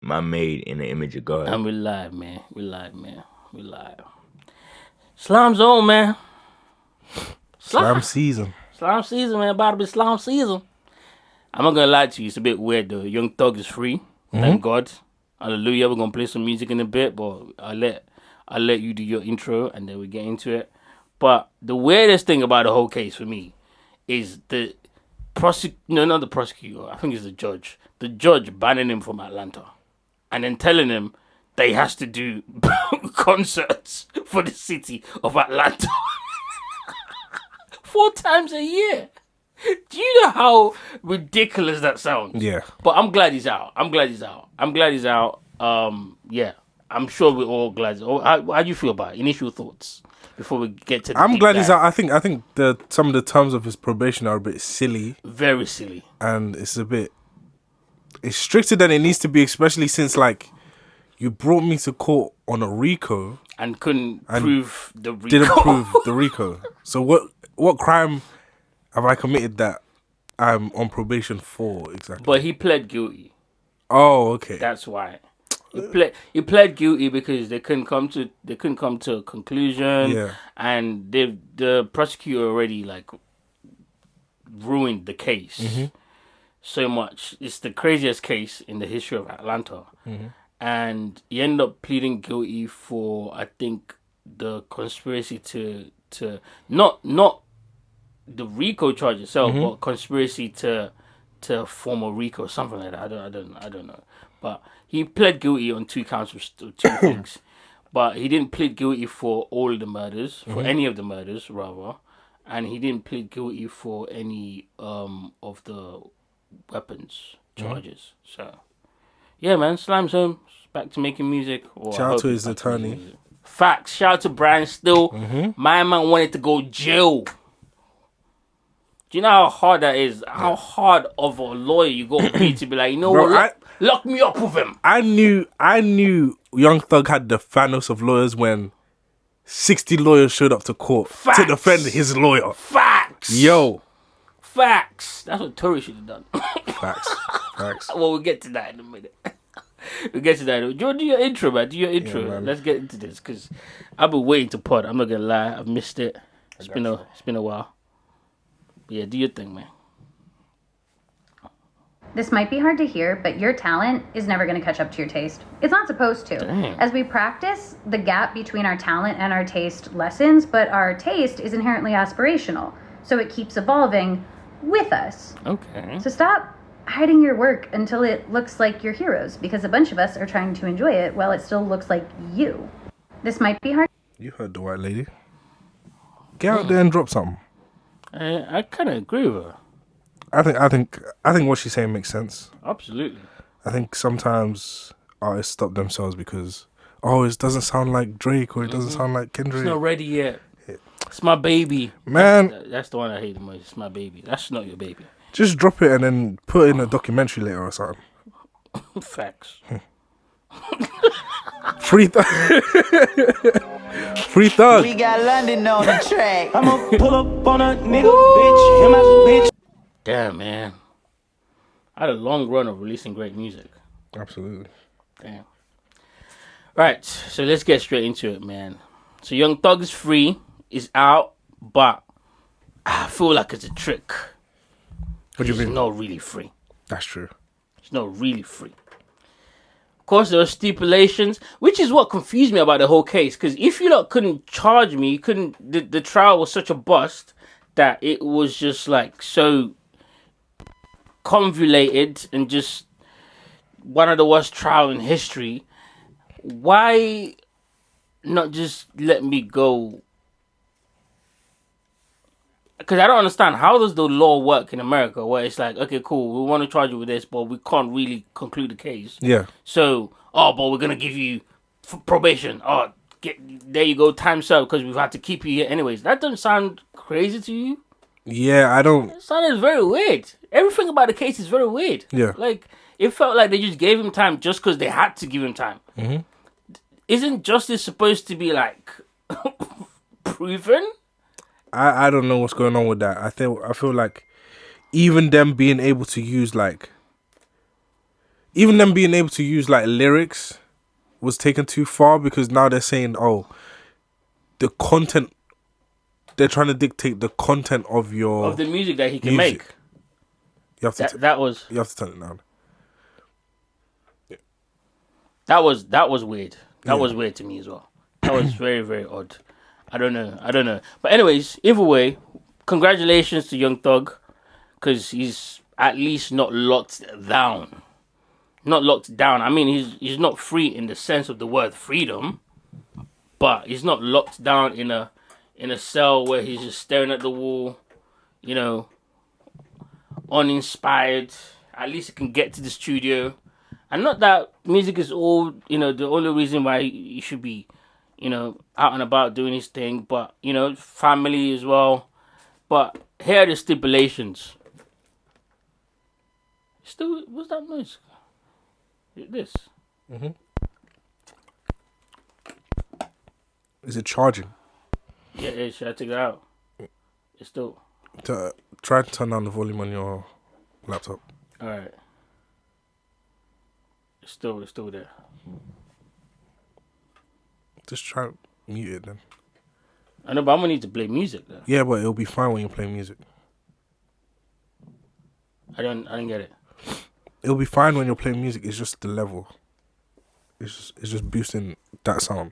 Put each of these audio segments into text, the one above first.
man made in the image of God. And we live, man. We live. Slime zone, man. Slime season. Slime season, man. About to be slime season. I'm not gonna lie to you. It's a bit weird though. Young Thug is free. Thank God. Hallelujah. We're gonna play some music in a bit, but I'll let you do your intro and then we get into it. But the weirdest thing about the whole case for me is the not the prosecutor. I think it's the judge. The judge banning him from Atlanta, and then telling him that he has to do concerts for the city of Atlanta 4 times a year. Do you know how ridiculous that sounds? Yeah. But I'm glad he's out. Yeah. I'm sure we're all glad. How do you feel about it? Initial thoughts before we get to the I'm deep glad dive. he's out. I think some of the terms of his probation are a bit silly. Very silly. And it's stricter than it needs to be, especially since, like, you brought me to court on a RICO. And couldn't prove the RICO. Didn't prove the RICO. So what crime have I committed that I'm on probation for exactly? But he pled guilty. Oh, okay. That's why. He pled guilty because they couldn't come to a conclusion. Yeah. And the prosecutor already like ruined the case so much. It's the craziest case in the history of Atlanta. And he ended up pleading guilty for, I think, the conspiracy to not the RICO charge itself, but conspiracy to form a RICO or something like that. I don't know. But he pled guilty on 2 counts of 2 things. But he didn't plead guilty for all of the murders, for any of the murders rather, and he didn't plead guilty for any of the weapons charges. So yeah, man, Slime's home, back to making music. Shout out to his attorney. Facts. Shout out to Brian Still. My man wanted to go jail. Do you know how hard that is? How hard of a lawyer you got to be to be like, you know what? Lock me up with him. I knew Young Thug had the Thanos of lawyers when 60 lawyers showed up to court to defend his lawyer. Facts. Yo. Facts. That's what Tory should have done. Facts. Well, we'll get to that in a minute. We'll get to that. Do you want to do your intro, man? Do your intro. Yeah, man. Let's get into this because I've been waiting to pod. I'm not gonna lie, I've missed it. It's been a while. Yeah, do your thing, man. This might be hard to hear, but your talent is never going to catch up to your taste. It's not supposed to. Dang. As we practice, the gap between our talent and our taste lessens, but our taste is inherently aspirational, so it keeps evolving with us. Okay. So stop hiding your work until it looks like your heroes, because a bunch of us are trying to enjoy it while it still looks like you. This might be hard. You heard the white lady. Get out there and drop something. I kind of agree with her. I think what she's saying makes sense. Absolutely. I think sometimes artists stop themselves because it doesn't sound like Drake or it doesn't sound like Kendrick. It's not ready yet. It's my baby. Man. That's the one I hate the most. It's my baby. That's not your baby. Just drop it and then put in a documentary later or something. Facts. Free Thug. Free Thug. We got London on the track. I'ma pull up on a nigga, bitch. Him as a bitch. Damn, man. I had a long run of releasing great music. Absolutely. Damn. Right, so let's get straight into it, man. So Young Thug is free, is out, but I feel like it's a trick. What do you mean? He's not really free. That's true. He's not really free. Of course, there are stipulations, which is what confused me about the whole case. Because if you lot couldn't charge me, the trial was such a bust that it was just like so convoluted and just one of the worst trials in history. Why not just let me go? Because I don't understand, how does the law work in America where it's like, okay, cool, we want to charge you with this, but we can't really conclude the case. Yeah. So, but we're going to give you probation. There you go, time served, because we've had to keep you here anyways. That doesn't sound crazy to you? Yeah, I don't. It sounded very weird. Everything about the case is very weird. Yeah. Like, it felt like they just gave him time just because they had to give him time. Mm-hmm. Isn't justice supposed to be, like, proven? I don't know what's going on with that. I feel like even them being able to use like even them being able to use like lyrics was taken too far, because now they're saying, oh, the content, they're trying to dictate the content of your of the music that he can make. You have to That was you have to turn it down. that was weird. That was weird to me as well. That was very, very odd. I don't know. But anyways, either way, congratulations to Young Thug, because he's at least not locked down. Not locked down. I mean, he's not free in the sense of the word freedom, but he's not locked down in a cell where he's just staring at the wall, you know, uninspired. At least he can get to the studio. And not that music is all, you know, the only reason why he should be, you know, out and about doing his thing, but, you know, family as well. But here are the stipulations. Still, what's that noise? This. Is it charging? Yeah, it is. Should I take it out? It's still. Try to turn down the volume on your laptop. All right. It's still there. Just try to mute it then. I know, but I'm gonna need to play music though. Yeah, but it'll be fine when you play music. I don't get it. It'll be fine when you're playing music. It's just the level. It's just boosting that sound.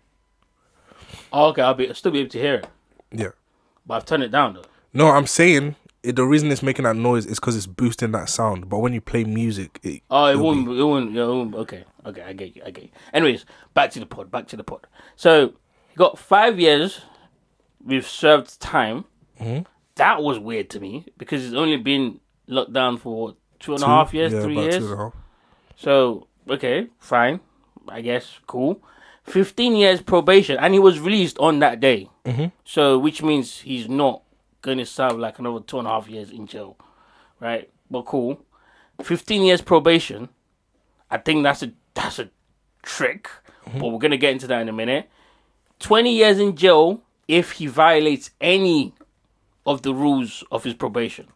Oh, okay, I'll still be able to hear it. Yeah. But I've turned it down though. No, I'm saying the reason it's making that noise is because it's boosting that sound. But when you play music, it won't. Okay, I get you. Anyways, back to the pod. So he got 5 years with served time. Mm-hmm. That was weird to me because it's only been locked down for 2.5 years, 3 years. 2.5. So okay, fine, I guess, cool. 15 years probation, and he was released on that day. Mm-hmm. So which means he's not going to serve like another 2.5 years in jail, right? But cool. 15 years probation. I think that's a trick, but we're gonna get into that in a minute. 20 years in jail if he violates any of the rules of his probation,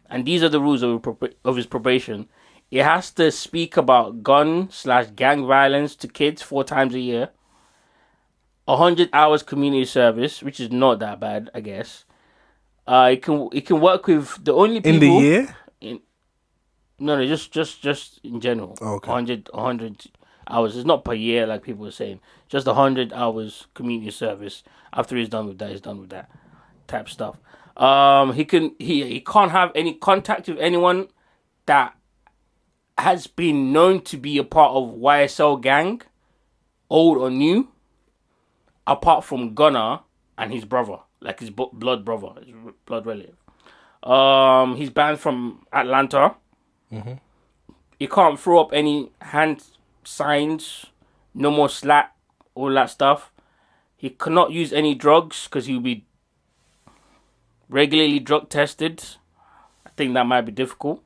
and these are the rules of his probation. It has to speak about gun/gang violence to kids 4 times a year. 100 hours community service, which is not that bad, I guess. It can work with the only people In the year? No, just in general. Oh, okay. 100 hours. It's not per year like people are saying. Just 100 hours community service. After he's done with that type stuff. He can't have any contact with anyone that has been known to be a part of YSL gang, old or new, apart from Gunner and his brother, like his blood brother, his blood relative. He's banned from Atlanta. Mm-hmm. He can't throw up any hand signs, no more slap, all that stuff. He cannot use any drugs because he'll be regularly drug tested. I think that might be difficult.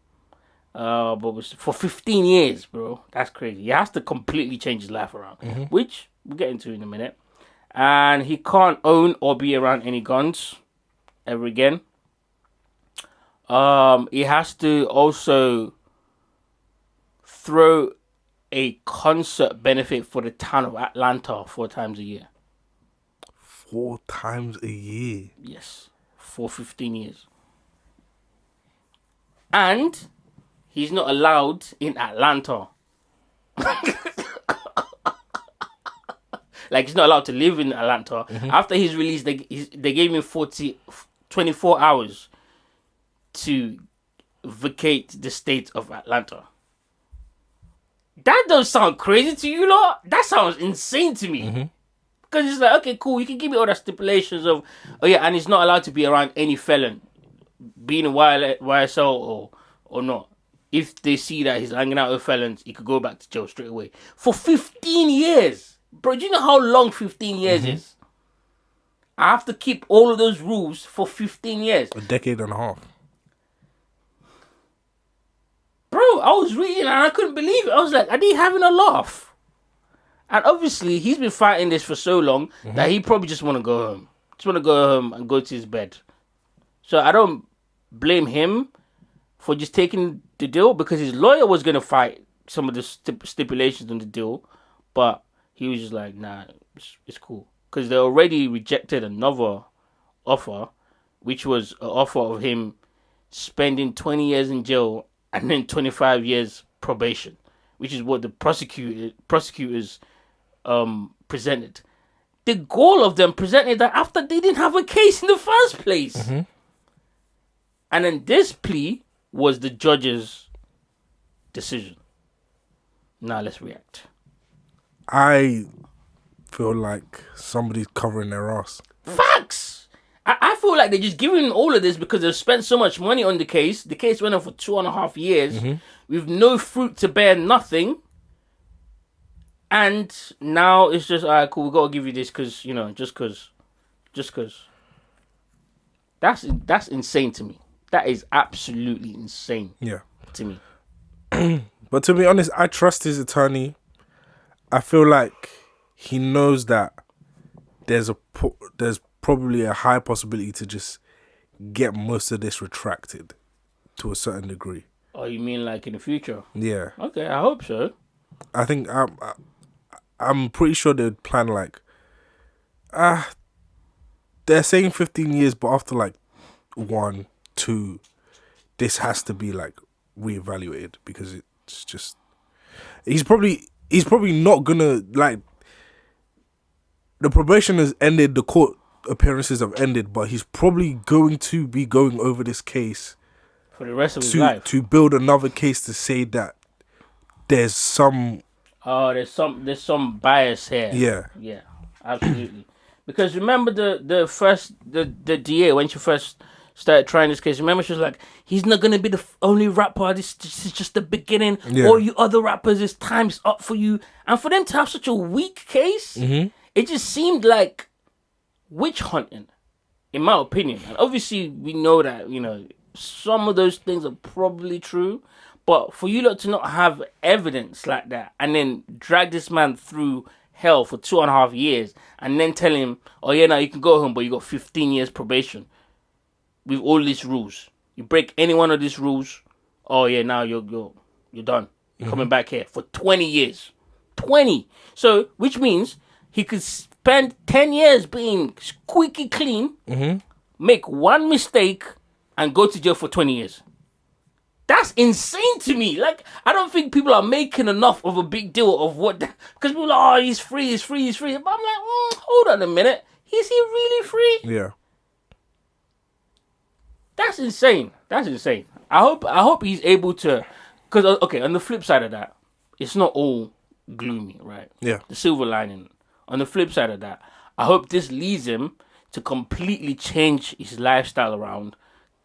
But for 15 years, bro, that's crazy. He has to completely change his life around, which we'll get into in a minute. And he can't own or be around any guns ever again. He has to also throw a concert benefit for the town of Atlanta 4 times a year. 4 times a year? Yes, for 15 years. And he's not allowed in Atlanta. Like, he's not allowed to live in Atlanta. Mm-hmm. After he's released, they gave him 24 hours to vacate the state of Atlanta. That does sound crazy to you, lot? That sounds insane to me. Mm-hmm. Because it's like, okay, cool, you can give me all the stipulations of, oh yeah, and he's not allowed to be around any felon, being a YSL or not. If they see that he's hanging out with felons, he could go back to jail straight away. For 15 years! Bro, do you know how long 15 years is? I have to keep all of those rules for 15 years. A decade and a half. Bro, I was reading and I couldn't believe it. I was like, are they having a laugh? And obviously, he's been fighting this for so long that he probably just want to go home. Just want to go home and go to his bed. So I don't blame him for just taking the deal because his lawyer was going to fight some of the stipulations on the deal, but he was just like, nah, it's cool. Because they already rejected another offer, which was an offer of him spending 20 years in jail and then 25 years probation, which is what the prosecutors presented. The goal of them presented that after they didn't have a case in the first place. Mm-hmm. And then this plea was the judge's decision. Now let's react. I feel like somebody's covering their ass. Facts! I feel like they're just giving all of this because they've spent so much money on the case. The case went on for 2.5 years with no fruit to bear nothing. And now it's just, all right, cool, we got to give you this because, you know, just because. That's insane to me. That is absolutely insane to me. But to be honest, I trust his attorney. I feel like he knows that there's probably a high possibility to just get most of this retracted to a certain degree. Oh, you mean like in the future? Yeah. Okay, I hope so. I think I'm pretty sure they'd plan like, they're saying 15 years, but after like 1, 2, this has to be like reevaluated because it's just, he's probably not gonna, like, the probation has ended, the court appearances have ended, but he's probably going to be going over this case for the rest of his life to build another case to say that there's some there's some bias here. Yeah, absolutely. Because remember the DA when she first started trying this case, remember she was like, he's not gonna be the only rapper, this is just the beginning. All you other rappers, this time's up for you. And for them to have such a weak case, it just seemed like witch hunting, in my opinion. And obviously we know that, you know, some of those things are probably true, but for you lot to not have evidence like that and then drag this man through hell for 2.5 years and then tell him, oh yeah, now you can go home, but you got 15 years probation with all these rules. You break any one of these rules, oh yeah, now you're done. You're coming back here for 20 years. 20. So, which means he could spend 10 years being squeaky clean, make one mistake, and go to jail for 20 years. That's insane to me. Like, I don't think people are making enough of a big deal of what... Because people are like, oh, he's free. But I'm like, hold on a minute. Is he really free? Yeah. That's insane. I hope he's able to... Because, okay, on the flip side of that, it's not all gloomy, right? Yeah. The silver lining. On the flip side of that, I hope this leads him to completely change his lifestyle around,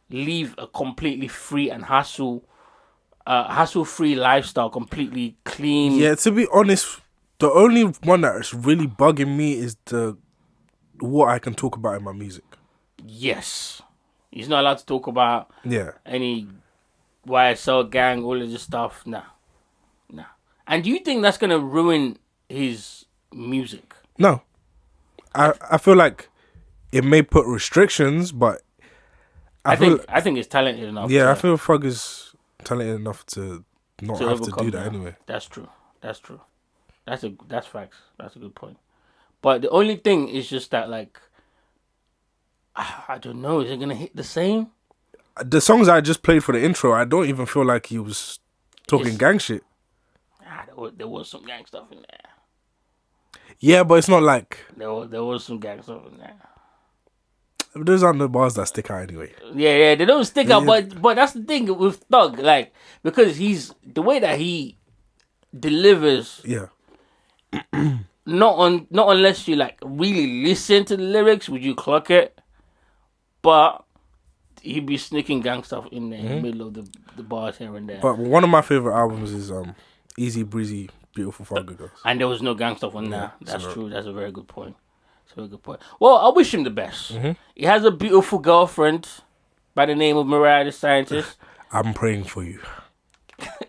leave a completely free and hassle-free lifestyle, completely clean. Yeah, to be honest, the only one that's really bugging me is what I can talk about in my music. Yes. He's not allowed to talk about any YSL gang, all of this stuff. Nah. And do you think that's going to ruin his music? No. I feel like it may put restrictions, but I think it's talented enough. Yeah, I feel Thug is talented enough to not have to do that anyway. That's true. That's facts. That's a good point. But the only thing is just that, like, I don't know. Is it gonna hit the same? The songs I just played for the intro, I don't even feel like he was talking gang shit. There was some gang stuff in there. Yeah, but it's not like there was some gang stuff in there. Those aren't the bars that stick out anyway. Yeah, they don't stick out, but that's the thing with Thug, like, because he's the way that he delivers. Yeah. not unless you like really listen to the lyrics, would you clock it? But he'd be sneaking gang stuff in there in the middle of the bars here and there. But one of my favorite albums is Easy Breezy, Beautiful Funky Girls. And there was no gang stuff on there. That's true. That's a very good point. Well, I wish him the best. He has a beautiful girlfriend by the name of Mariah the Scientist. I'm praying for you.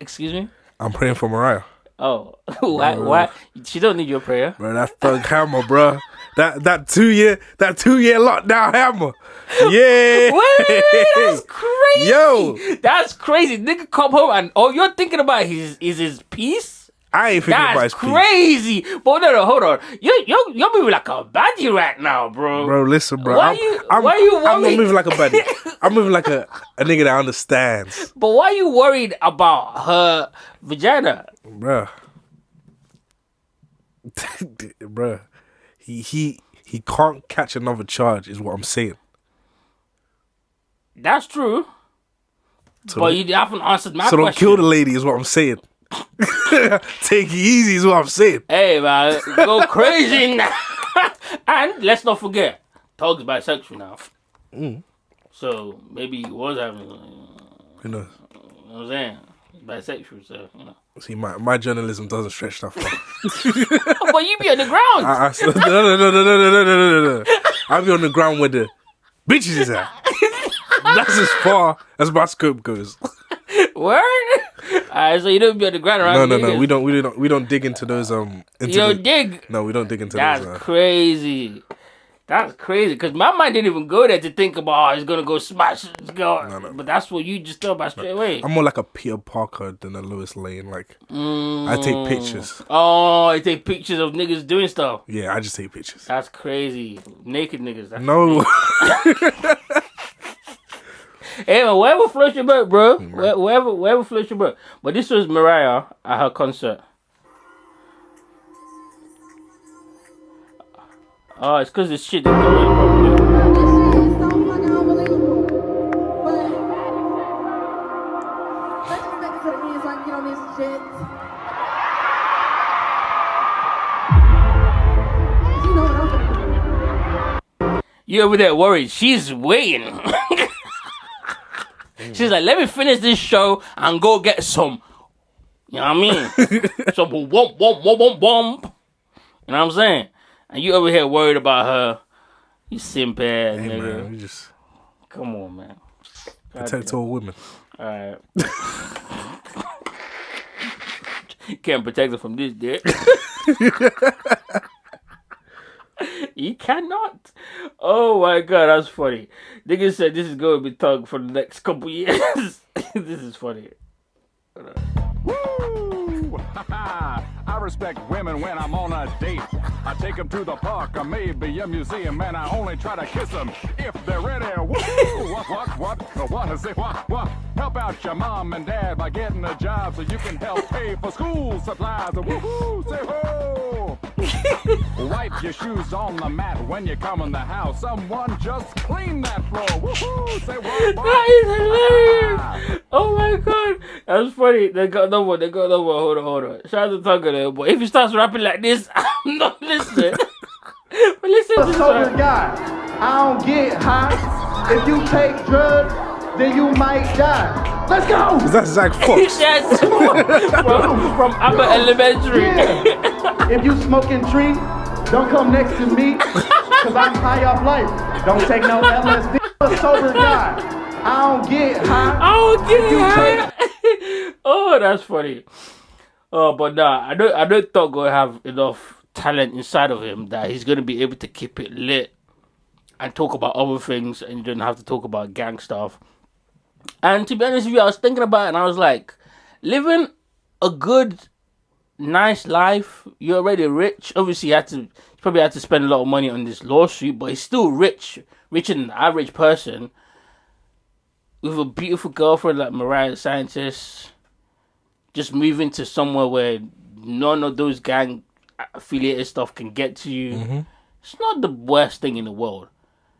Excuse me? I'm praying for Mariah. Oh, why? She don't need your prayer. Bro, that thug hammer, bro. That 2 year lockdown hammer. Yeah. Wait, that's crazy. Yo. That's crazy. Nigga come home and all you're thinking about is his peace. I ain't thinking about his That's peace. crazy. But no, hold on. You're moving like a baddie right now, bro. Bro, listen, bro. Why are you I'm not worried? moving like a baddie. I'm moving like a nigga that understands. But why are you worried about her vagina? Bruh. Bruh. He can't catch another charge is what I'm saying. That's true. So But you haven't answered my so question. don't kill the lady is what I'm saying. Take it easy is what I'm saying. Hey, man, go crazy now. And let's not forget, Tog's bisexual now. So maybe he was having, You know. you know what I'm saying? Bisexual, so, you know. See, my journalism doesn't stretch that far. But you be on the ground. No. I'll be on the ground where the bitches is at. That's as far as my scope goes. Word? Alright, so you don't be on the ground around No. niggas. We don't dig into those You don't dig? No, we don't dig into That's those. crazy. That's crazy. Because my mind didn't even go there to think about, he's going to go smash this girl. No. But that's what you just thought about straight away. I'm more like a Peter Parker than a Lois Lane. Like, I take pictures. Oh, you take pictures of niggas doing stuff. Yeah, I just take pictures. That's crazy. Naked niggas. That's No. Hey man, wherever floats your boat, bro. Wherever floats your boat. But this was Mariah at her concert. Oh, it's because this shit didn't go in properly. You over there worried. She's waiting. She's like, let me finish this show and go get some. You know what I mean? Some womp. You know what I'm saying? And you over here worried about her. You simp ass Hey, nigga. man, we just Come on, man. protect all women. Alright. Can't protect her from this dick. You cannot. Oh my god, that's funny. Nigga said this is going to be Thug for the next couple years. This is funny. Woo! I respect women when I'm on a date. I take them to the park or maybe a museum, and I only try to kiss them if they're ready. Woo! What? Say what? Help out your mom and dad by getting a job so you can help pay for school supplies. Woo-hoo! Say ho! Wipe your shoes on the mat when you come in the house. Someone just clean that floor. Woo-hoo! Say what? That is hilarious. Oh my god. That's funny. They got another one. Hold on. Shout out to Thugger there, but if he starts rapping like this, I'm not listening. But listen to this one. guy. I don't get high. If you take drugs, then you might die. Let's go. That's Zach Fox. Yes, from Upper Elementary. Yeah. If you smoking tree, don't come next to me, cause I'm high off life. Don't take no LSD. A sober guy. I don't get high. Oh, that's funny. Oh, but nah, I don't think gonna have enough talent inside of him that he's gonna be able to keep it lit and talk about other things, and you don't have to talk about gang stuff. And to be honest with you, I was thinking about it, and I was like, living a good, nice life. You're already rich. Obviously, you probably had to spend a lot of money on this lawsuit, but he's still richer than the average person. With a beautiful girlfriend like Mariah the Scientist, just moving to somewhere where none of those gang affiliated stuff can get to you. Mm-hmm. It's not the worst thing in the world.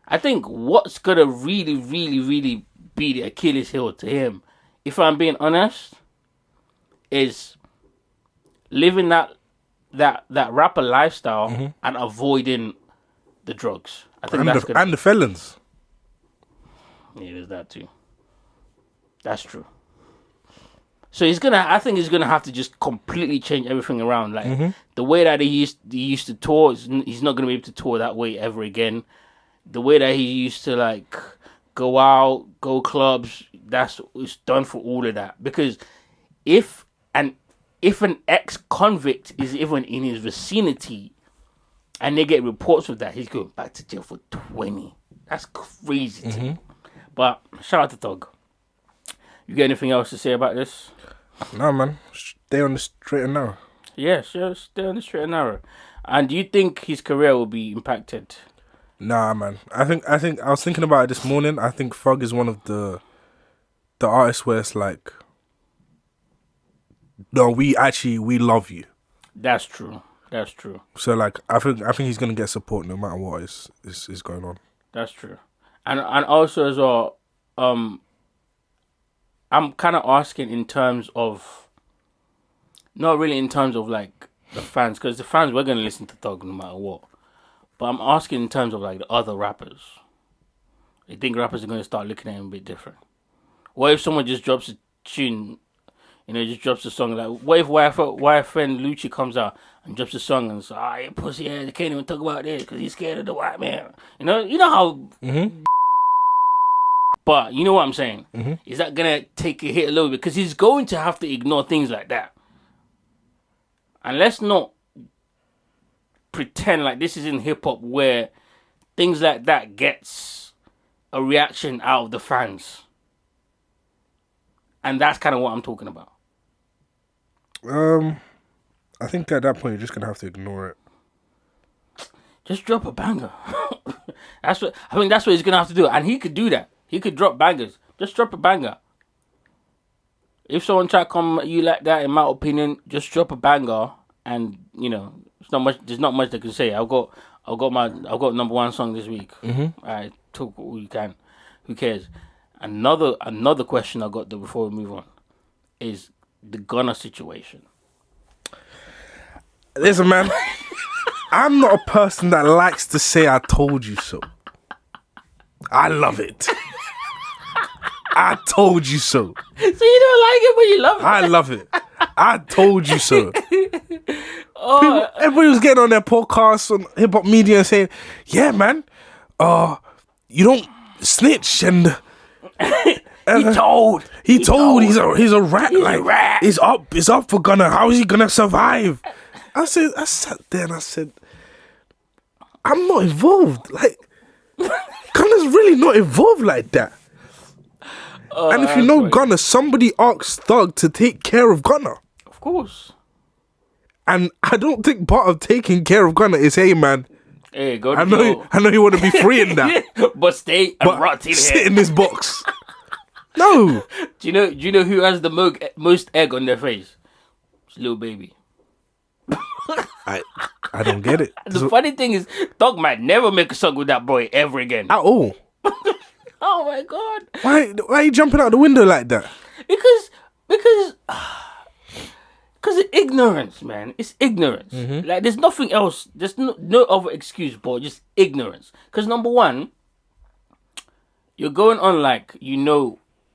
I think what's gonna really, really, really be the Achilles heel to him, if I'm being honest, is living that rapper lifestyle and avoiding the drugs. I think and the felons. Yeah, there's that too. That's true. So I think he's gonna have to just completely change everything around. Like the way that he used to tour, he's not gonna be able to tour that way ever again. The way that he used to like go out, go clubs, it's done for all of that. Because if if an ex-convict is even in his vicinity and they get reports of that, he's going back to jail for 20. That's crazy to me. But shout out to Thug. You got anything else to say about this? Nah, man. Stay on the straight and narrow. Yeah, sure. Stay on the straight and narrow. And do you think his career will be impacted? Nah, man. I think I was thinking about it this morning. I think Thug is one of the artists where it's like, no, we love you. That's true. So like, I think he's gonna get support no matter what is going on. That's true. And also as well, I'm kind of asking in terms of, not really in terms of like the fans, because the fans we're gonna listen to Thug no matter what. But I'm asking in terms of like the other rappers. I think rappers are gonna start looking at him a bit different. What if someone just drops a tune, just drops a song like, what if YFN Lucci comes out and drops a song and says, you pussy ass, can't even talk about this because he's scared of the white man. You know how. But you know what I'm saying? Is that gonna take a hit a little bit? Because he's going to have to ignore things like that. And let's not pretend like this is in hip hop where things like that gets a reaction out of the fans. And that's kind of what I'm talking about. I think at that point you're just gonna have to ignore it. Just drop a banger. That's what he's gonna have to do. And he could do that. He could drop bangers. Just drop a banger. If someone try to come at you like that, in my opinion, just drop a banger, and it's not much. There's not much they can say. I've got number one song this week. I took all you can. Who cares? Another question I got though before we move on is the Gunna situation. Listen, man, I'm not a person that likes to say I told you so. I love it. I told you so. So you don't like it, but you love it. I love it. I told you so. Everybody was getting on their podcasts on hip hop media and saying, "Yeah, man, you don't snitch." And He told. He's a rat. He's a rat. He's up for Gunna. How is he gonna survive? I sat there and I said, I'm not involved. Like, Gunna's really not involved like that. And if you know Gunna, somebody asked Thug to take care of Gunna. Of course. And I don't think part of taking care of Gunna is, hey man, hey, go to I know you want to be free in that, but stay and rot in sit here. in this box. No. Do you know who has the most egg on their face? It's Lil Baby. I don't get it. The funny thing is, Thug might never make a song with that boy ever again. At all. Oh my god. Why are you jumping out the window like that? Because it's ignorance, man. It's ignorance. Like, there's nothing else. There's no other excuse but just ignorance. Because number one, you're going on like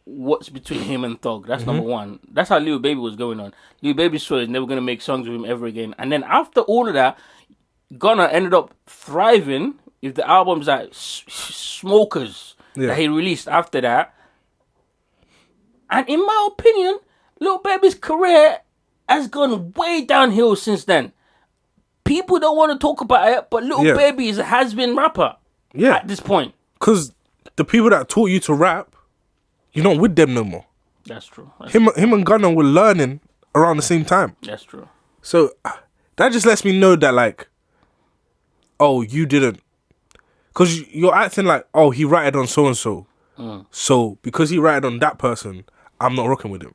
what's between him and Thug. That's number one. That's how Lil Baby was going on. Lil Baby swore he's never going to make songs with him ever again. And then after all of that, Gunna ended up thriving with the albums like Smokers that he released after that. And in my opinion, Lil Baby's career has gone way downhill since then. People don't want to talk about it, but Lil Baby is a has-been rapper at this point. Because the people that taught you to rap, you're not with them no more. That's true. Him and Gunna were learning around the same time. That's true. So that just lets me know that, like, oh, you didn't. Because you're acting like, oh, he ratted on so-and-so. So because he ratted on that person, I'm not rocking with him.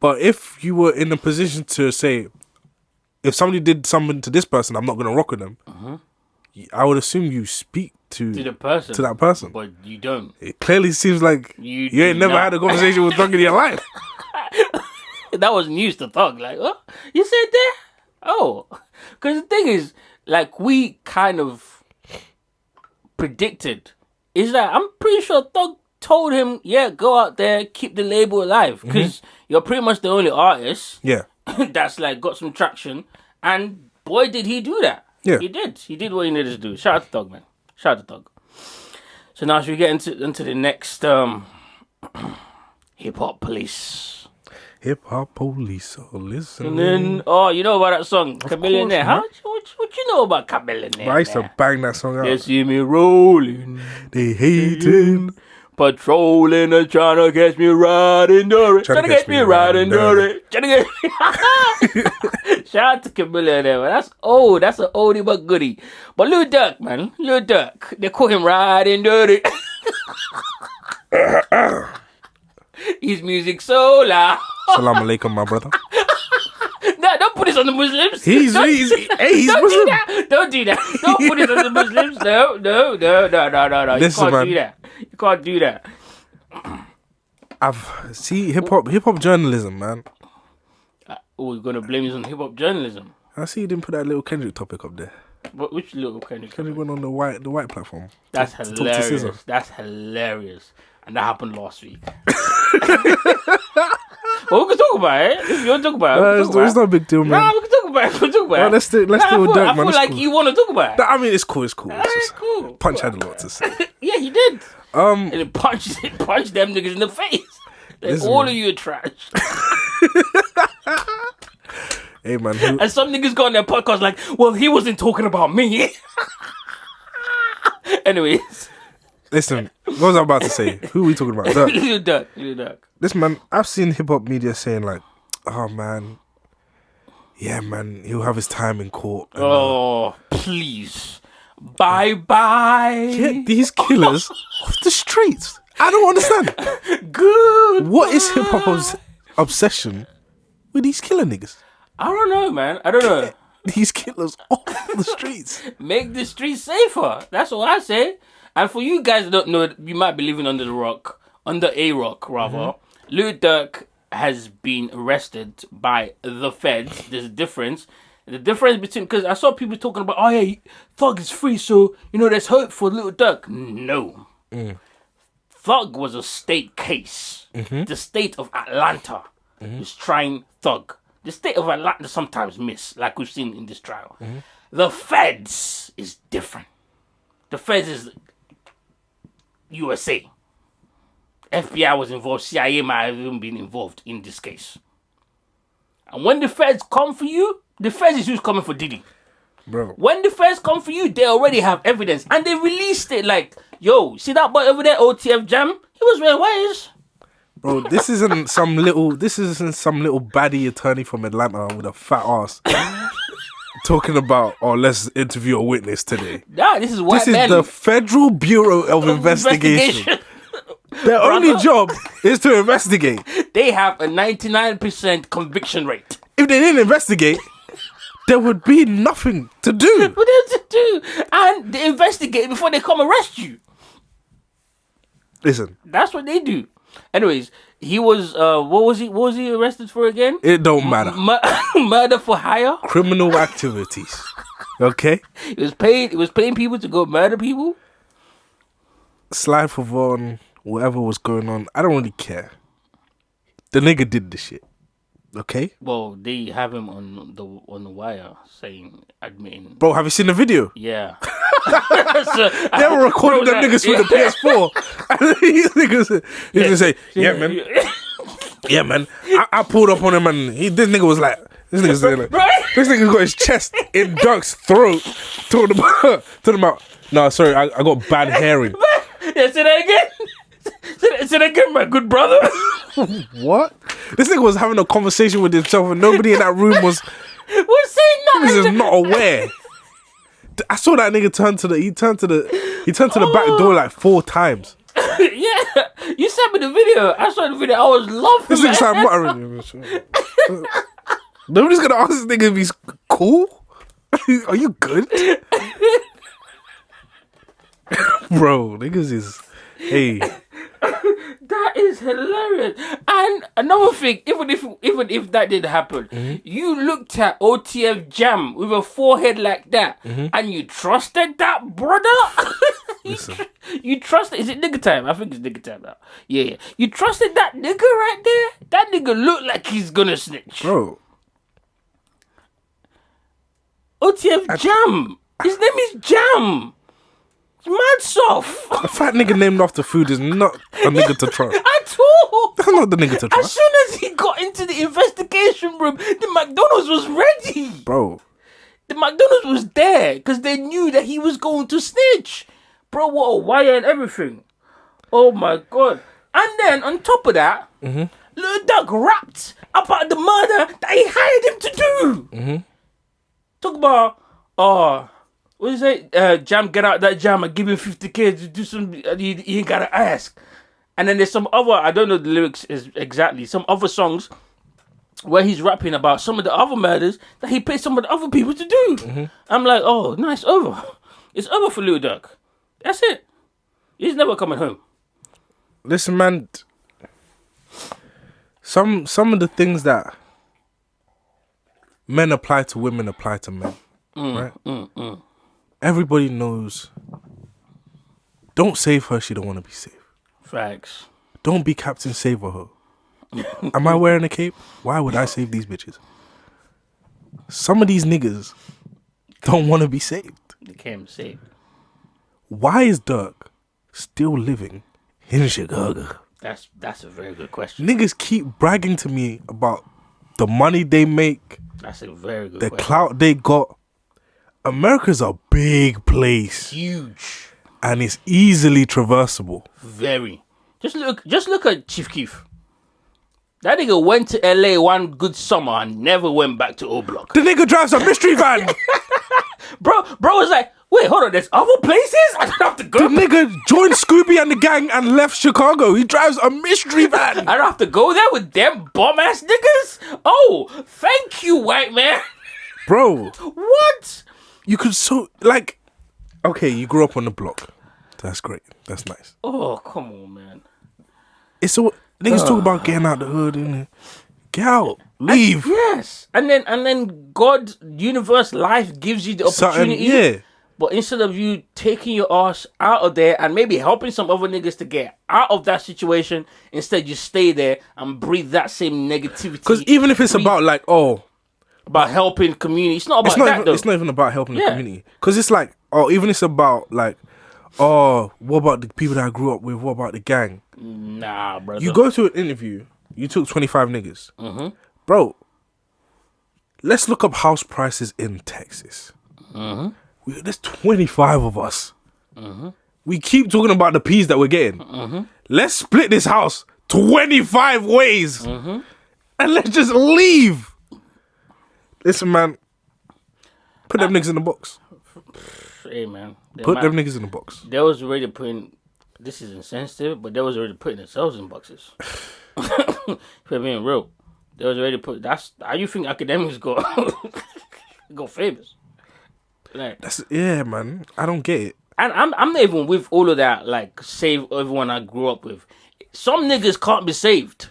But if you were in a position to say, if somebody did something to this person, I'm not going to rock with them, I would assume you speak to the person, to that person. But you don't. It clearly seems like you ain't never had a conversation with Thug in your life. That was news to Thug. Like, what? You said that? Oh. Because the thing is, like, we kind of predicted. Is that I'm pretty sure Thug told him, go out there, keep the label alive. Because you're pretty much the only artist that's, like, got some traction. And, boy, did he do that. Yeah. He did. He did what he needed to do. Shout out to Thug, man. Shout out to Thug. So now should we get into the next hip-hop police? Hip hop police are listening. And then, oh, you know about that song, Chameleon? course, How? man. What you know about Chameleon? But I used to bang that song out. They see me rolling, They hating. patrolling, and trying to catch me riding dirty. Trying to catch me riding dirty. Trying to get Shout out to Chameleon there, man. That's old. That's an oldie but goodie. But Lil Durk, man. Lil Durk. They call him riding dirty. His music so loud. Salam alaikum, my brother. No, don't put this on the Muslims. He's don't Muslim. Don't do that. Don't put it on the Muslims. No. Listen, You can't man. do that. You can't do that. hip hop journalism, man. Oh, we're gonna blame this on hip hop journalism. I see you didn't put that little Kendrick topic up there. Which little Kendrick? Kendrick went on the white platform. That's to talk to hilarious. SZA. That's hilarious. And that happened last week. Well, we can talk about it. If you want to talk about it, we can talk about It's not a big deal, man. Nah, we can talk about it. We can talk about Well, it. let's do Nah, Durk, I man. feel It's like cool. you want to talk about it. I mean, it's cool. It's It's cool. Punch had a lot to say. Yeah, he did. Um, And it punched them niggas in the face. Like, Listen, all man. of you are trash. Hey, man. And some niggas go on their podcast like, well, he wasn't talking about me. Anyways. Listen, what was I about to say? Who are we talking about? Durk. Lil Durk. Listen, man, I've seen hip hop media saying like, oh man, yeah, man, he'll have his time in court. And, Oh, please. Bye-bye. get these killers off the streets. I don't understand. Good. What is hip hop's obsession with these killer niggas? I don't know, man. I don't know. These killers off the streets. Make the streets safer. That's what I say. And for you guys that don't know, you might be living under a rock, rather. Mm-hmm. Lil Durk has been arrested by the feds. There's a difference. The difference between, because I saw people talking about, oh yeah, Thug is free, so, there's hope for Lil Durk. No. Thug was a state case. The state of Atlanta is trying Thug. The state of Atlanta sometimes miss, like we've seen in this trial. The feds is different. The feds is USA. FBI was involved. CIA might have even been involved in this case. And when the feds come for you, the feds is who's coming for Diddy. Bro. When the feds come for you, they already have evidence. And they released it like, yo, see that boy over there, OTF Jam? He was wearing wires. Bro, this isn't some little baddie attorney from Atlanta with a fat ass talking about, oh, let's interview a witness today. Nah, this is white This is men. the Federal Bureau of Investigation. Their only job is to investigate. They have a 99% conviction rate. If they didn't investigate, there would be nothing to do. What else to do? And they investigate before they come arrest you. Listen, That's what they do. Anyways, he was what was he arrested for again? it don't matter. Murder for hire. Criminal activities. Okay? He was paying people to go murder people. Slide for Vaughn, whatever was going on, I don't really care. The nigga did the shit. Okay? Well, they have him on the wire admitting. Bro, have you seen the video? Yeah. They were recording them niggas with the PS4. And these niggas gonna say, yeah, man. Yeah, man. I pulled up on him and this nigga was like, this nigga got his chest in Durk's throat. Talking about, no, sorry, I got bad hearing. Yeah, say that again. Say that again, my good brother. What? This nigga was having a conversation with himself and nobody in that room was saying This nothing. is not aware. I saw that nigga turn to the back door like 4 times. Yeah, you sent me the video. I saw the video. I was laughing. This nigga started muttering. Nobody's gonna ask this nigga if he's cool. Are you good? Bro, niggas is That is hilarious. And another thing, even if that did happen, you looked at OTF Jam with a forehead like that, and you trusted that brother. You trusted? Is it nigga time? I think it's nigga time now. Yeah. You trusted that nigga right there? That nigga looked like he's gonna snitch. bro. OTF Jam. His name is Jam. Mad soft. A fat nigga named after food is not a nigga to trust. At all. That's not the nigga to As trust. soon as he got into the investigation room, the McDonald's was ready. Bro, The McDonald's was there because they knew that he was going to snitch. Bro, what a wire and everything. Oh my God. And then on top of that, Lil Durk rapped about the murder that he hired him to do. Talk about, what is it? Jam, get out that jam and give him 50K to do something you ain't gotta ask. And then there's some other, I don't know the lyrics is exactly, some other songs where he's rapping about some of the other murders that he paid some of the other people to do. I'm like, oh, nice, over. It's over for Lil Durk. That's it. He's never coming home. listen, man. Some of the things that men apply to women apply to men, right? Everybody knows. Don't save her. She don't want to be saved. Facts. Don't be Captain Save her. Am I wearing a cape? Why would I save these bitches? Some of these niggas don't want to be saved. They can't save. Why is Durk still living in Chicago? That's a very good question. Niggas keep bragging to me about the money they make, That's a very good the question. clout they got. America's a big place Huge. and it's easily traversable. Very. Just look at Chief Keef. That nigga went to LA one good summer and never went back to O Block. The nigga drives a mystery van. Bro was like, wait, hold on, there's other places? I don't have to The go. nigga joined Scooby and the gang and left Chicago. He drives a mystery van. I don't have to go there with them bum ass niggas? Oh, thank you, white man. Bro, What? you could okay, you grew up on the block. That's great. That's nice. Oh, come on, man. It's so niggas talk about getting out the hood and get out, leave. Yes. And then God, universe, life gives you the opportunity. Yeah. But instead of you taking your ass out of there and maybe helping some other niggas to get out of that situation, instead you stay there and breathe that same negativity. Because even if it's about about helping community, it's not about that though. it's not even about helping the community. Because it's like, even it's about what about the people that I grew up with? What about the gang? Nah, brother. You go to an interview, you took 25 niggas. Bro, let's look up house prices in Texas. There's 25 of us. We keep talking about the peas that we're getting. Let's split this house 25 ways. And let's just leave. Listen, man. Put them niggas in the box. Hey, man. Put them niggas in the box. They was already putting, this is insensitive, but they was already putting themselves in boxes. If we're being real. They was already that's how you think academics go go famous. Like, Yeah, man. I don't get it. and I'm not even with all of that, like, save everyone I grew up with. Some niggas can't be saved.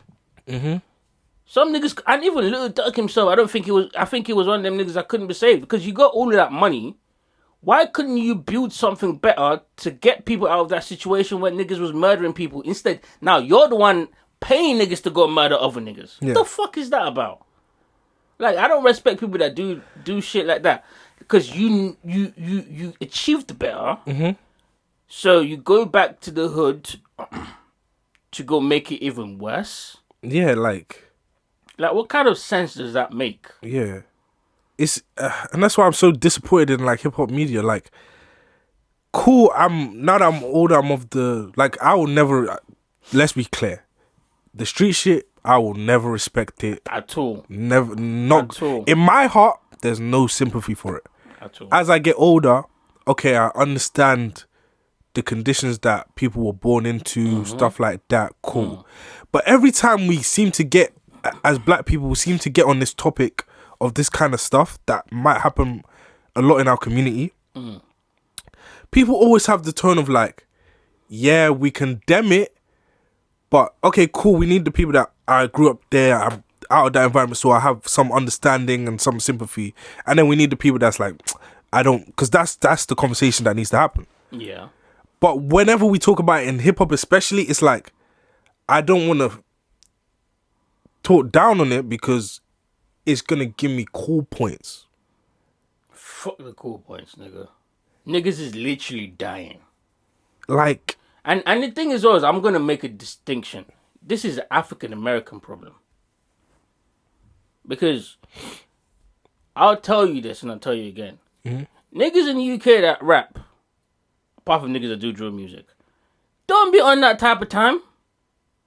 Some niggas, and even Lil Durk himself, I think he was one of them niggas that couldn't be saved. Because you got all of that money, why couldn't you build something better to get people out of that situation where niggas was murdering people? Instead, now you're the one paying niggas to go murder other niggas. Yeah. What the fuck is that about? Like, I don't respect people that do shit like that. Because you achieved better. So you go back to the hood to go make it even worse. Yeah, like, what kind of sense does that make? yeah. It's and that's why I'm so disappointed in like hip hop media. Like, cool. Now that I'm older, I'm of the I will never. Let's be clear, the street shit, I will never respect it At all. Never, not At all. in my heart. There's no sympathy for it. At all. As I get older, okay, I understand the conditions that people were born into, stuff like that. Cool, but every time we seem to get, as black people, we seem to get on this topic of this kind of stuff that might happen a lot in our community. People always have the tone of like, yeah, we condemn it, but okay, cool, we need the people that I grew up there, I'm out of that environment, so I have some understanding and some sympathy, and then we need the people that's like, I don't, because that's the conversation that needs to happen. Yeah. But whenever we talk about it in hip hop especially, it's like, I don't want to talk down on it because it's gonna give me cool points. Fuck the cool points, nigga. Niggas is literally dying. like, And the thing is always, I'm gonna make a distinction. This is an African American problem. Because I'll tell you this and I'll tell you again. Niggas in the UK that rap, apart from niggas that do drill music, don't be on that type of time.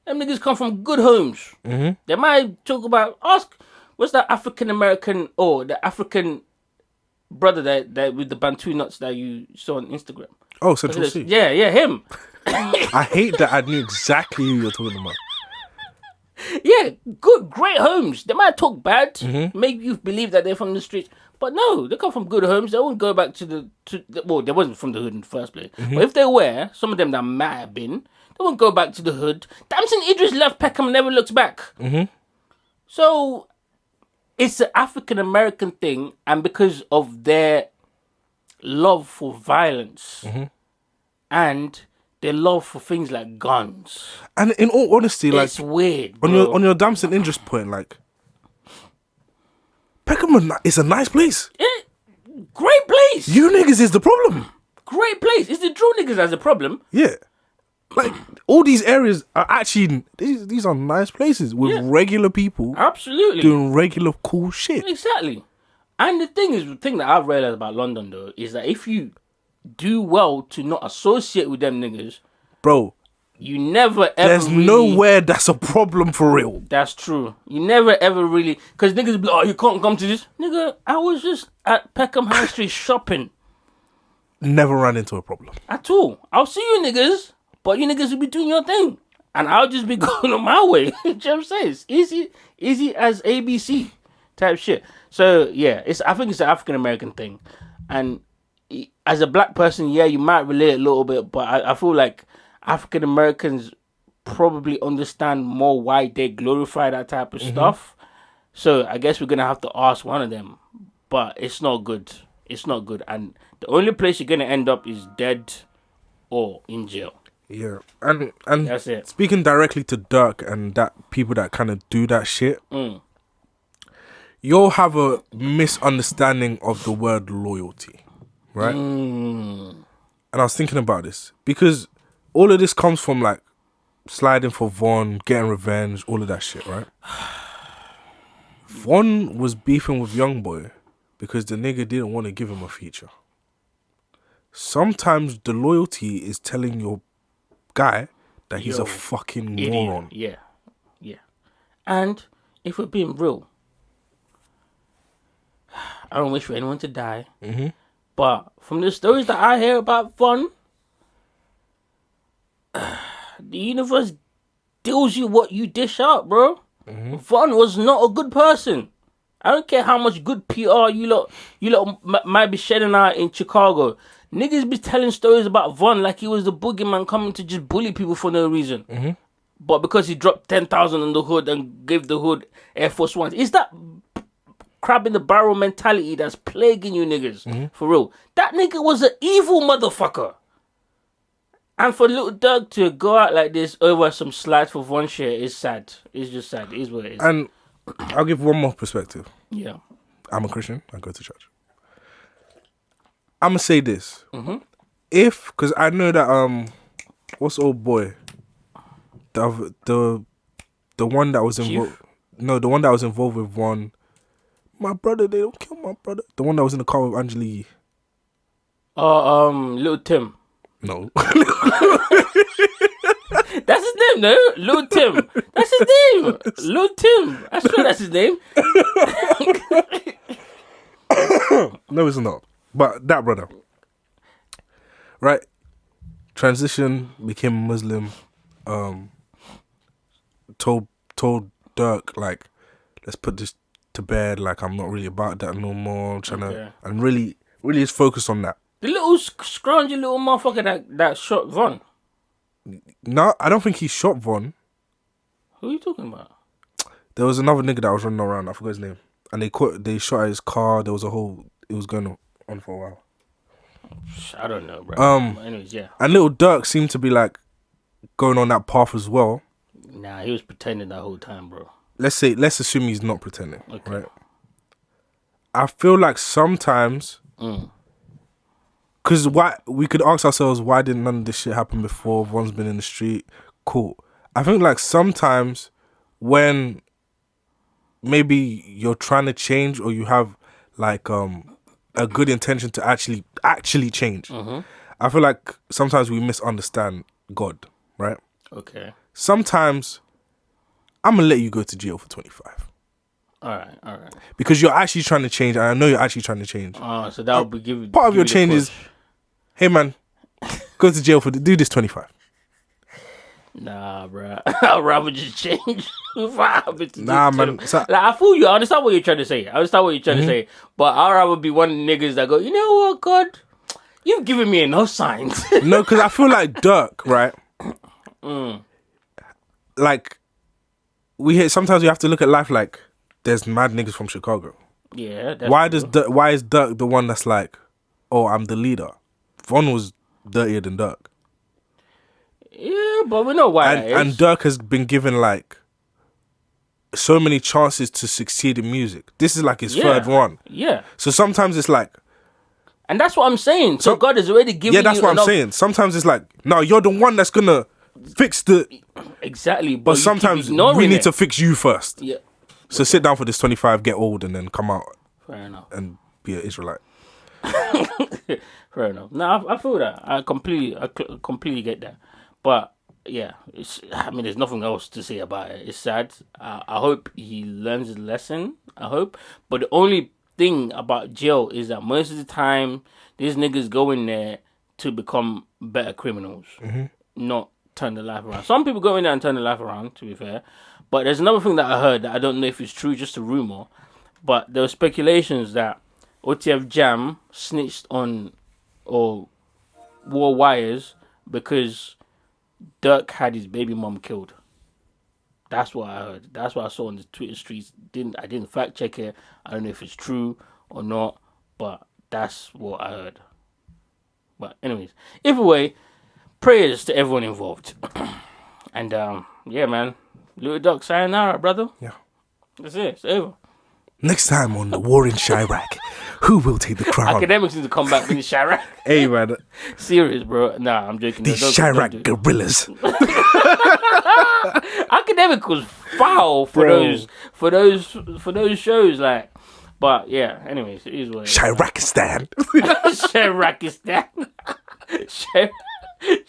Them niggas come from good homes. They might talk about, ask, what's that African American or the African brother that with the Bantu nuts that you saw on Instagram? oh, Central C. Yeah, him. I hate that I knew exactly who you're talking about. Yeah, good, great homes. They might talk bad, make you believe that they're from the streets, but no, they come from good homes. They won't go back to the well, they wasn't from the hood in the first place. But if they were, some of them that might have been, they won't go back to the hood. Damson Idris left Peckham and never looks back. So it's an African American thing, and because of their love for violence and their love for things like guns, And in all honesty, like, it's weird. on Bro. your Damson Idris point, like, Peckham is a nice place. Great place. You niggas is the problem. Great place. It's the drill niggas that's the problem. Yeah. Like, all these areas are actually, these are nice places with regular people Absolutely. doing regular cool shit. Exactly. And the thing that I've realized about London though is that if you do well to not associate with them niggas, Bro, you never ever there's really, nowhere that's a problem for real. That's true. You never ever really, because niggas be like, oh, you can't come to this. Nigga, I was just at Peckham High Street shopping. Never ran into a problem. At all. I'll see you niggas, but you niggas will be doing your thing. And I'll just be going on my way. You know what I'm saying? It's easy as ABC type shit. So yeah, I think it's an African American thing. And as a black person, yeah, you might relate a little bit, but I feel like African Americans probably understand more why they glorify that type of stuff. So I guess we're gonna have to ask one of them. But it's not good. It's not good. And the only place you're gonna end up is dead or in jail. Yeah. And That's it. Speaking directly to Durk and that people that kind of do that shit, you'll have a misunderstanding of the word loyalty, right? And I was thinking about this because all of this comes from like sliding for Von, getting revenge, all of that shit, right? Von was beefing with Youngboy because the nigga didn't want to give him a feature. Sometimes the loyalty is telling your guy that he's a fucking moron. Yeah. And if we're being real, I don't wish for anyone to die. But from the stories that I hear about Von, the universe deals you what you dish out, bro. Von was not a good person. I don't care how much good PR you lot might be shedding out in Chicago. Niggas be telling stories about Von like he was the boogeyman coming to just bully people for no reason. But because he dropped 10,000 in the hood and gave the hood Air Force Ones. Is that crab in the barrel mentality that's plaguing you niggas? For real. That nigga was an evil motherfucker. And for Lil Durk to go out like this over some slides for Von shit is sad. It's just sad. It is what it is. And I'll give one more perspective. Yeah. I'm a Christian. I go to church. I'm gonna say this. Because I know that what's the old boy? The one that was involved. No, the one that was involved with Von. My brother, they don't kill my brother. The one that was in the car with Angelique. Lil Tim. No. That's his name, no? Lil Tim. That's his name. Lil Tim. I swear that's his name. No, it's not. But that brother, right? Transition, became a Muslim. Told Durk like, let's put this to bed. Like I'm not really about that no more. I'm trying to, and really is focused on that. The little scroungy little motherfucker that shot Von. No, I don't think he shot Von. Who are you talking about? There was another nigga that was running around. I forgot his name. And they shot at his car. There was a whole. It was going on for a while. I don't know, bro. Anyways, yeah. And Lil Durk seemed to be like going on that path as well. Nah, he was pretending that whole time, bro. Let's assume he's not pretending, right? I feel like sometimes, because why we could ask ourselves why didn't none of this shit happen before? One's been in the street, cool. I think like sometimes when maybe you're trying to change or you have like a good intention to actually change. I feel like sometimes we misunderstand God, right? Okay. Sometimes I'm gonna let you go to jail for 25. All right. Because you're actually trying to change, and I know you're actually trying to change. So that would be giving part of your change is, hey man, go to jail do this 25. Nah, bro. I'd rather just change. Nah, man. So, like, I feel you. I understand what you're trying to say. But I'd rather be one of the niggas that go, you know what, God? You've given me enough signs. No, because I feel like Durk, right? Like, sometimes we have to look at life like there's mad niggas from Chicago. Yeah. That's Why true. why is Durk the one that's like, oh, I'm the leader? Von was dirtier than Durk. Yeah, but we know why. And Durk has been given like so many chances to succeed in music. This is like his third run. Yeah. So sometimes it's like, and that's what I'm saying. So God has already given you. Yeah, that's what I'm saying. Sometimes it's like, no, you're the one that's gonna fix the. Exactly. But sometimes we need to fix you first. Yeah. So sit down for this 25, get old, and then come out. Fair enough. And be an Israelite. Fair enough. No, I feel that. I completely get that. But yeah, there's nothing else to say about it. It's sad. I hope he learns his lesson. I hope. But the only thing about jail is that most of the time, these niggas go in there to become better criminals, not turn their life around. Some people go in there and turn their life around, to be fair. But there's another thing that I heard that I don't know if it's true, just a rumor. But there were speculations that OTF Jam snitched on or wore wires because Durk had his baby mom killed. That's what I heard. That's what I saw on the Twitter streets. I didn't fact check it. I don't know if it's true or not, but that's what I heard. But anyways, either way, prayers to everyone involved. And yeah, man, Lil Durk, sayonara, brother. Yeah, that's it. It's over. Next time on the War in Chirac, who will take the crown? Academics need to come back in Chirac. Hey, man. Serious, bro. Nah, I'm joking. These Chirac gorillas. Academic was foul for those shows, like. But yeah, anyways, it is what it is. Chiracistan.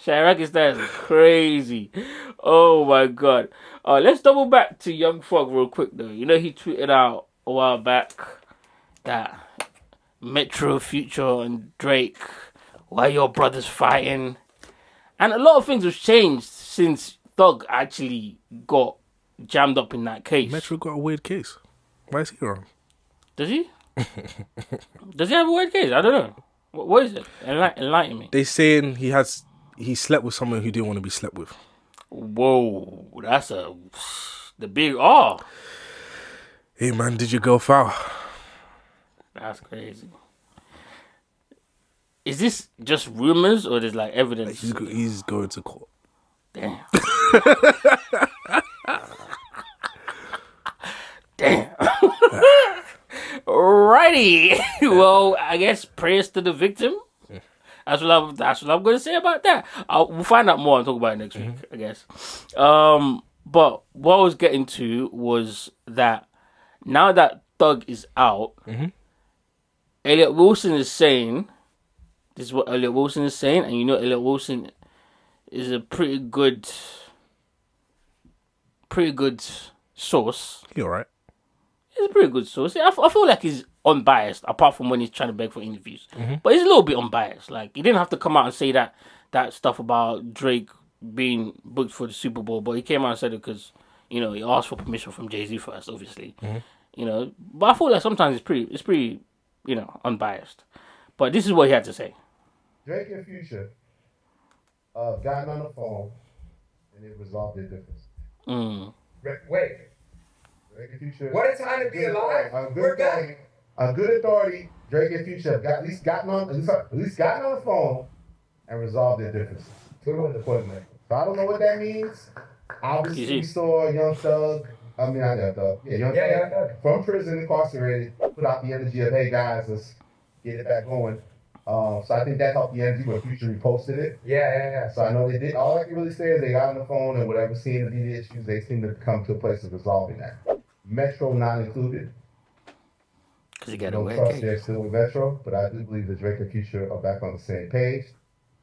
Chiracistan is crazy. Oh my god. Let's double back to Young Frog real quick though. You know, he tweeted out a while back that Metro, Future and Drake, why your brothers fighting? And a lot of things have changed since Thug actually got jammed up in that case. Metro got a weird case. Why is he wrong? Does he? Does he have a weird case? I don't know. What is it? Enlighten me. They saying he slept with someone who didn't want to be slept with. Whoa, that's the big R. Hey man, did you go foul? That's crazy. Is this just rumors or there's like evidence? He's going to court. Damn. Damn. Alrighty. Well, I guess prayers to the victim. That's what I'm going to say about that. We'll find out more and talk about it next week, I guess. But what I was getting to was that now that Thug is out, Elliot Wilson is saying, this is what Elliot Wilson is saying, and you know Elliot Wilson is a pretty good source. He alright. He's a pretty good source. I feel like he's unbiased, apart from when he's trying to beg for interviews. But he's a little bit unbiased. Like, he didn't have to come out and say that stuff about Drake being booked for the Super Bowl, but he came out and said it because, you know, he asked for permission from Jay-Z first, obviously. You know, but I feel like sometimes it's pretty, you know, unbiased. But this is what he had to say. Drake and Future gotten on the phone and it resolved their difference. Wait. Drake and Future. What a time to be alive. We're back. A good authority, Drake and Future have at least gotten on the phone and resolved their differences. So I don't know what that means. Obviously, we saw Young Thug. Young Thug from prison, incarcerated, put out the energy of, hey guys, let's get it back going. So I think that helped the energy when Future reposted it. Yeah. So I know they did. All I can really say is they got on the phone and whatever seemed to be the issues, they seem to come to a place of resolving that. Metro not included. Because you got no trust there still with Metro, but I do believe that Drake and Future are back on the same page.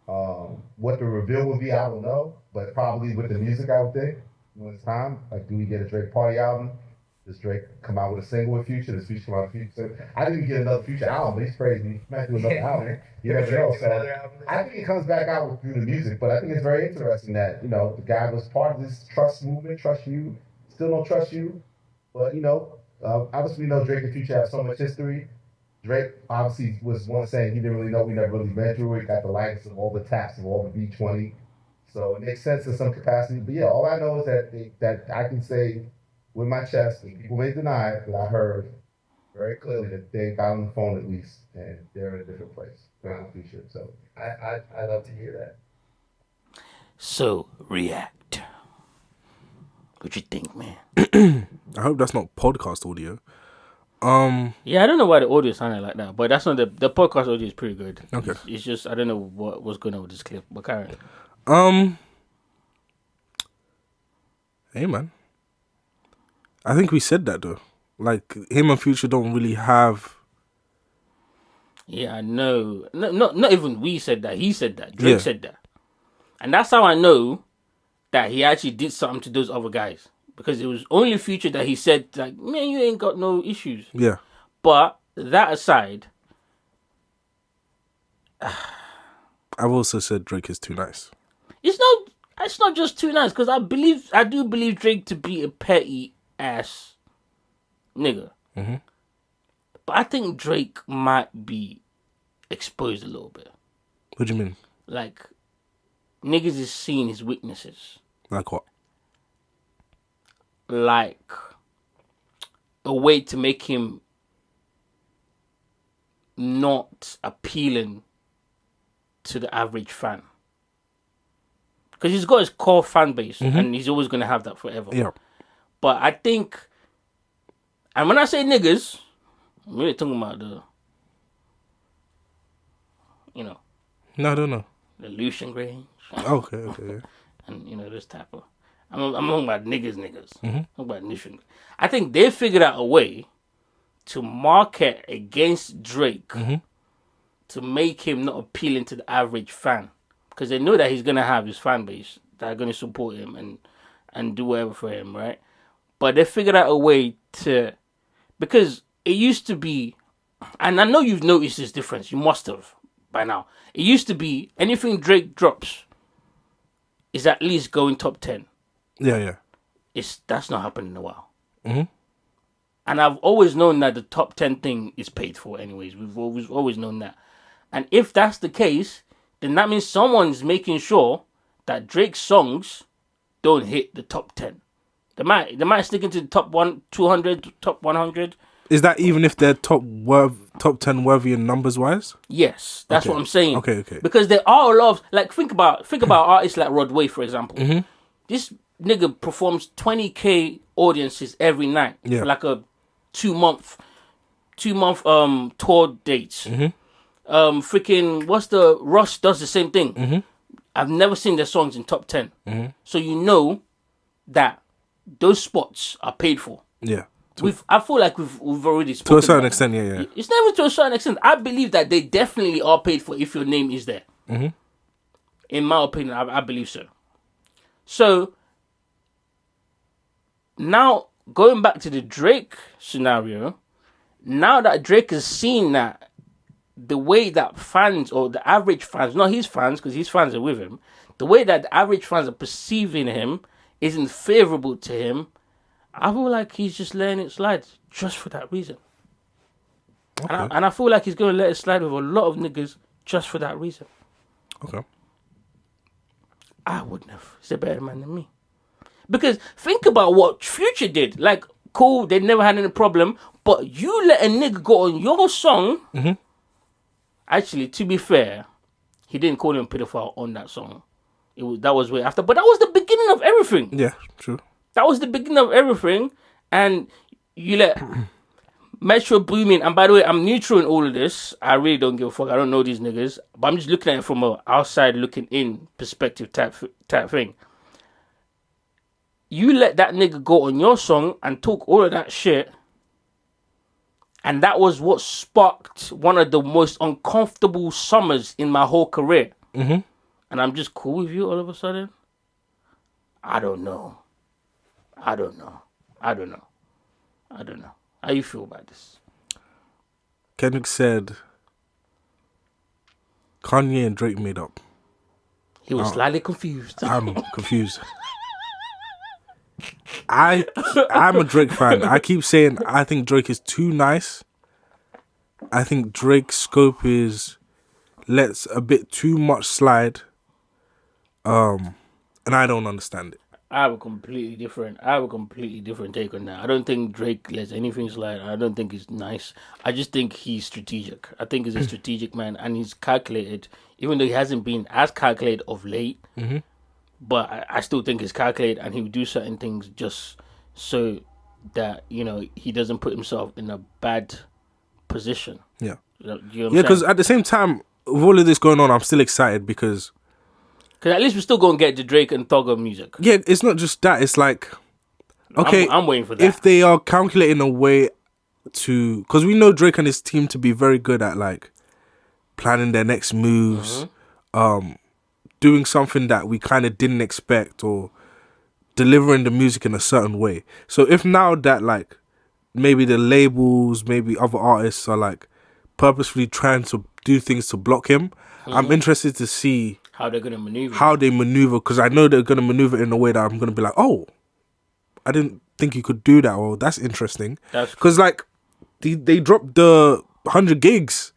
What the reveal will be, I don't know, but probably with the music, I would think when it's time. Like, do we get a Drake party album? Does Drake come out with a single with Future? Does Future come out with Future? I didn't get another Future album, but he's crazy. He might do another album. You never know. So I think it comes back out through the music, but I think it's very interesting that, you know, the guy was part of this trust movement, trust you, still don't trust you. But, you know, obviously we know Drake and Future have so much history. Drake obviously was one saying he didn't really know, we never really met Drew. He got the likes of all the taps of all the V20. So it makes sense in some capacity. But yeah, all I know is that I can say with my chest, and people may deny it, but I heard very clearly that they got on the phone at least, and they're in a different place. Wow. Future. So I love to hear that. So react. What you think, man? I hope that's not podcast audio. Yeah, I don't know why the audio sounded like that, but that's not the podcast audio is pretty good. Okay. It's just I don't know what was going on with this clip, but carry on. Hey man, I think we said that though. Like him and Future don't really have. Yeah, I know. No, not even we said that. He said that. Drake said that, and that's how I know that he actually did something to those other guys. Because it was only Future that he said, like, man, you ain't got no issues. Yeah. But that aside, I've also said Drake is too nice. It's not just too nice, because I do believe Drake to be a petty ass nigga. Mm-hmm. But I think Drake might be exposed a little bit. What do you mean? Like, niggas is seeing his weaknesses. Like what? Like a way to make him not appealing to the average fan. Because he's got his core fan base, and he's always going to have that forever. Yeah. But I think, and when I say niggas, I'm really talking about the, you know. No, I don't know. The Lucian Grange. Okay, yeah. And, you know, this type of, I'm talking about niggas. I'm talking about Lucian. I think they figured out a way to market against Drake to make him not appealing to the average fan. Because they know that he's going to have his fan base that are going to support him and do whatever for him, right? But they figured out a way to... Because it used to be... And I know you've noticed this difference. You must have by now. It used to be anything Drake drops is at least going top 10. Yeah. That's not happened in a while. Mm-hmm. And I've always known that the top 10 thing is paid for anyways. We've always known that. And if that's the case... then that means someone's making sure that Drake's songs don't hit the top 10. They might stick into the top 200, top 100. Is that even if they're top 10 worthy in numbers wise? Yes, that's what I'm saying. Okay. Because there are a lot of, like, think about artists like Rod Wave, for example. This nigga performs 20K audiences every night for like a 2 month tour dates. Freaking, what's the Rush does the same thing. I've never seen their songs in top 10. So you know that those spots are paid for. Yeah. I feel like we've already spoken to a certain extent, yeah. It's never to a certain extent. I believe that they definitely are paid for if your name is there. In my opinion, I believe so. So now going back to the Drake scenario, now that Drake has seen that the way that fans, or the average fans, not his fans, because his fans are with him, the way that the average fans are perceiving him isn't favourable to him, I feel like he's just letting it slide just for that reason. Okay. And I feel like he's going to let it slide with a lot of niggas just for that reason. Okay. I wouldn't have. He's a better man than me. Because think about what Future did. Like, cool, they never had any problem, but you let a nigga go on your song. Actually, to be fair, he didn't call him a pedophile on that song. That was way after. But that was the beginning of everything. Yeah, true. That was the beginning of everything. And you let Metro Boomin, and by the way, I'm neutral in all of this. I really don't give a fuck. I don't know these niggas, but I'm just looking at it from a outside looking in perspective type thing. You let that nigga go on your song and talk all of that shit, and that was what sparked one of the most uncomfortable summers in my whole career. Mm-hmm. And I'm just cool with you all of a sudden? I don't know. How you feel about this? Kendrick said Kanye and Drake made up. He was slightly confused. I'm confused. I'm a Drake fan. I keep saying I think Drake is too nice. I think Drake's scope lets a bit too much slide. And I don't understand it. I have a completely different take on that. I don't think Drake lets anything slide. I don't think he's nice. I just think he's strategic. I think he's a strategic man, and he's calculated, even though he hasn't been as calculated of late. Mm-hmm. But I still think he's calculated, and he would do certain things just so that, you know, he doesn't put himself in a bad position. Yeah. You know because at the same time, with all of this going on, I'm still excited because at least we're still going to get the Drake and Thugger music. Yeah, it's not just that. It's like, okay, I'm waiting for that. If they are calculating a way to, because we know Drake and his team to be very good at like planning their next moves, doing something that we kind of didn't expect, or delivering the music in a certain way. So if now that like maybe the labels, maybe other artists are like purposefully trying to do things to block him, I'm interested to see how they're going to maneuver. How they maneuver, because I know they're going to maneuver in a way that I'm going to be like, oh, I didn't think you could do that, or that's interesting. Because like they dropped the 100 gigs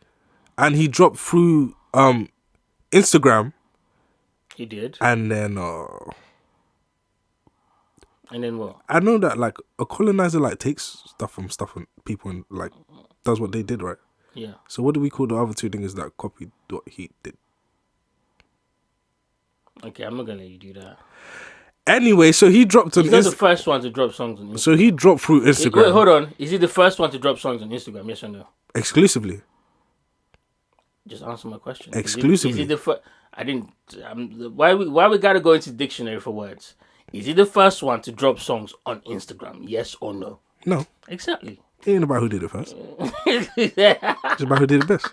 and he dropped through Instagram. He did. And then what? I know that like a colonizer like takes stuff from people and like does what they did, right? Yeah. So what do we call the other two things that copied what he did? Okay, I'm not gonna let you do that. Anyway, so he dropped on He's not the first one to drop songs on Instagram. So he dropped through Instagram. Wait, hold on. Is he the first one to drop songs on Instagram? Yes or no? Exclusively. Just answer my question. Exclusively. Is he the first? I didn't. Why we gotta go into dictionary for words? Is he the first one to drop songs on Instagram? Yes or no? No. Exactly. It ain't about who did it first. It's about who did it best.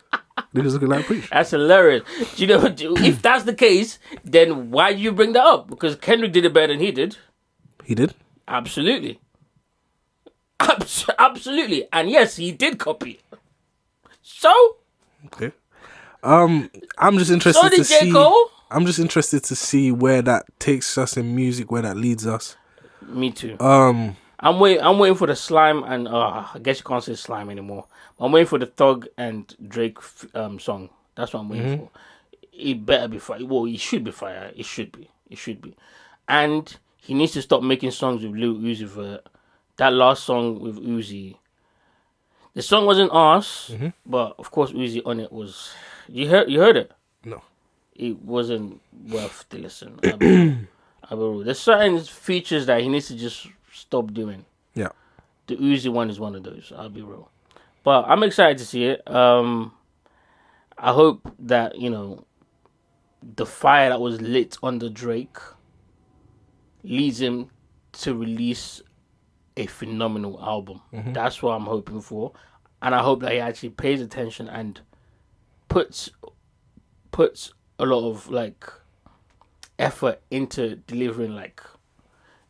Niggas looking like preach. That's hilarious. Do you know, if that's the case, then why do you bring that up? Because Kendrick did it better than he did. He did? Absolutely. Absolutely. And yes, he did copy. So? Okay. I'm just interested So did to J. see. Cole? I'm just interested to see where that takes us in music, where that leads us. Me too. I'm waiting for the Slime and I guess you can't say Slime anymore. I'm waiting for the Thug and Drake song. That's what I'm waiting for. It better be fire. Well, it should be fire. It should be. And he needs to stop making songs with Lil Uzi Vert. That last song with Uzi, the song wasn't ours, but of course Uzi on it was. You heard it? No. It wasn't worth the listen. There's certain features that he needs to just stop doing. Yeah. The Uzi one is one of those, I'll be real. But I'm excited to see it. I hope that, you know, the fire that was lit under Drake leads him to release a phenomenal album. That's what I'm hoping for. And I hope that he actually pays attention and puts a lot of like effort into delivering, like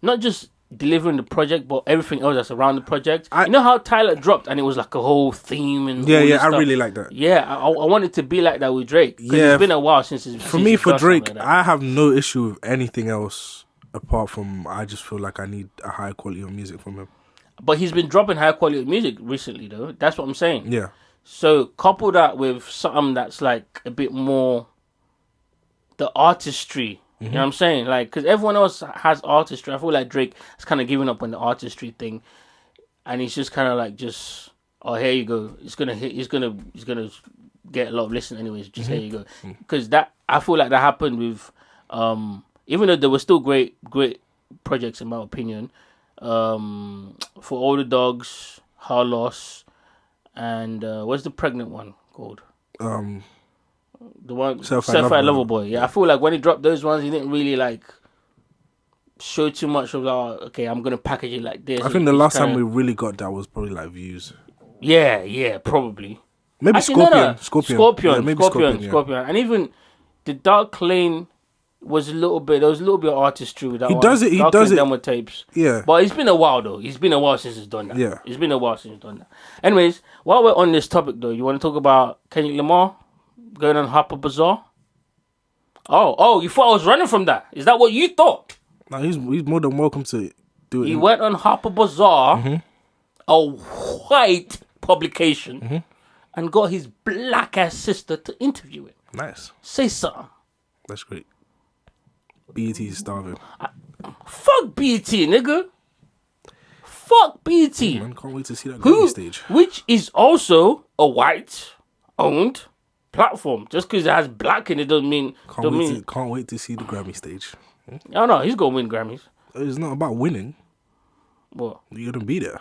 not just delivering the project but everything else that's around the project. You know how Tyler dropped and it was like a whole theme and all this I stuff? really like that. I want it to be like that with Drake, because it's been a while since for Drake like I have no issue with anything else apart from I just feel like I need a high quality of music from him. But he's been dropping high quality music recently though. That's what I'm saying. Yeah. So couple that with something that's like a bit more the artistry. You know what I'm saying? Like, because everyone else has artistry. I feel like Drake has kind of given up on the artistry thing, and he's just kind of like, here you go. It's gonna hit. He's gonna get a lot of listen anyways. Just here you go. Because I feel like that happened with, even though there were still great projects in my opinion. For All the Dogs, Her Loss, and what's the pregnant one called? Um, The one Certified Certified Lover Lover Boy. Yeah, I feel like when he dropped those ones, he didn't really like show too much of like, okay, I'm gonna package it like this. I think the He's last time kinda- we really got that was probably like Views. Yeah, probably. Maybe Actually, no. Scorpion. Yeah, maybe Scorpion. yeah. And even the Dark Lane was a little bit. There was a little bit of artistry with that. He one. does it. He Dark does Lane it. demo tapes. Yeah. But it's been a while though. It's been a while since he's done that. Yeah. It's been a while since he's done that. Anyways, while we're on this topic though, you want to talk about Kendrick Lamar going on Harper Bazaar? Oh, you thought I was running from that? Is that what you thought? No, he's more than welcome to do it. He went on Harper Bazaar, a white publication, and got his black ass sister to interview him. Nice. Say something. That's great. BET is starving. Fuck BT, nigga. Fuck BT. Man, can't wait to see that Grammy stage. Which is also a white-owned platform. Just because it has black in it doesn't mean... Can't wait to see the Grammy stage. Oh no, he's going to win Grammys. It's not about winning. What? You're going to be there.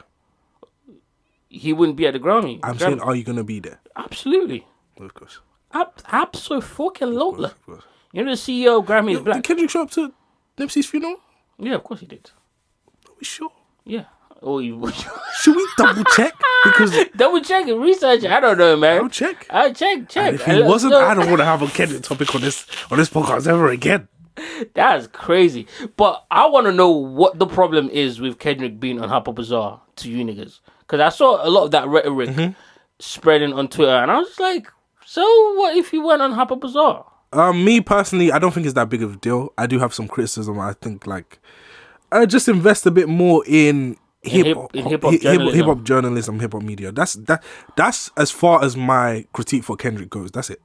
He wouldn't be at the Grammy. I'm saying, are you going to be there? Absolutely. Of course. Absolutely. You know the CEO of Grammy is black. Did Kendrick show up to Nipsey's funeral? Yeah, of course he did. Are we sure? Yeah. Oh, should we double check? Because double check and research it. I don't know, man. I'll check. Check. And if he wasn't, I don't want to have a Kendrick topic on this podcast ever again. That's crazy. But I want to know what the problem is with Kendrick being on Harper Bazaar to you niggas. Because I saw a lot of that rhetoric spreading on Twitter, and I was just like, so what if he went on Harper Bazaar? Me personally, I don't think it's that big of a deal. I do have some criticism. I think just invest a bit more in hip hop journalism, hip hop media. That's as far as my critique for Kendrick goes. That's it.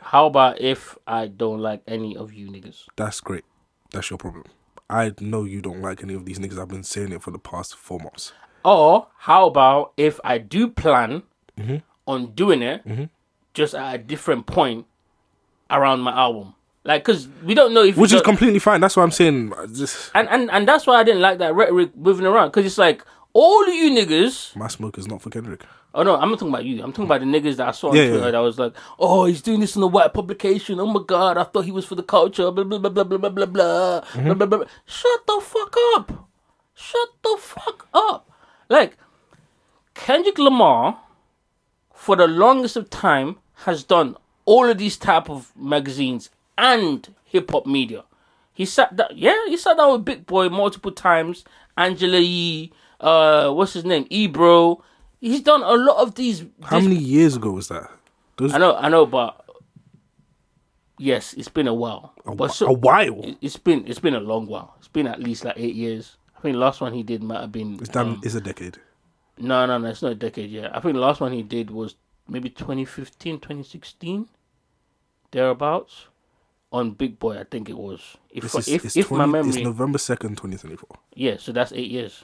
How about if I don't like any of you niggas? That's great. That's your problem. I know you don't like any of these niggas. I've been saying it for the past 4 months. Or how about if I do plan on doing it just at a different point around my album? Like, because we don't know if... Which is completely fine. That's what I'm saying. And that's why I didn't like that rhetoric moving around. Because it's like, all of you niggas... My smoke is not for Kendrick. Oh, no, I'm not talking about you. I'm talking about the niggas that I saw on Twitter that was like, oh, he's doing this in a white publication. Oh, my God, I thought he was for the culture. Blah, blah, blah, blah, blah, blah, blah, blah, blah, blah, blah. Shut the fuck up. Shut the fuck up. Like, Kendrick Lamar, for the longest of time, has done all of these type of magazines and hip-hop media. He sat down with Big Boy multiple times. Angela Yee, what's his name? Ebro. He's done a lot of these. How many years ago was that? I know, but yes, it's been a while. A while? It's been a long while. It's been at least like 8 years. I think the last one he did might have been... It's a decade. No, it's not a decade yet. I think the last one he did was maybe 2015, 2016, thereabouts. On Big Boy, I think it was. If my memory... It's November 2nd, 2024. Yeah, so that's 8 years.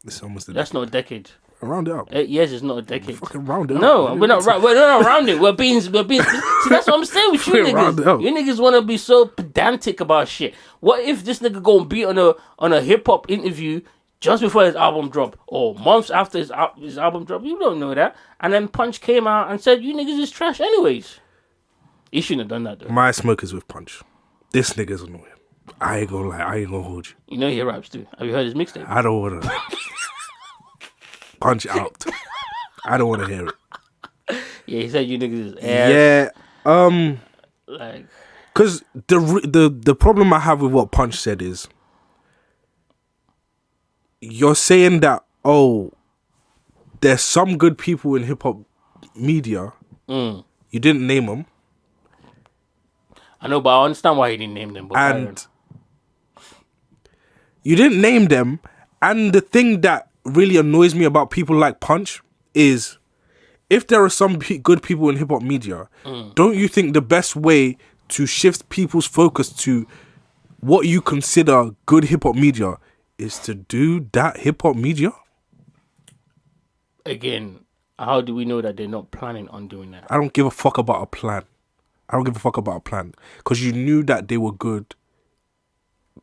It's almost a decade. That's not a decade. Round it up. 8 years is not a decade. Fucking round it up. No, we're not rounding. We're being. See, that's what I'm saying with you niggas. You niggas want to be so pedantic about shit. What if this nigga go and be on a hip hop interview just before his album drop, or months after his album drop? You don't know that. And then Punch came out and said, "You niggas is trash, anyways." He shouldn't have done that though. My smoke is with Punch. This nigga's annoying. I ain't gonna lie. I ain't gonna hold you. You know he raps too. Have you heard his mixtape? I don't wanna. Punch out. I don't want to hear it. Yeah, he said you niggas is ass. Yeah. Like, because the problem I have with what Punch said is, you're saying that there's some good people in hip hop media. You didn't name them. I know, but I understand why he didn't name them. But and you didn't name them. And the thing that really annoys me about people like Punch is, if there are some good people in hip-hop media, don't you think the best way to shift people's focus to what you consider good hip-hop media is to do that hip-hop media? Again, how do we know that they're not planning on doing that? I don't give a fuck about a plan. Because you knew that they were good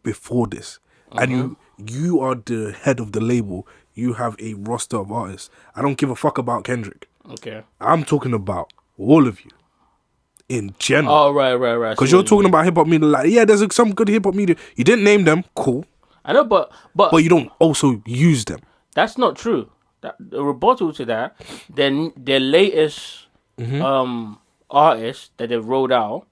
before this. And you are the head of the label. you have a roster of artists. I don't give a fuck about Kendrick. Okay. I'm talking about all of you in general. Oh, right. Because you're talking about hip hop media. Like, yeah, there's some good hip hop media. You didn't name them. Cool. I know, but you don't also use them. That's not true. The rebuttal to that, their latest artist that they rolled out,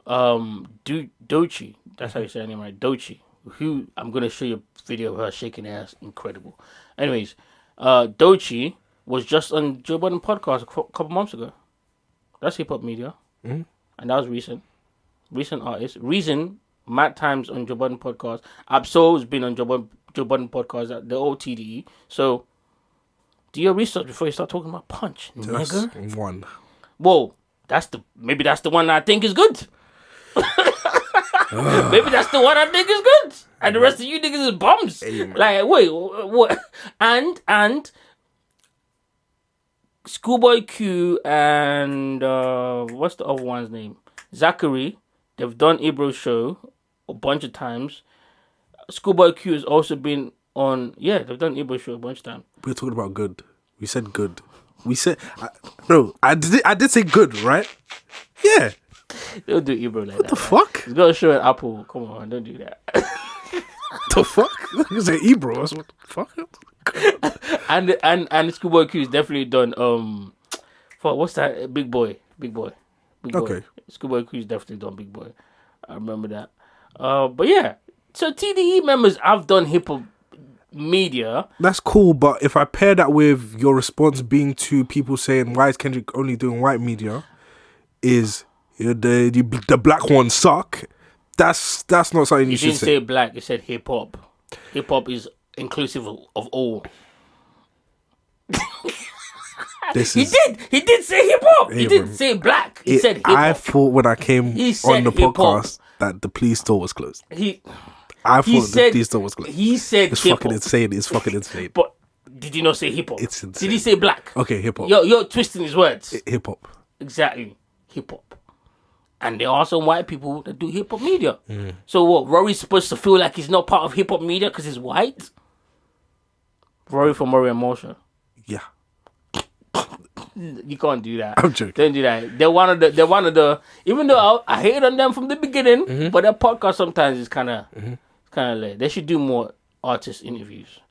Doechii. That's how you say her name, right? Doechii. Who I'm gonna show you a video of her shaking ass. Incredible. Anyways, Doechii was just on Joe Budden podcast a couple months ago. That's hip hop media, and that was recent. Recent artist. Reason. Matt Times on Joe Budden podcast. Absol's been on Joe Budden podcast. The old TDE. So, do your research before you start talking about Punch, nigga. That's one. Whoa, maybe that's the one I think is good. Maybe that's the one I think is good, and the rest of you niggas is bums. Amen. Like, wait, what? And Schoolboy Q and what's the other one's name? Zachary. They've done Ibro's show a bunch of times. Schoolboy Q has also been on. Yeah, they've done Ibro's show a bunch of times. We're talking about good. We said good. We said I did say good, right? Yeah. Don't do Ibro like what that. The fuck? He's got a show at Apple. Come on, don't do that. The fuck? You say Ibro? What the fuck? and Schoolboy Q has definitely done what's that? Big Boy. Okay. Schoolboy Q's definitely done Big Boy. I remember that. But yeah, so TDE members have done hip hop media. That's cool, but if I pair that with your response being to people saying why is Kendrick only doing white media, is the black ones suck. That's not something you should didn't say black. You said hip hop. Hip hop is inclusive of all. He did say hip hop. He didn't say black. He said hip hop. I thought when I came on the podcast that the police store was closed. I thought the police store was closed. He said it's hip-hop. fucking insane. It's fucking insane. But did you not say hip hop? It's insane. Did he say black? Okay, hip hop. You're twisting his words. Hip hop. Exactly, hip hop. And there are some white people that do hip hop media. So what? Rory's supposed to feel like he's not part of hip hop media because he's white? Rory from Rory and Marsha. Yeah. You can't do that. I'm joking. Don't do that. They're one of the. Even though I hated on them from the beginning, but their podcast sometimes is kind of late. They should do more artist interviews,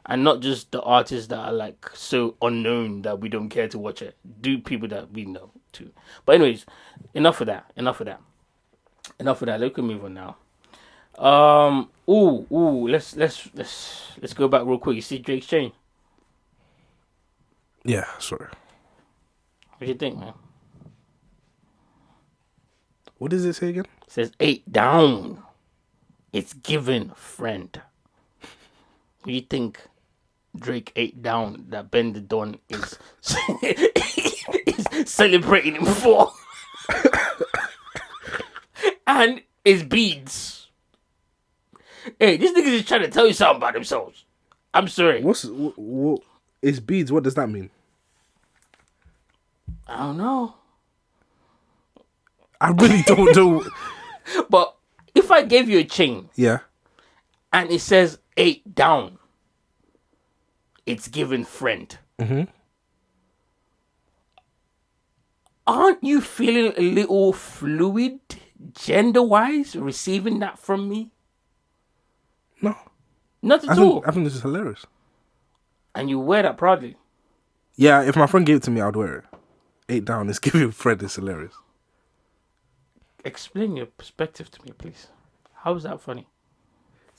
and not just the artists that are like so unknown that we don't care to watch it. Do people that we know too. But anyways, enough of that. Let's move on now. Let's go back real quick. You see Drake's chain? Yeah, sorry. What do you think, man? What does it say again? It says 8 down. It's given, friend. What do you think Drake 8 down that Ben the Don is celebrating him for? And his beads. Hey, these niggas is trying to tell you something about themselves. I'm sorry. What is beads? What does that mean? I don't know. I really don't know. But if I gave you a chain, yeah, and it says 8 down, it's given friend. Aren't you feeling a little fluid, gender-wise, receiving that from me? No. Not at all. I think this is hilarious. And you wear that proudly. Yeah, if my friend gave it to me, I'd wear it. 8 down is giving Fred is hilarious. Explain your perspective to me, please. How is that funny?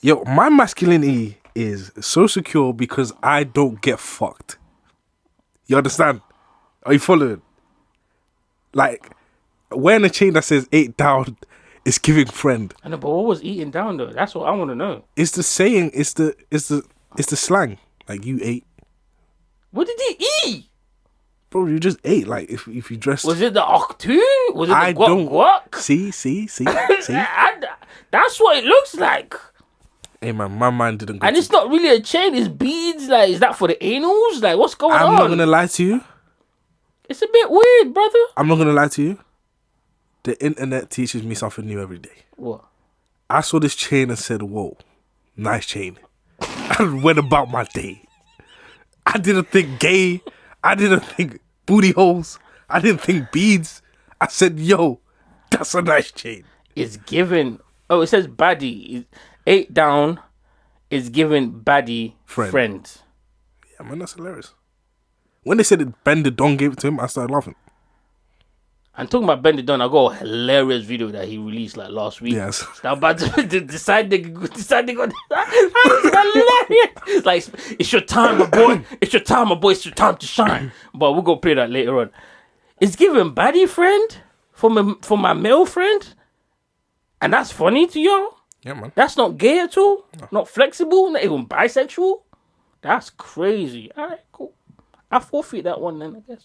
Yo, my masculinity is so secure because I don't get fucked. You understand? Are you following? Like, wearing a chain that says 8 down is giving friend. I know, but what was eating down though? That's what I want to know. It's the saying. It's the slang. Like, you ate. What did he eat? Bro, you just ate. Like, if you dressed. Was it the octu? Was it the guac? See. That's what it looks like. Hey man, my mind didn't go. And it's not really a chain. It's beads. Like, is that for the anals? Like, what's going on? I'm not gonna lie to you. It's a bit weird, brother. I'm not gonna lie to you. The internet teaches me something new every day. What? I saw this chain and said, "Whoa, nice chain." and went about my day. I didn't think gay. I didn't think booty holes. I didn't think beads. I said, yo, that's a nice chain. It's given. Oh, it says baddie. 8 down is given baddie friend. Yeah, man, that's hilarious. When they said that Ben the Don gave it to him, I started laughing. And talking about Ben the Don, I got a hilarious video that he released like last week. Yes. That about the side nigga. Hilarious. Like, it's your time, my boy. It's your time, my boy. It's your time to shine. But we'll go play that later on. It's giving baddie friend for my male friend, and that's funny to y'all. Yeah, man. That's not gay at all. No. Not flexible. Not even bisexual. That's crazy. All right, cool. I forfeit that one then, I guess.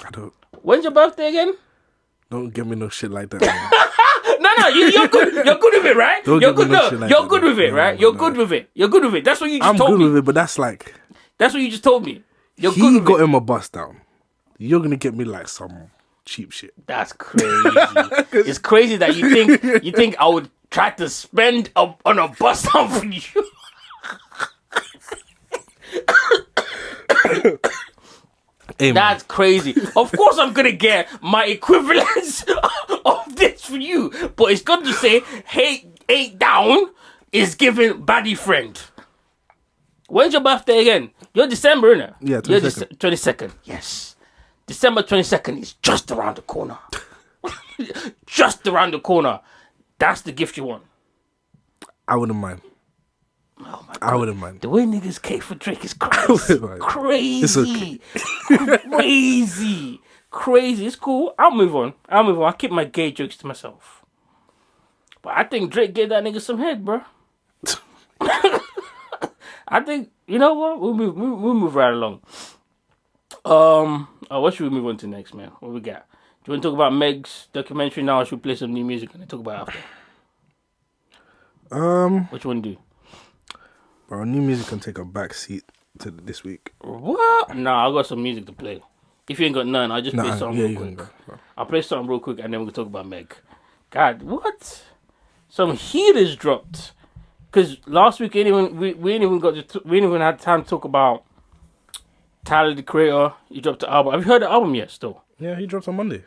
I don't. When's your birthday again? Don't give me no shit like that. No, you're good. You're good with it, right? Don't You're give me good. no shit like You're that, good with it, right? You're good with it. You're good with it. That's what you just told me. I'm good with it, but that's like. That's what you just told me. You're good He with got it. him a bust down. You're gonna get me like some cheap shit. That's crazy. It's crazy that you think I would try to spend on a bus down for you. Hey, that's crazy. Of course I'm gonna get my equivalence of this for you. But it's got to say, hey, 8 down is giving baddie friend. When's your birthday again? You're December, innit? Yeah, 22nd. 22nd, yes. December 22nd is just around the corner. Just around the corner. That's the gift you want. I wouldn't mind. Oh my God. I wouldn't mind. The way niggas cake for Drake is crazy. Crazy. It's okay. Crazy. Crazy. It's cool. I'll move on. I'll keep my gay jokes to myself. But I think Drake gave that nigga some head, bro. I think, you know what? We'll move right along. What should we move on to next, man? What we got? Do you want to talk about Meg's documentary now, or should we play some new music and then talk about it after? What you want to do? Bro, new music can take a back seat to this week. What? Nah, I got some music to play. If you ain't got none, I'll just play something real quick. I'll play something real quick and then we'll talk about Meg. God, what? Some heat is dropped. Because last week we ain't even had time to talk about Tyler the Creator. He dropped the album. Have you heard the album yet? Still? Yeah, he dropped on Monday.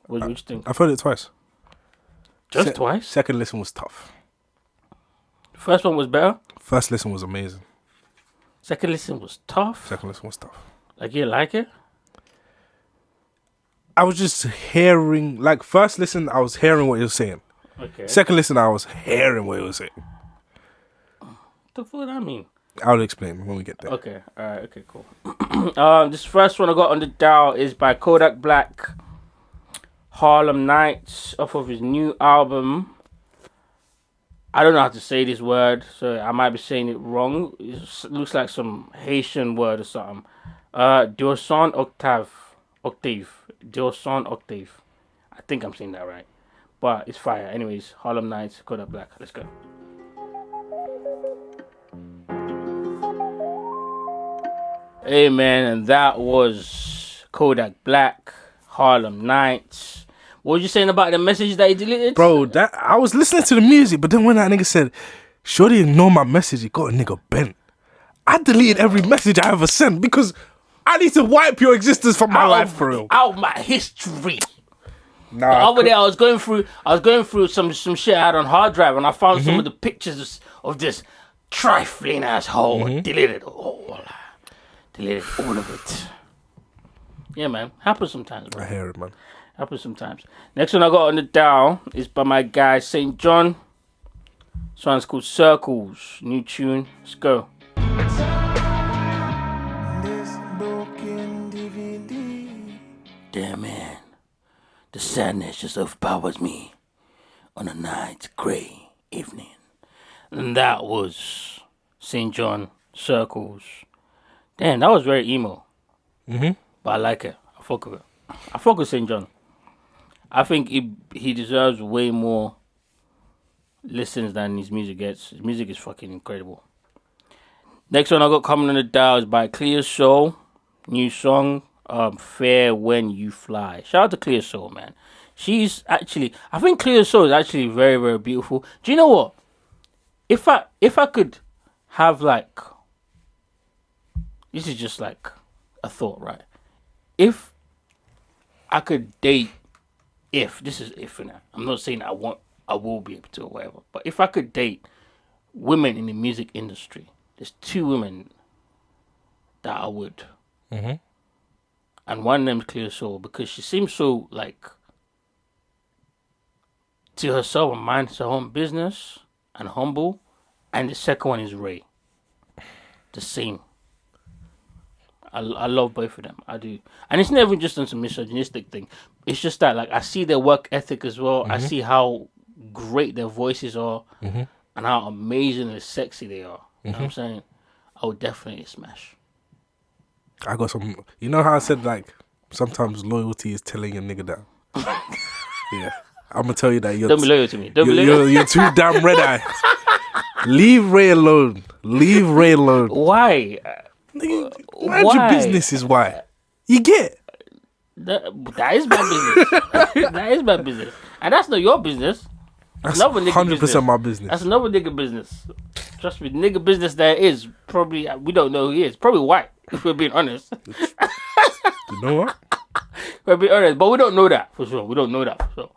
What do you think? I've heard it twice. Just twice? Second listen was tough. First one was better. First listen was amazing. Second listen was tough. Second listen was tough. Like, you like it? I was just hearing, like, first listen, I was hearing what he was saying. Okay. Second listen, I was hearing what he was saying. What the fuck does that mean? I'll explain when we get there. Okay. All right. Okay, cool. This first one I got on the dial is by Kodak Black, Harlem Nights, off of his new album. I don't know how to say this word, so I might be saying it wrong. It looks like some Haitian word or something. Deoson Octave. Deoson Octave. I think I'm saying that right. But it's fire. Anyways, Harlem Nights, Kodak Black. Let's go. Hey, man, and that was Kodak Black, Harlem Nights. What was you saying about the message that he deleted? Bro, I was listening to the music, but then when that nigga said, "Shorty ignore my message," he got a nigga bent. I deleted every message I ever sent because I need to wipe your existence from my life for real. Out of my history. Nah, the other day I was going through some shit I had on hard drive, and I found some of the pictures of this trifling asshole. Deleted all of it. Yeah, man. Happens sometimes, bro. I hear it, man. Happens sometimes. Next one I got on the dial is by my guy St. John. This one's called Circles. New tune. Let's go. Damn, man. The sadness just overpowers me on a night gray evening. And that was St. John, Circles. Damn, that was very emo. But I like it. I fuck with it. I fuck with St. John. I think he deserves way more listens than his music gets. His music is fucking incredible. Next one I got coming on the dial is by Clear Soul. New song, Fair When You Fly. Shout out to Clear Soul, man. I think Clear Soul is actually very, very beautiful. Do you know what? if I could have like, this is just like a thought, right? If I could date, this is if now. I'm not saying I will be able to or whatever, but if I could date women in the music industry, there's 2 women that I would. Mm-hmm. And one name's Clear Soul, because she seems so like to herself and minds her own business and humble. And the second one is Ray. The same. I love both of them. I do. And it's never just on some misogynistic thing. It's just that like I see their work ethic as well. Mm-hmm. I see how great their voices are Mm-hmm. and how amazing and sexy they are. You know what I'm Mm-hmm. saying? I would definitely smash. I got some. You know how I said like sometimes loyalty is telling a nigga down. Yeah, I'm gonna tell you that Don't be loyal to me. Don't be loyal. You're too damn red eye. Leave Ray alone. Leave Ray alone. Why? Mind Why? your business is why. You get. That is my business. That is my business. And that's not your business. That's another nigga 100% business. my business. That's another nigga business. Trust me, nigga business that is probably, we don't know who he is. Probably white, if we're being honest. You know what? We're being honest, but we don't know that for sure. We don't know that for sure.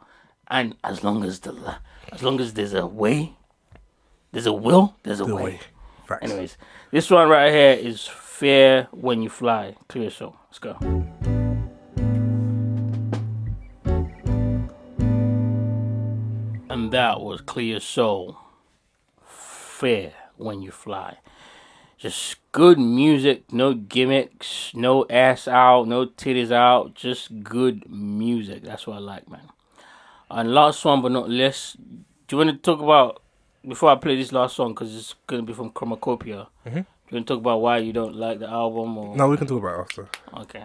And as long as there's a way, there's a will, there's a way. Facts. Anyways, this one right here is Fair When You Fly. Clear Soul. Let's go. And that was Clear Soul. Fair When You Fly. Just good music, no gimmicks, no ass out, no titties out, just good music. That's what I like, man. And last one but not least, do you want to talk about, before I play this last song, because it's going to be from Chromacopia, Mm-hmm. do you want to talk about why you don't like the album? Or? No, we can talk about it after. Okay,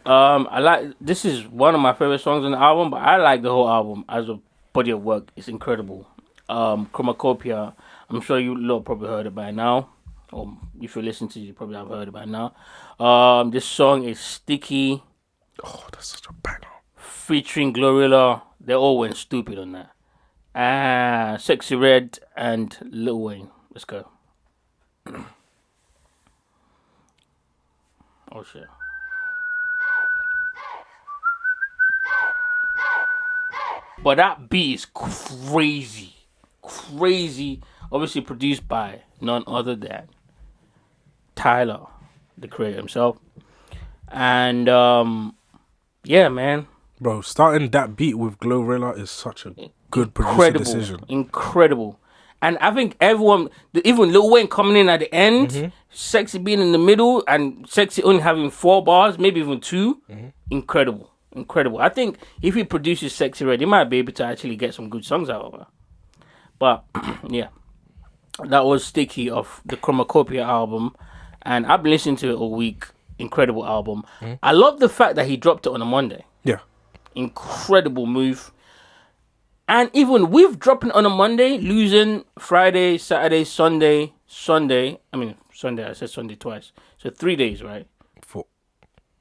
alright. This is one of my favorite songs on the album, but I like the whole album as a body of work. It's incredible. Chromacopia, I'm sure you lot probably heard it by now. Or if you listen to it, you probably have heard it by now. This song is Sticky. Oh, that's such a banger. Featuring Glorilla. They all went stupid on that. Sexy Red and Lil Wayne. Let's go. Oh shit. But that beat is crazy. Crazy. Obviously produced by none other than Tyler, the creator himself. And yeah, man. Bro, starting that beat with Glorilla is such a good producer decision. Incredible. And I think everyone, even Lil Wayne coming in at the end, Sexy being in the middle, and Sexy only having 4 bars, maybe even 2. Incredible. I think if he produces Sexy Red, he might be able to actually get some good songs out of her. But yeah, that was Sticky of the Chromacopia album, and I've been listening to it all week. Incredible album. I love the fact that he dropped it on a Monday. Yeah. Incredible move. And even with dropping on a Monday, losing Friday, Saturday, Sunday. I said Sunday twice. So 3 days, right? 4.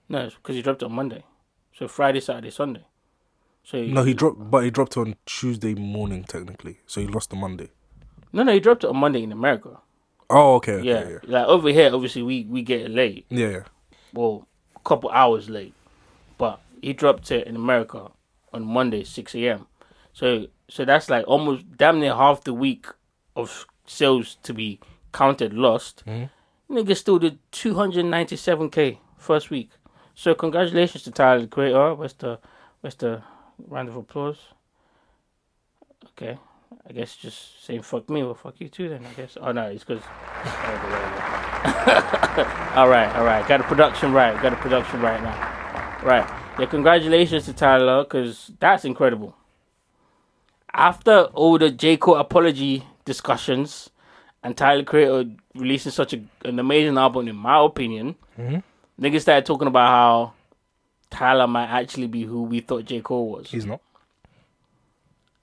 No, it's because he dropped it on Monday. So Friday, Saturday, Sunday. So No, he dropped on Tuesday morning technically. So he lost the Monday. No, he dropped it on Monday in America. Oh, okay. Yeah. Like over here, obviously we get it late. Yeah. Well, a couple hours late. But he dropped it in America on Monday, 6 a.m. So that's like almost damn near half the week of sales to be counted lost. Nigga still did 297K first week. So congratulations to Tyler, the creator. Where's the round of applause? Okay. I guess just saying fuck me, well fuck you too then, I guess. Oh no, it's because... Alright. Got a production right now. Right. Yeah, congratulations to Tyler, because that's incredible. After all the J. Cole apology discussions and Tyler Creator releasing such an amazing album, in my opinion, niggas started talking about how Tyler might actually be who we thought J. Cole was. He's not.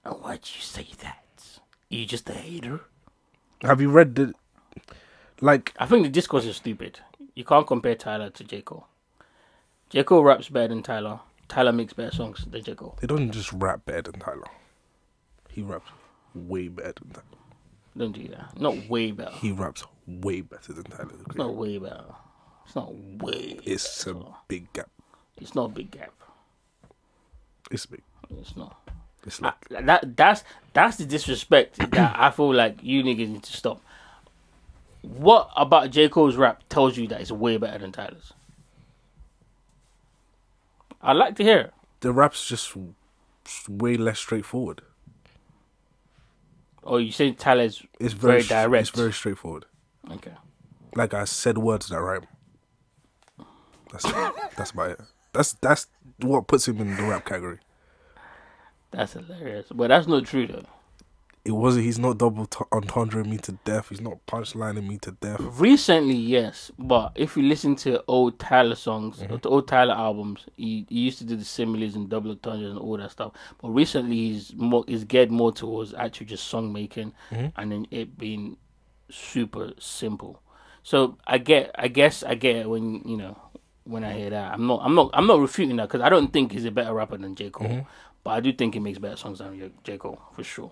And why'd you say that? You just a hater? Have you read the... Like... I think the discourse is stupid. You can't compare Tyler to J. Cole. J. Cole raps better than Tyler. Tyler makes better songs than J. Cole. He doesn't just rap better than Tyler. He raps way better than Tyler. Don't do that. Not way better. He raps way better than Tyler. It's not way better. It's not way. It's better. a big gap. It's not a big gap. It's big. It's not. It's like That's the disrespect that I feel like you niggas need to stop. What about J. Cole's rap tells you that it's way better than Tyler's? I'd like to hear it. the rap's just way less straightforward. Oh, you say Tyler's It's very direct. It's very straightforward. Okay. Like I said words that rhyme. That's about it. That's what puts him in the rap category. That's hilarious. But that's not true though. It wasn't. He's not double entendring me to death. He's not punchlining me to death. Recently, yes, but if you listen to old Tyler songs, the old Tyler albums, he used to do the similes and double entendres and all that stuff. But recently, he's geared more towards actually just song making and then it being super simple. So I guess I get it when I hear that. I'm not refuting that because I don't think he's a better rapper than J. Cole, but I do think he makes better songs than J. Cole for sure.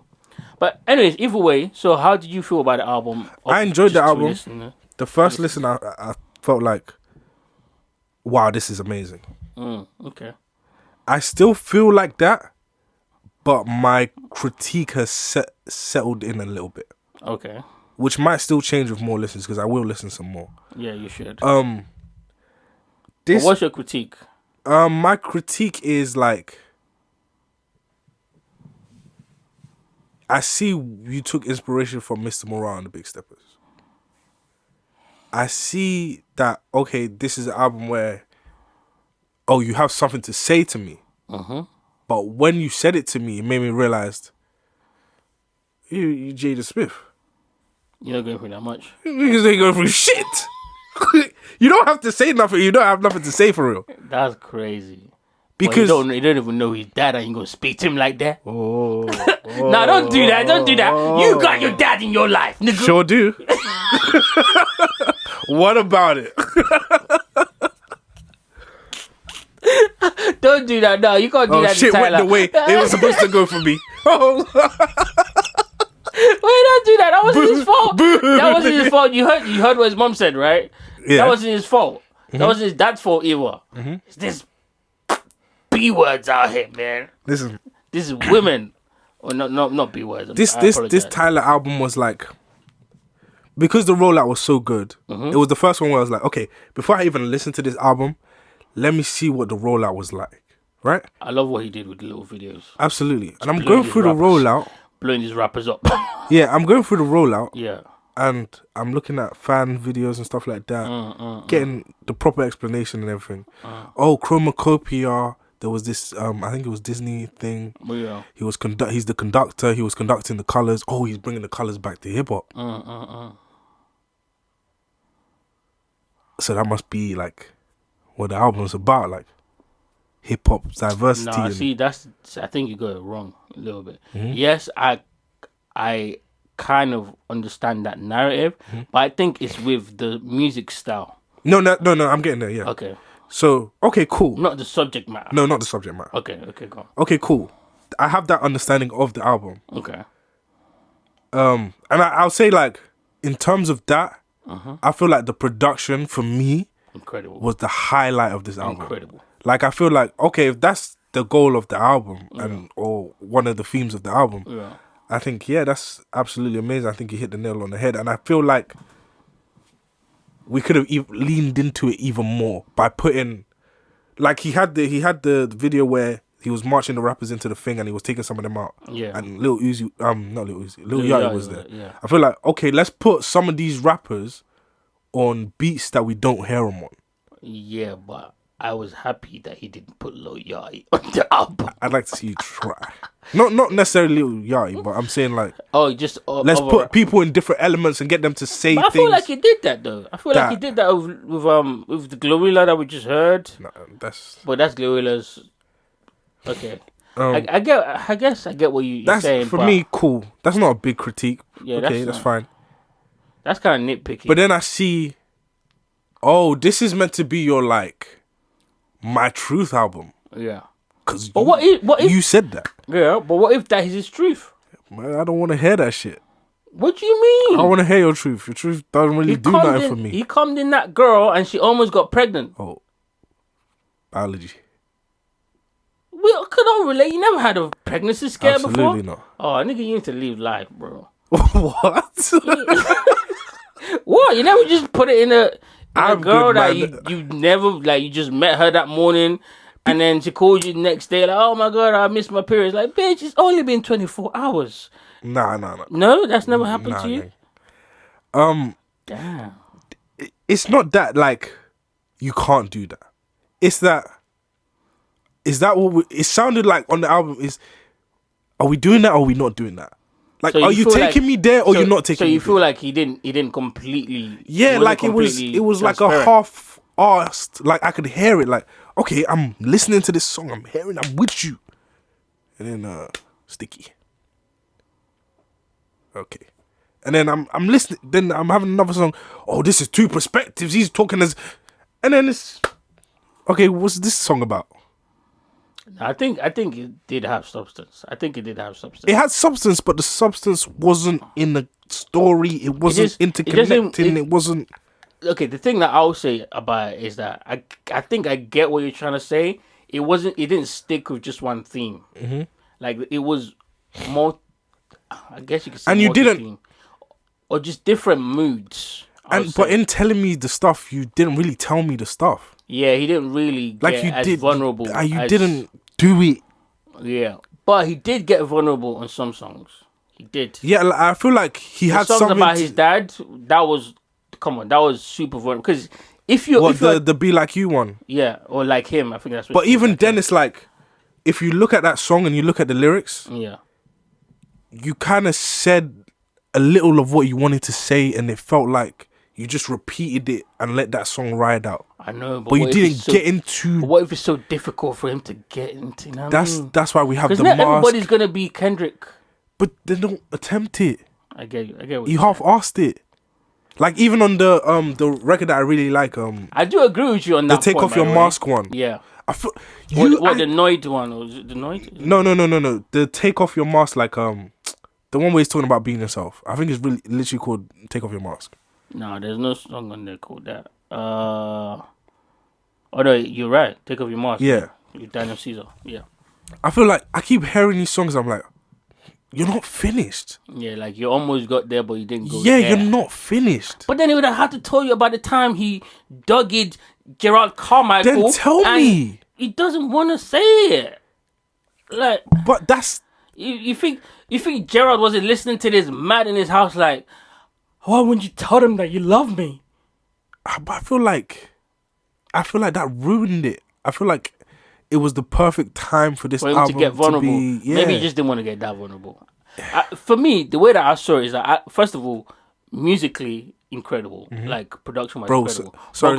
But anyways, either way, so how did you feel about the album? I enjoyed the album. The first listen, I felt like, wow, this is amazing. Okay. I still feel like that, but my critique has settled in a little bit. Okay. Which might still change with more listens because I will listen some more. Yeah, you should. But what's your critique? My critique is like, I see you took inspiration from Mr. Morale and the Big Steppers. I see that, okay, this is an album where, you have something to say to me. But when you said it to me, it made me realize, you Jada Smith. You're not going through that much. Niggas ain't going through shit. You don't have to say nothing. You don't have nothing to say for real. That's crazy. Because you don't even know his dad and you gonna speak to him like that. No, don't do that. Don't do that. You got your dad in your life, nigga. Sure do. What about it? Don't do that. No, you can't do that. Shit went the way it was supposed to go for me. Wait, don't do that. That wasn't his fault. That wasn't his fault. You heard what his mom said, right? Yeah. That wasn't his fault. That wasn't his dad's fault either. It's this B words out here, man. This is women. Or not B words. This Tyler album was like, because the rollout was so good, it was the first one where I was like, okay, before I even listen to this album, let me see what the rollout was like, right? I love what he did with the little videos. Absolutely. And I'm going through the rollout. Blowing these rappers up. Yeah, I'm going through the rollout. Yeah. And I'm looking at fan videos and stuff like that, getting the proper explanation and everything. Chromacopia. There was this, I think it was Disney thing. Yeah. He's the conductor. He was conducting the colors. Oh, he's bringing the colors back to hip hop. So that must be like what the album's about, like hip hop diversity. Nah, see, I think you got it wrong a little bit. Yes, I kind of understand that narrative, but I think it's with the music style. No, I'm getting there. Yeah. Okay. So, okay, cool. Not the subject matter. No, not the subject matter. Okay, go on. Okay, cool. I have that understanding of the album. Okay. And I'll say, like, in terms of that, I feel like the production for me was the highlight of this album. Incredible. Like, I feel like, okay, if that's the goal of the album or one of the themes of the album, I think, that's absolutely amazing. I think you hit the nail on the head. And I feel like we could have leaned into it even more by putting, like, he had the video where he was marching the rappers into the thing and he was taking some of them out. Yeah. And Lil Yachty was there. Yeah. I feel like, okay, let's put some of these rappers on beats that we don't hear them on. Yeah, but I was happy that he didn't put Lil Yachty on the album. I'd like to see you try. Not necessarily Lil Yachty, but I'm saying like, let's put people in different elements and get them to say things. I feel like he did that though. I feel like he did that with the Glorilla that we just heard. No, that's Glorilla's. Okay. I guess I get what you're saying. For me, cool. That's not a big critique. Yeah, okay, that's fine. That's kind of nitpicky. But then I see, this is meant to be your like My Truth album. Yeah. But what if you said that? Yeah, but what if that is his truth? Man, I don't want to hear that shit. What do you mean? I want to hear your truth. Your truth doesn't really do nothing for me. He cummed in that girl and she almost got pregnant. Oh, biology. We could all relate. You never had a pregnancy scare before? Absolutely not. Oh, nigga, you need to leave life, bro. What? What? You never just put it in a I'm girl good, that man. you never, like, you just met her that morning and then she called you the next day like, oh my God, I missed my period. Like, bitch, it's only been 24 hours. Nah. No, that's never happened to you? Nah. Damn. It's not that, like, you can't do that. It's that... Is that what it sounded like on the album? Are we doing that or are we not doing that? Like, So are you taking me there or you're not taking me there? So you feel like he didn't completely... Yeah, like it was like a half-assed, like I could hear it, like, okay, I'm listening to this song, I'm with you. And then, Sticky. Okay. And then I'm listening, then I'm having another song, oh, this is two perspectives, he's talking as... And then it's... Okay, what's this song about? I think it did have substance. It had substance, but the substance wasn't in the story. It wasn't interconnecting. It wasn't. Okay, the thing that I'll say about it is that I think I get what you're trying to say. It didn't stick with just one theme. Mm-hmm. Like it was more. I guess you could say. And you didn't. Or just different moods. But in telling me the stuff, you didn't really tell me the stuff. Yeah, he didn't really get as vulnerable. You didn't do it. Yeah, but he did get vulnerable on some songs. He did. Yeah, I feel like he had songs something about his dad. That was super vulnerable. Because if you the Be Like You one. Yeah, or Like Him. I think that's. But even then, it's like if you look at that song and you look at the lyrics. Yeah. You kind of said a little of what you wanted to say, and it felt like you just repeated it and let that song ride out. I know, but you didn't get into. What if it's so difficult for him to get into? You know what I mean? That's why we have the not mask. Everybody's gonna be Kendrick. But they don't attempt it. I get you. You half-assed it. Like even on the record that I really like. I do agree with you on that. The Take Off Your Mask one. Yeah. I feel the Noid one, or was it the Noid? No. The Take Off Your Mask, like the one where he's talking about being himself. I think it's really literally called Take Off Your Mask. No, there's no song on there called that. Oh no, you're right. Take Off Your Mask. Yeah. With Daniel Caesar. Yeah. I feel like I keep hearing these songs. I'm like, you're not finished. Yeah, like you almost got there, but you didn't go. Yeah, there. you're not finished. But then he would have had to tell you about the time he dogged Gerard Carmichael. Then tell me. He doesn't want to say it. Like, but that's you think Gerard wasn't listening to this mad in his house? Like, why wouldn't you tell him that you love me? But I feel like that ruined it. I feel like it was the perfect time for this album to get vulnerable. Maybe he just didn't want to get that vulnerable. For me, the way that I saw it is that, first of all, musically incredible, like production wise incredible. Sorry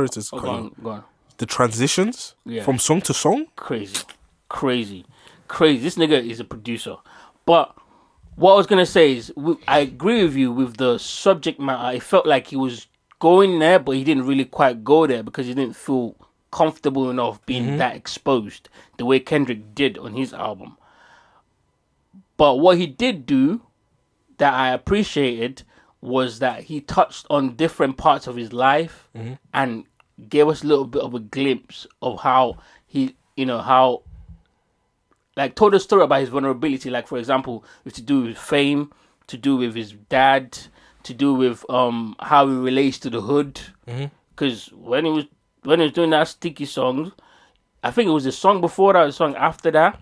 to go on. The transitions from song to song, crazy. This nigga is a producer. But what I was gonna say is, I agree with you with the subject matter. It felt like he was going there, but he didn't really quite go there because he didn't feel comfortable enough being that exposed the way Kendrick did on his album. But what he did do that I appreciated was that he touched on different parts of his life and gave us a little bit of a glimpse of how he, like, told a story about his vulnerability. Like, for example, with to do with fame, to do with his dad, to do with how he relates to the hood. Because when he was doing that Sticky song, I think it was the song before that, the song after that,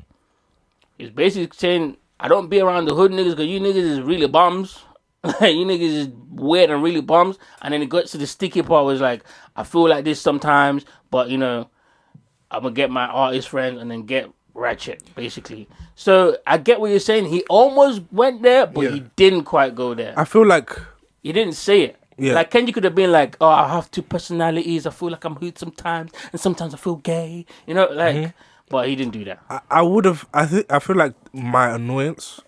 he's basically saying, I don't be around the hood niggas because you niggas is really bums. You niggas is weird and really bums. And then it got to the sticky part where it's like, I feel like this sometimes, but I'm going to get my artist friends and then get ratchet, basically. So I get what you're saying. He almost went there, but he didn't quite go there. I feel like he didn't say it. Yeah. Like Kendrick could have been like, oh, I have two personalities. I feel like I'm hood sometimes, and sometimes I feel gay. But he didn't do that. I would have. I feel like my annoyance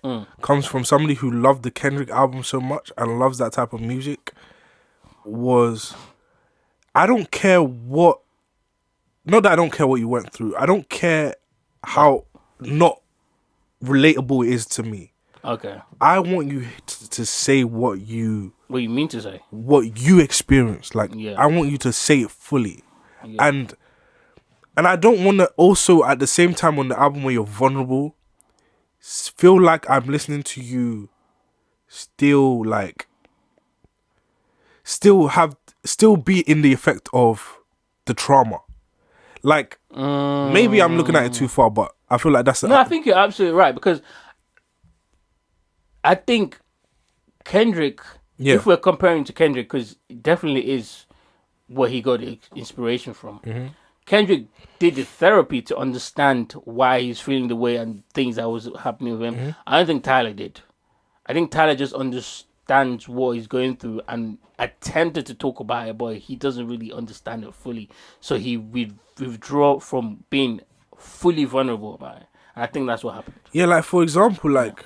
comes from somebody who loved the Kendrick album so much and loves that type of music. I don't care what. Not that I don't care what you went through. I don't care how not relatable it is to me. Okay. I want you to say what you mean to say. What you experienced. Like, Yeah. I want you to say it fully. Yeah. And I don't want to also, at the same time on the album where you're vulnerable, feel like I'm listening to you still be in the effect of the trauma. Like, maybe I'm looking at it too far, but I feel like that's... No, I think you're absolutely right, because I think Kendrick, if we're comparing to Kendrick, because it definitely is where he got the inspiration from. Mm-hmm. Kendrick did the therapy to understand why he's feeling the way and things that was happening with him. Mm-hmm. I don't think Tyler did. I think Tyler just understands what he's going through and attempted to talk about it, but he doesn't really understand it fully. So he withdraw from being fully vulnerable about it. And I think that's what happened. Yeah, like, for example, like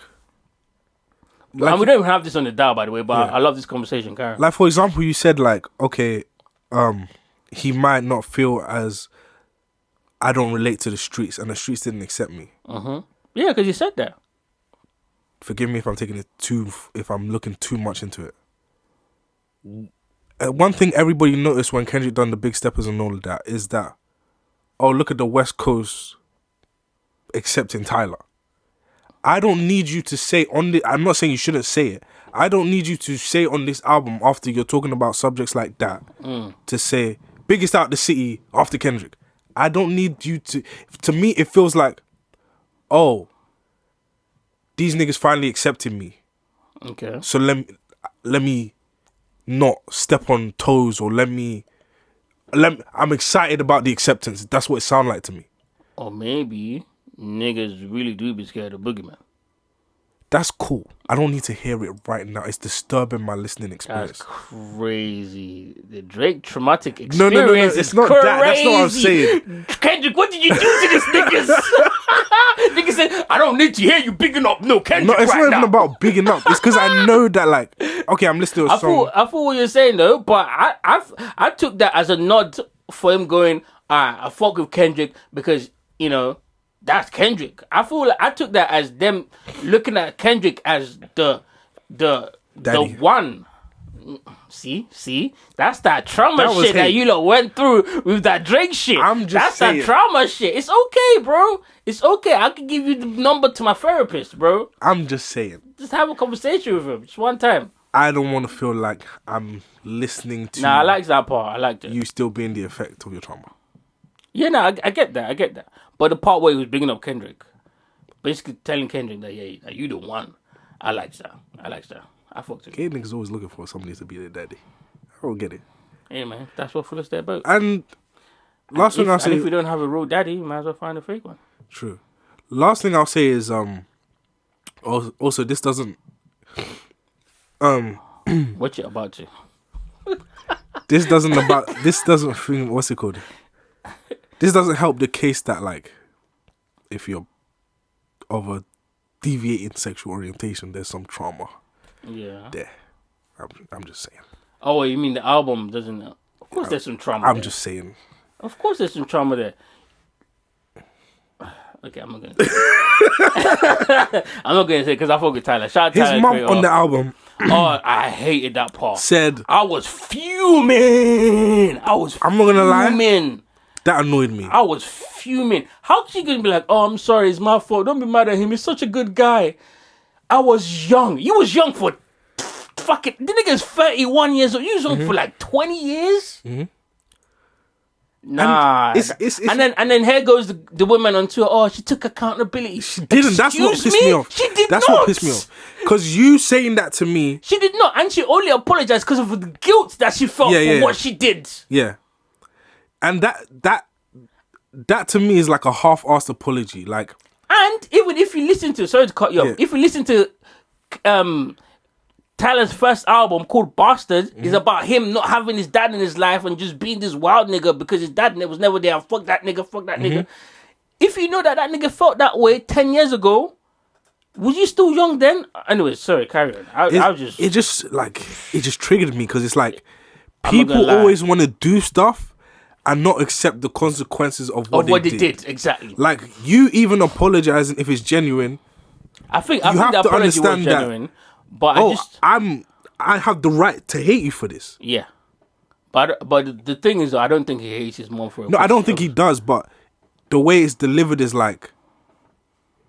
and we don't even have this on the dial, by the way, but I love this conversation, Karen. Like, for example, you said, like, okay, he might not feel as I don't relate to the streets, and the streets didn't accept me. Yeah, because you said that. Forgive me if I'm taking it if I'm looking too much into it. One thing everybody noticed when Kendrick done the Big Steppers and all of that is that, oh, look at the West Coast accepting Tyler. I don't need you to say on the... I'm not saying you shouldn't say it. I don't need you to say on this album after you're talking about subjects like that to say biggest out the city after Kendrick. I don't need you to... To me, it feels like, oh, these niggas finally accepted me. Okay. So let me not step on toes, or I'm excited about the acceptance. That's what it sounds like to me. Or maybe niggas really do be scared of Boogeyman. That's cool. I don't need to hear it right now. It's disturbing my listening experience. That's crazy. The Drake traumatic experience. No. It's not crazy. that. That's not what I'm saying. Kendrick, what did you do to this niggas? Niggas said, I don't need to hear you bigging up no Kendrick. No, it's right not now. even about bigging up. It's because I know that, like, okay, I'm listening to a song. I thought what you're saying though, but I took that as a nod for him going, I fuck with Kendrick because, you know, that's Kendrick. I took that as them looking at Kendrick as the one. See, that's that trauma shit that you lot went through with that Drake shit. That's saying. That trauma shit. It's okay, bro. It's okay. I can give you the number to my therapist, bro. I'm just saying. Just have a conversation with him, just one time. I don't want to feel like I'm listening to. Nah, I like that part. I like that. You still being the effect of your trauma. Yeah, no, I get that. But the part where he was bringing up Kendrick, basically telling Kendrick that, yeah, you the one. I like that. I fucked with it. Gay niggas always looking for somebody to be their daddy. I don't get it. Hey, man, that's what floats their boat. And last thing I'll say... if we don't have a real daddy, you might as well find a fake one. True. Last thing I'll say is, also, this doesn't... What you about to? This doesn't what's it called? This doesn't help the case that, like, if you're of a deviating sexual orientation, there's some trauma. Yeah. There. I'm just saying. Oh, you mean the album doesn't... Of course there's some trauma I'm there. just saying. Of course there's some trauma there. Okay, I'm not going to say I'm not going to say because I fuck with Tyler. Shout out His Tyler. mum on the album... Oh, I hated that part. Said... I was fuming. I'm not going to lie. That annoyed me. I was fuming. How she gonna be like, oh, I'm sorry, it's my fault. Don't be mad at him. He's such a good guy. I was young. You was young for fucking... The nigga's 31 years old. You was young for like 20 years? Mm-hmm. Nah. And then here goes the woman on tour. Oh, she took accountability. She didn't. That's what pissed me off. She did That's not. what pissed me off. Because you saying that to me... She did not. And she only apologized because of the guilt that she felt for what she did. Yeah. And that to me is like a half-assed apology. Like, and even if you listen to... Sorry to cut you off. If you listen to... Tyler's first album called Bastard is about him not having his dad in his life and just being this wild nigga because his dad was never there. Fuck that nigga. If you know that nigga felt that way 10 years ago, was you still young then? Anyway, sorry, carry on. It just triggered me because it's like people always want to do stuff and not accept the consequences of what they did. Exactly. Like, you even apologizing if it's genuine, I think you have the to apology was understand that. genuine, but I have the right to hate you for this. Yeah. But the thing is, I don't think he hates his mom for it. No, I don't think he does, but the way it's delivered is like,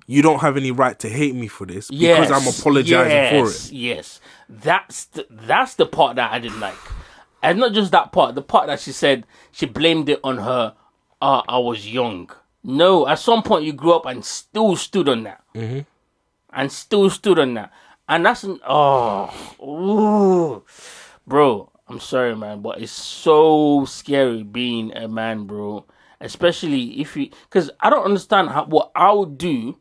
you don't have any right to hate me for this because I'm apologizing for it. Yes, that's the part that I didn't like. And not just that part, the part that she said she blamed it on her, I was young. No, at some point you grew up and still stood on that. Mm-hmm. And still stood on that. And that's, bro, I'm sorry, man, but it's so scary being a man, bro. Especially if you, because I don't understand what I would do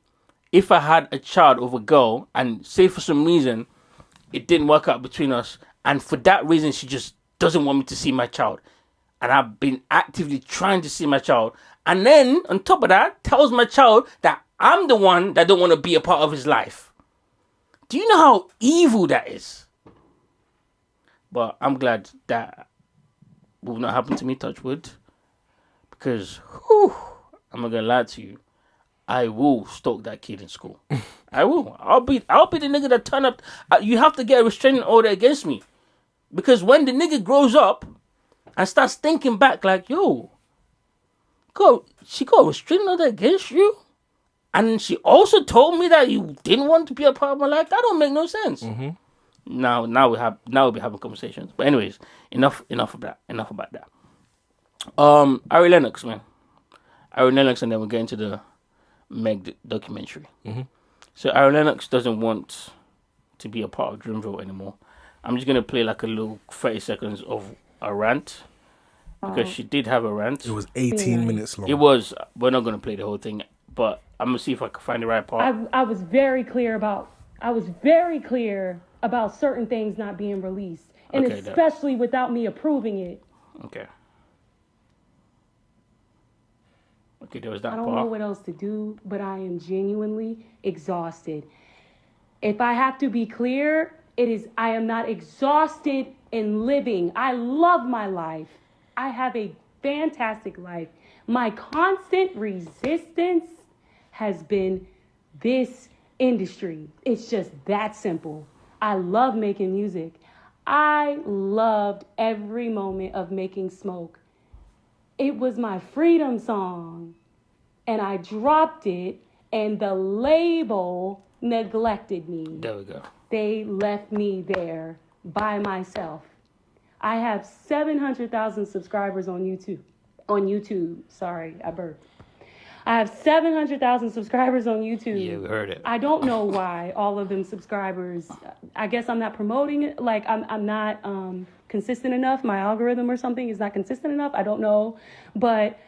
if I had a child of a girl and say for some reason it didn't work out between us. And for that reason, she just doesn't want me to see my child. And I've been actively trying to see my child. And then on top of that, tells my child that I'm the one that don't want to be a part of his life. Do you know how evil that is? But I'm glad that will not happen to me, touch wood. Because, I'm not going to lie to you, I will stalk that kid in school. I will. I'll be the nigga that turn up. You have to get a restraining order against me. Because when the nigga grows up and starts thinking back like, yo, she got a restraining order against you? And she also told me that you didn't want to be a part of my life? That don't make no sense. Mm-hmm. Now we'll be having conversations. But anyways, enough of that. Enough about that. Ari Lennox, man. Ari Lennox, and then we'll get into the Meg documentary. Mm-hmm. So Ari Lennox doesn't want to be a part of Dreamville anymore. I'm just gonna play like a little 30 seconds of a rant because she did have a rant. It was 18 minutes long. It was. We're not gonna play the whole thing, but I'm gonna see if I can find the right part. I was very clear about certain things not being released, and okay, especially without me approving it. Okay. Okay, there was that part. I don't know what else to do, but I am genuinely exhausted. If I have to be clear, I am not exhausted in living. I love my life. I have a fantastic life. My constant resistance has been this industry. It's just that simple. I love making music. I loved every moment of making Smoke. It was my freedom song, and I dropped it, and the label neglected me. There we go. They left me there by myself. I have 700,000 subscribers on YouTube. Sorry, I burped. I have 700,000 subscribers on YouTube. Yeah, we heard it. I don't know why all of them subscribers. I guess I'm not promoting it. Like I'm not consistent enough. My algorithm or something is not consistent enough. I don't know, but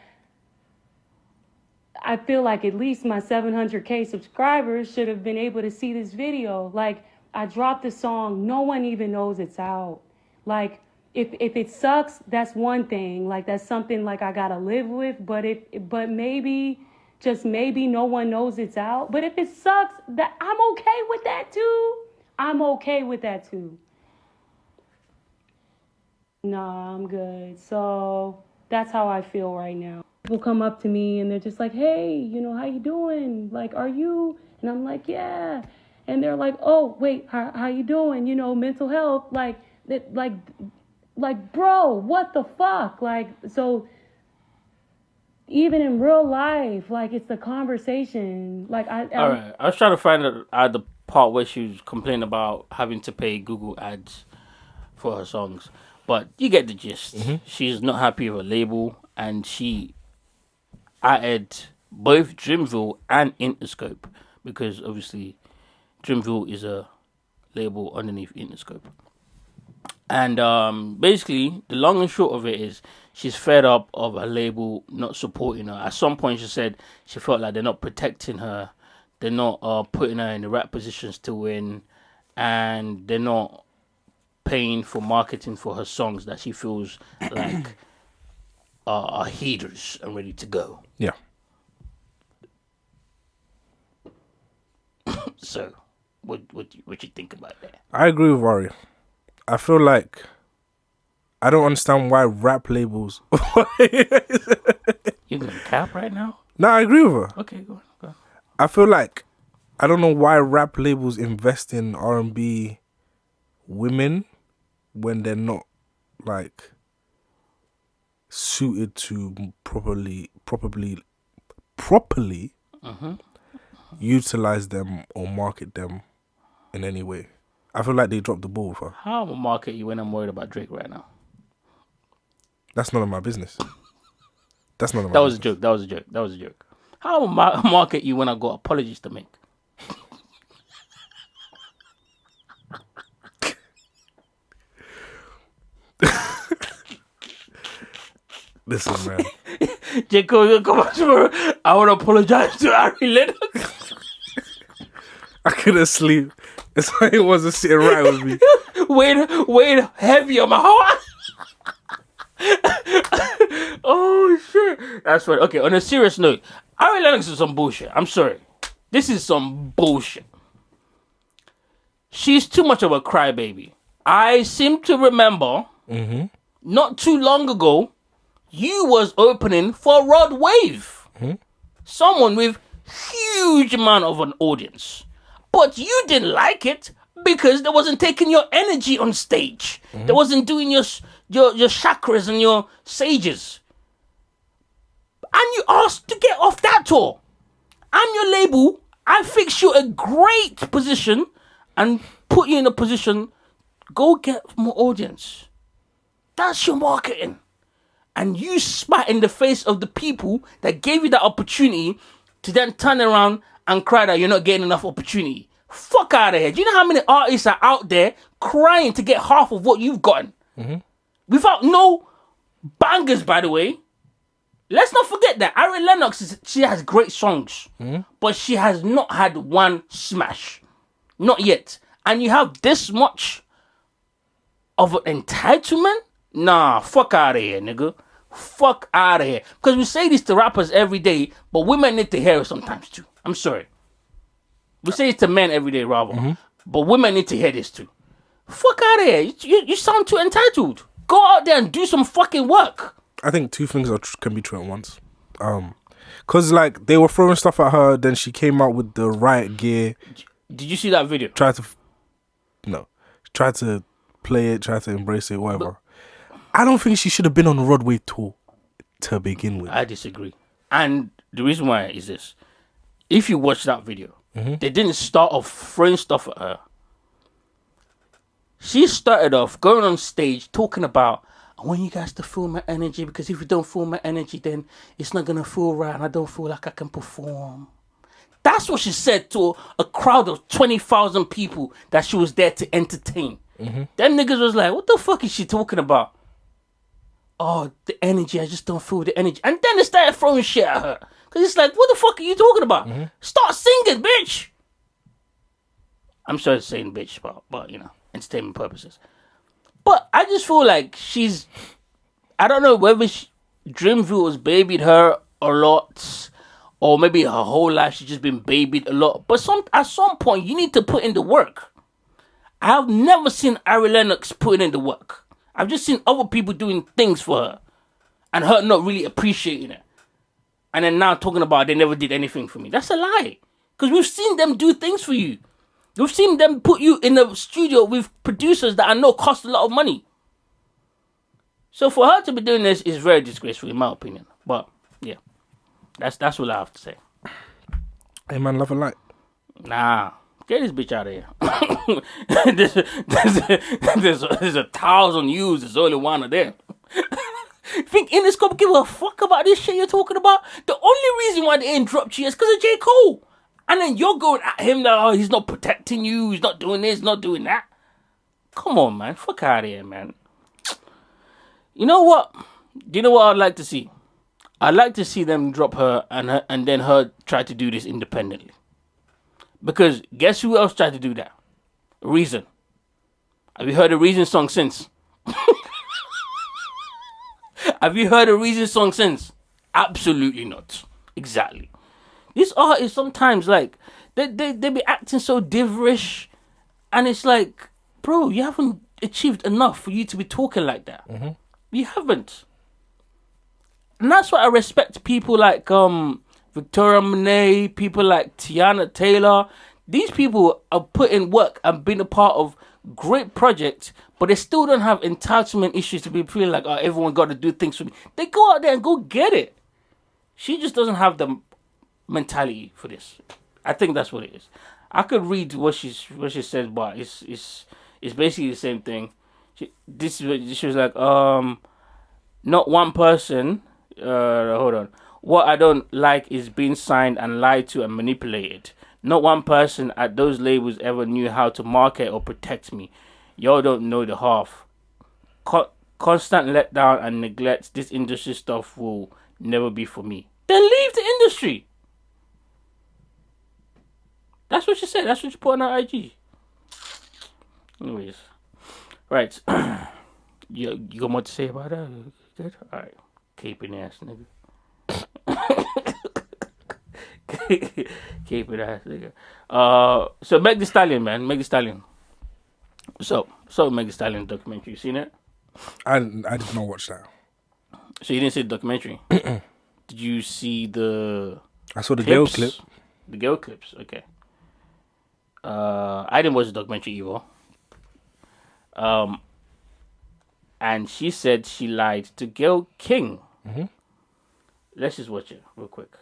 I feel like at least my 700K subscribers should have been able to see this video. Like I dropped the song, no one even knows it's out. Like if it sucks, that's one thing. Like that's something like I gotta live with. But maybe just maybe no one knows it's out. But if it sucks, that I'm okay with that too. I'm okay with that too. Nah, I'm good. So that's how I feel right now. People come up to me and they're just like, hey, how you doing? Like, are you? And I'm like, yeah. And they're like, oh, wait, how you doing? Mental health, like, bro, what the fuck? Like, so even in real life, like, it's the conversation. Like, all right. I was trying to find out the part where she was complaining about having to pay Google ads for her songs. But you get the gist. Mm-hmm. She's not happy with her label, and she added both Dreamville and Interscope because obviously Dreamville is a label underneath Interscope. And basically, the long and short of it is she's fed up of a label not supporting her. At some point, she said she felt like they're not protecting her. They're not putting her in the right positions to win. And they're not paying for marketing for her songs that she feels like are heaters and ready to go. Yeah. So, what you think about that? I agree with Ari. I feel like I don't understand why rap labels. You gonna cap right now? No, I agree with her. Okay, go on. I feel like I don't know why rap labels invest in R&B women when they're not like suited to properly utilize them or market them in any way. I feel like they dropped the ball with her. How am I market you when I'm worried about Drake right now? That's none of my business. That was a joke. That was a joke. How am I market you when I got apologies to make? Listen, man. J. Cole, come on tomorrow. I want to apologize to Ari Lennox. I couldn't sleep. It's like it wasn't sitting right with me. Weight heavy on my heart. Oh shit, that's right. Okay, on a serious note, Ari Lennox is some bullshit. I'm sorry, this is some bullshit. She's too much of a crybaby. I seem to remember not too long ago, you was opening for Rod Wave, someone with huge amount of an audience, but you didn't like it because they wasn't taking your energy on stage. They wasn't doing your chakras and your sages. And you asked to get off that tour. I'm your label. I fix you a great position and put you in a position. Go get more audience. That's your marketing. And you spat in the face of the people that gave you that opportunity to then turn around and cry that you're not getting enough opportunity. Fuck out of here. Do you know how many artists are out there crying to get half of what you've gotten? Without no bangers, by the way. Let's not forget that Ari Lennox, she has great songs, but she has not had one smash. Not yet. And you have this much of an entitlement? Nah, fuck out of here, nigga. Fuck out of here. Because we say this to rappers every day, but women need to hear it sometimes too. I'm sorry. We say it to men every day, rather. But women need to hear this too. Fuck out of here. You sound too entitled. Go out there and do some fucking work. I think two things can be true at once. Because like they were throwing stuff at her, then she came out with the riot gear. Did you see that video? Tried to play it, tried to embrace it, whatever. I don't think she should have been on the Rod Wave tour to begin with. I disagree. And the reason why is this. If you watch that video, they didn't start off throwing stuff at her. She started off going on stage talking about, I want you guys to feel my energy, because if you don't feel my energy, then it's not going to feel right and I don't feel like I can perform. That's what she said to a crowd of 20,000 people that she was there to entertain. Them niggas was like, what the fuck is she talking about? Oh, the energy, I just don't feel the energy. And then they started throwing shit at her. Because it's like, what the fuck are you talking about? Start singing, bitch. I'm sorry to say bitch, but you know, entertainment purposes. But I just feel like I don't know whether Dreamville has babied her a lot, or maybe her whole life she's just been babied a lot. But at some point, you need to put in the work. I have never seen Ari Lennox put in the work. I've just seen other people doing things for her, and her not really appreciating it. And then now talking about they never did anything for me. That's a lie. Because we've seen them do things for you. We've seen them put you in a studio with producers that I know cost a lot of money. So for her to be doing this is very disgraceful, in my opinion. But yeah, that's what I have to say. Hey man, love and light. Nah, get this bitch out of here. there's 1,000 views. There's only one of them. Think Interscope give a fuck about this shit you're talking about? The only reason why they ain't dropped you is because of J. Cole. And then you're going at him that, oh, he's not protecting you, he's not doing this, not doing that. Come on, man. Fuck out of here, man. You know what? Do you know what I'd like to see? I'd like to see them drop her and then her try to do this independently. Because guess who else tried to do that? Reason. Have you heard a Reason song since? Have you heard a Reason song since? Absolutely not. Exactly. These artists sometimes, like, they be acting so diverish, and it's like, bro, you haven't achieved enough for you to be talking like that. You haven't. And that's why I respect people like Victoria Monet, people like Tiana Taylor. These people are putting work and being a part of great projects, but they still don't have entitlement issues to be feeling like, oh, everyone got to do things for me. They go out there and go get it. She just doesn't have the mentality for this. I think that's what it is. I could read what she says, but it's basically the same thing. She was like, not one person. Hold on. What I don't like is being signed and lied to and manipulated. Not one person at those labels ever knew how to market or protect me. Y'all don't know the half. Constant letdown and neglect. This industry stuff will never be for me. Then leave the industry. That's what she said. That's what she put on her IG. Anyways. Right. You got more to say about that? Good? Alright. Caping ass nigga. Caping ass nigga. So Meg Thee Stallion, man. Meg Thee Stallion. So Meg Thee Stallion documentary. You seen it? I did not watch that. So you didn't see the documentary? Did you see the... I saw the girl clip. The girl clips, okay. I didn't watch the documentary either. And she said she lied to Gayle King. Mm-hmm. Let's just watch it real quick.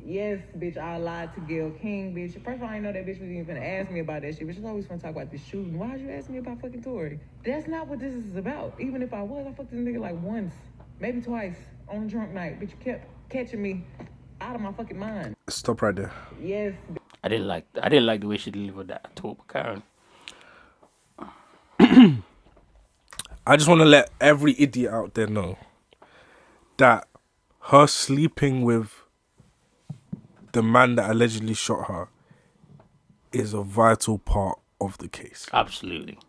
Yes, bitch, I lied to Gayle King, bitch. First of all, I didn't know that bitch was even gonna ask me about that shit. But she's always gonna talk about this shooting. Why'd you ask me about fucking Tory? That's not what this is about. Even if I was, I fucked this nigga like once, maybe twice on a drunk night. Bitch, you kept catching me out of my fucking mind. Stop right there. Yes. I didn't like the way she delivered that at all, Karen. I just want to let every idiot out there know that her sleeping with the man that allegedly shot her is a vital part of the case. Absolutely.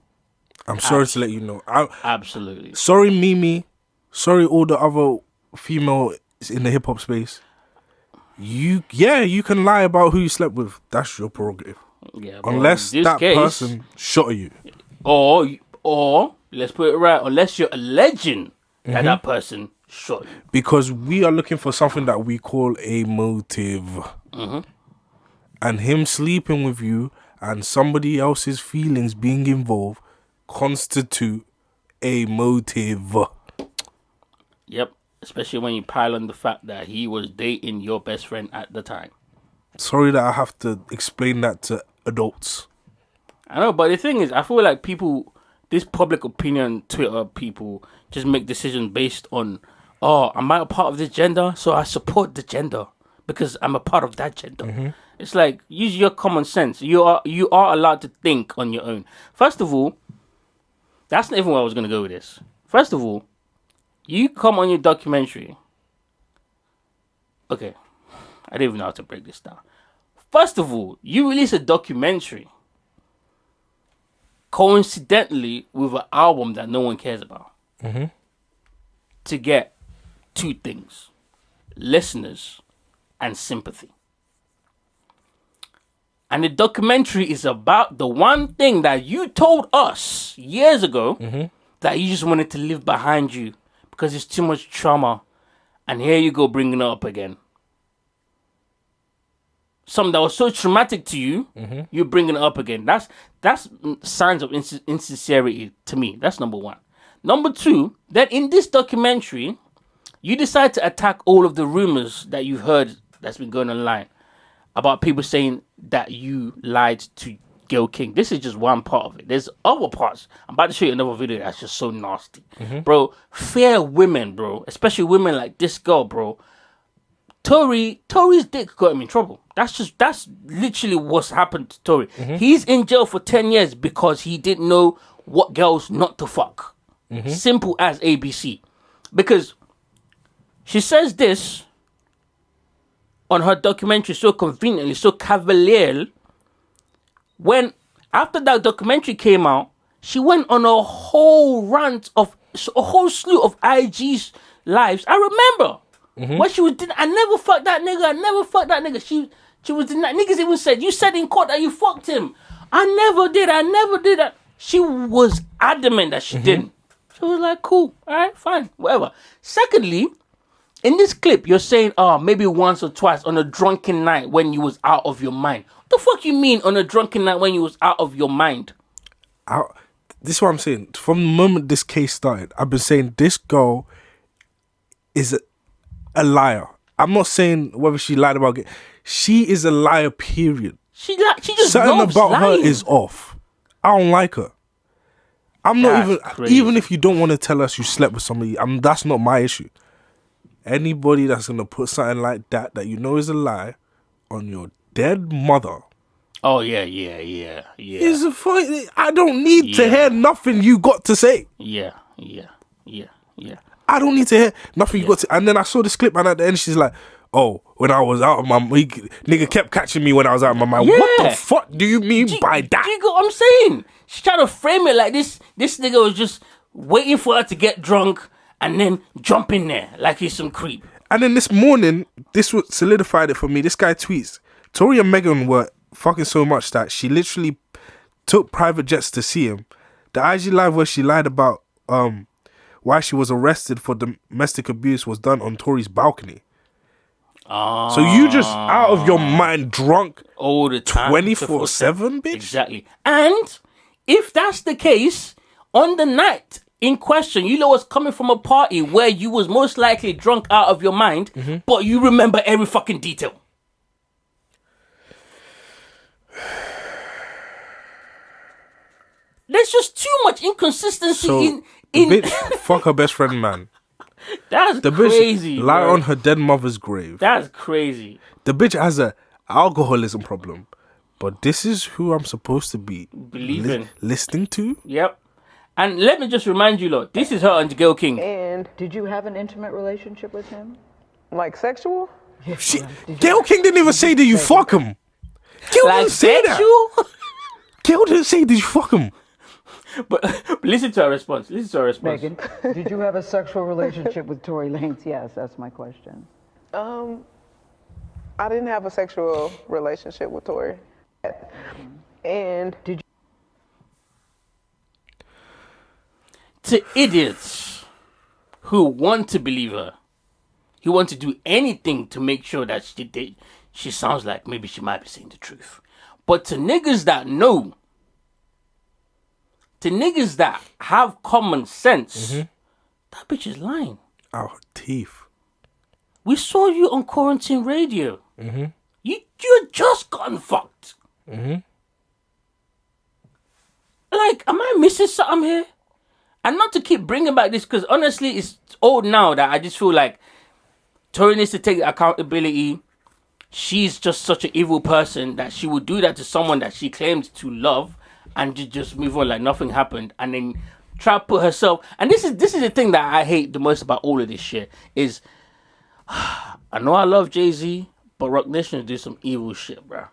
I'm sorry to let you know. Absolutely. Sorry, Mimi. Sorry, all the other females in the hip hop space. You can lie about who you slept with. That's your prerogative. Yeah, unless that person shot you. Or let's put it right. Unless you're alleging that that person shot you. Because we are looking for something that we call a motive. Mm-hmm. And him sleeping with you and somebody else's feelings being involved constitute a motive. Yep. Especially when you pile on the fact that he was dating your best friend at the time. Sorry that I have to explain that to adults. I know, but the thing is, I feel like people, this public opinion Twitter people, just make decisions based on, am I a part of this gender? So I support the gender because I'm a part of that gender. Mm-hmm. It's like, use your common sense. You are allowed to think on your own. First of all, that's not even where I was going to go with this. First of all, you come on your documentary. Okay, I don't even know how to break this down. First of all, you release a documentary coincidentally with an album that no one cares about. Mm-hmm. To get two things: listeners and sympathy. And the documentary is about the one thing that you told us years ago that you just wanted to leave behind you because it's too much trauma. And here you go bringing it up again. Something that was so traumatic to you, you're bringing it up again. That's signs of insincerity to me. That's number one. Number two, that in this documentary, you decide to attack all of the rumors that you've heard that's been going online about people saying that you lied to Gayle King. This is just one part of it. There's other parts. I'm about to show you another video that's just so nasty. Bro, fair women, bro, especially women like this girl, bro. Tory's dick got him in trouble. That's literally what's happened to Tory. He's in jail for 10 years because he didn't know what girls not to fuck. Simple as ABC. Because she says this on her documentary so conveniently, so cavalier. When after that documentary came out, she went on a whole rant of a whole slew of IG's lives. I remember when she was. I never fucked that nigga. She was in that. Niggas even said, you said in court that you fucked him. I never did that. She was adamant that she didn't. So it was like, cool, all right, fine, whatever. Secondly, in this clip, you're saying, maybe once or twice on a drunken night when you was out of your mind. What the fuck you mean on a drunken night when you was out of your mind? This is what I'm saying. From the moment this case started, I've been saying this girl is a liar. I'm not saying whether she lied about it. She is a liar, period. She just something loves about lying. her is off. I don't like her. I'm not even if you don't want to tell us you slept with somebody, that's not my issue. Anybody that's gonna put something like that you know is a lie on your dead mother. Oh yeah. Is a funny. I don't need to hear nothing you got to say. Yeah. I don't need to hear nothing you got to. And then I saw this clip, and at the end she's like, "Oh, when I was out of my nigga kept catching me when I was out of my mind." Yeah. What the fuck do you mean by that? Do you get what I'm saying? She's trying to frame it like this. This nigga was just waiting for her to get drunk and then jump in there like he's some creep. And then this morning, this would solidified it for me. This guy tweets, Tory and Megan were fucking so much that she literally took private jets to see him. The IG live where she lied about why she was arrested for domestic abuse was done on Tory's balcony. So you just out of your mind, drunk all the time, 24/7, bitch. Exactly. And if that's the case, on the night in question, you know, was coming from a party where you was most likely drunk out of your mind, but you remember every fucking detail. There's just too much inconsistency So in the bitch fuck her best friend, man. That's the crazy. Bitch lie bro. on her dead mother's grave. That's crazy. The bitch has a alcoholism problem, but this is who I'm supposed to be listening to. Yep. And let me just remind you, Lord, this is her and Gayle King. And did you have an intimate relationship with him? Like sexual? Gayle King didn't even say, "Did you fuck him?" Gayle didn't say that. Gayle didn't say, "Did you fuck him?" But listen to her response. Megan, did you have a sexual relationship with Tory Lanez? Yes, that's my question. I didn't have a sexual relationship with Tory. And did you? To idiots who want to believe her, who want to do anything to make sure that she sounds like maybe she might be saying the truth. But to niggas that know, to niggas that have common sense, that bitch is lying. Out her teeth. We saw you on Quarantine Radio. You had just gotten fucked. Like, am I missing something here? And not to keep bringing back this, because honestly, it's old now that I just feel like Tory needs to take accountability. She's just such an evil person that she would do that to someone that she claims to love and just move on like nothing happened, and then try to put herself. And this is the thing that I hate the most about all of this shit is, I know I love Jay-Z, but Rock Nation do some evil shit, bro.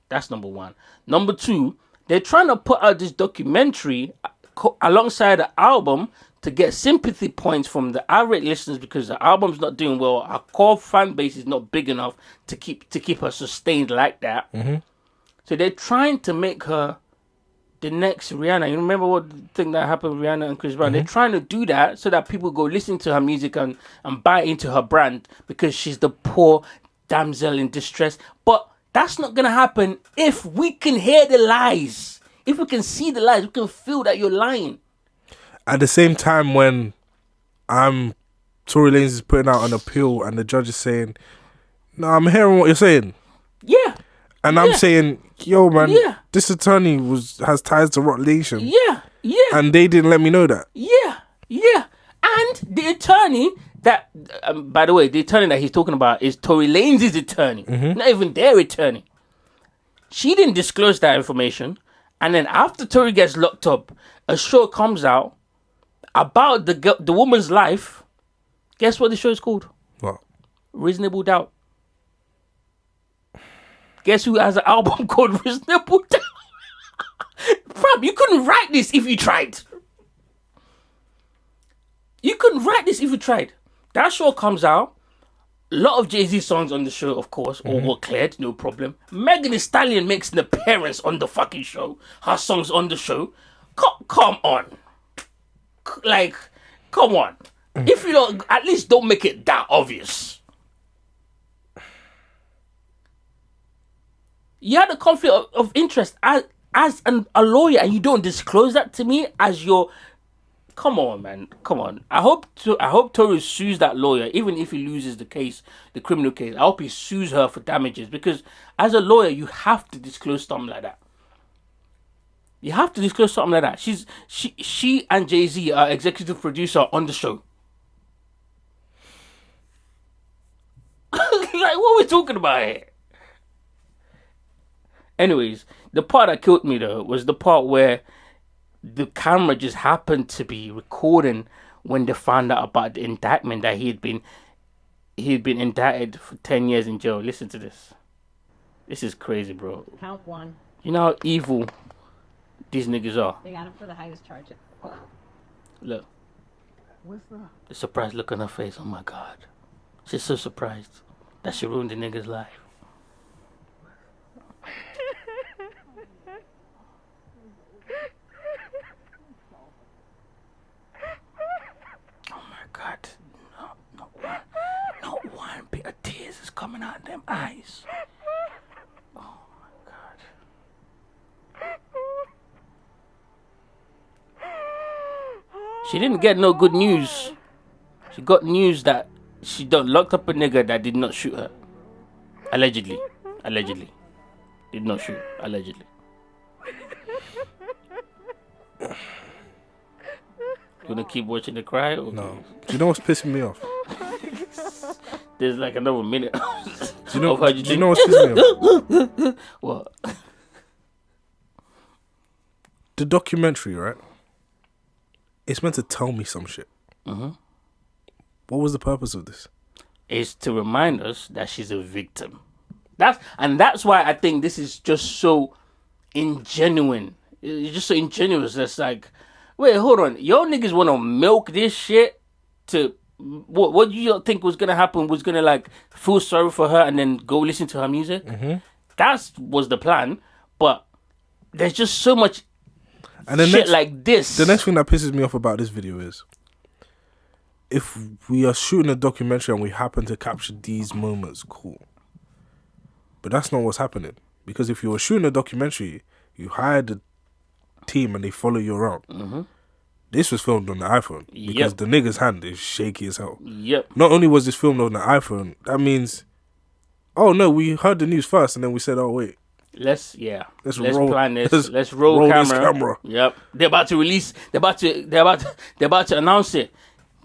That's number one. Number two, they're trying to put out this documentary alongside the album to get sympathy points from the irate listeners because the album's not doing well. Our core fan base is not big enough to keep her sustained like that. So they're trying to make her the next Rihanna. You remember what thing that happened with Rihanna and Chris Brown? They're trying to do that so that people go listen to her music and buy into her brand because she's the poor damsel in distress. But that's not going to happen if we can hear the lies. If we can see the lies, we can feel that you're lying. At the same time, when Tory Lanez is putting out an appeal and the judge is saying, "No, I'm hearing what you're saying." Yeah. And I'm saying, "Yo, man, this attorney has ties to Rock Nation." Yeah. And they didn't let me know that. Yeah. And the attorney that, by the way, the attorney that he's talking about is Tory Lanez's attorney, not even their attorney. She didn't disclose that information. And then after Tory gets locked up, a show comes out about the woman's life. Guess what the show is called? What? Reasonable Doubt. Guess who has an album called Reasonable Doubt? Fam, you couldn't write this if you tried. You couldn't write this if you tried. That show comes out. A lot of Jay-Z songs on the show, of course, all were cleared, no problem. Megan Thee Stallion makes an appearance on the fucking show. Her songs on the show. Come on. Like, come on. If you don't, at least don't make it that obvious. You had a conflict of interest as a lawyer, and you don't disclose that to me as your. Come on, man. Come on. I hope Tory sues that lawyer, even if he loses the case, the criminal case. I hope he sues her for damages, because as a lawyer, you have to disclose something like that. You have to disclose something like that. She and Jay-Z are executive producer on the show. Like, what are we talking about here? Anyways, the part that killed me though was the part where the camera just happened to be recording when they found out about the indictment that he had been indicted for 10 years in jail. Listen to this. This is crazy, bro. Count one. You know how evil these niggas are. They got him for the highest charge. Look. What's that? The surprised look on her face. Oh my God. She's so surprised that she ruined the nigga's life. God, not one bit of tears is coming out of them eyes. Oh my God. She didn't get no good news. She got news that she done locked up a nigga that did not shoot her. Allegedly. Did not shoot. Allegedly. You wanna keep watching the cry? Or No. Do you know what's pissing me off? There's like another minute. Do you know what's pissing me off? What? The documentary, right? It's meant to tell me some shit. Mm-hmm. What was the purpose of this? It's to remind us that she's a victim. That's why I think this is just so ingenuine. It's just so ingenuous. That's like, wait, hold on. Y'all niggas want to milk this shit to... What you think was going to happen was going to, like, feel sorry for her and then go listen to her music? Mm-hmm. That was the plan. But there's just so much shit like this. The next thing that pisses me off about this video is, if we are shooting a documentary and we happen to capture these moments, cool. But that's not what's happening. Because if you were shooting a documentary, you hired a team and they follow you around. Mm-hmm. This was filmed on the iPhone because the nigga's hand is shaky as hell. Yep. Not only was this filmed on the iPhone, that means, oh no, we heard the news first and then we said, oh wait, let's roll, plan this. Let's roll camera. This camera. Yep. They're about to release. They're about to announce it.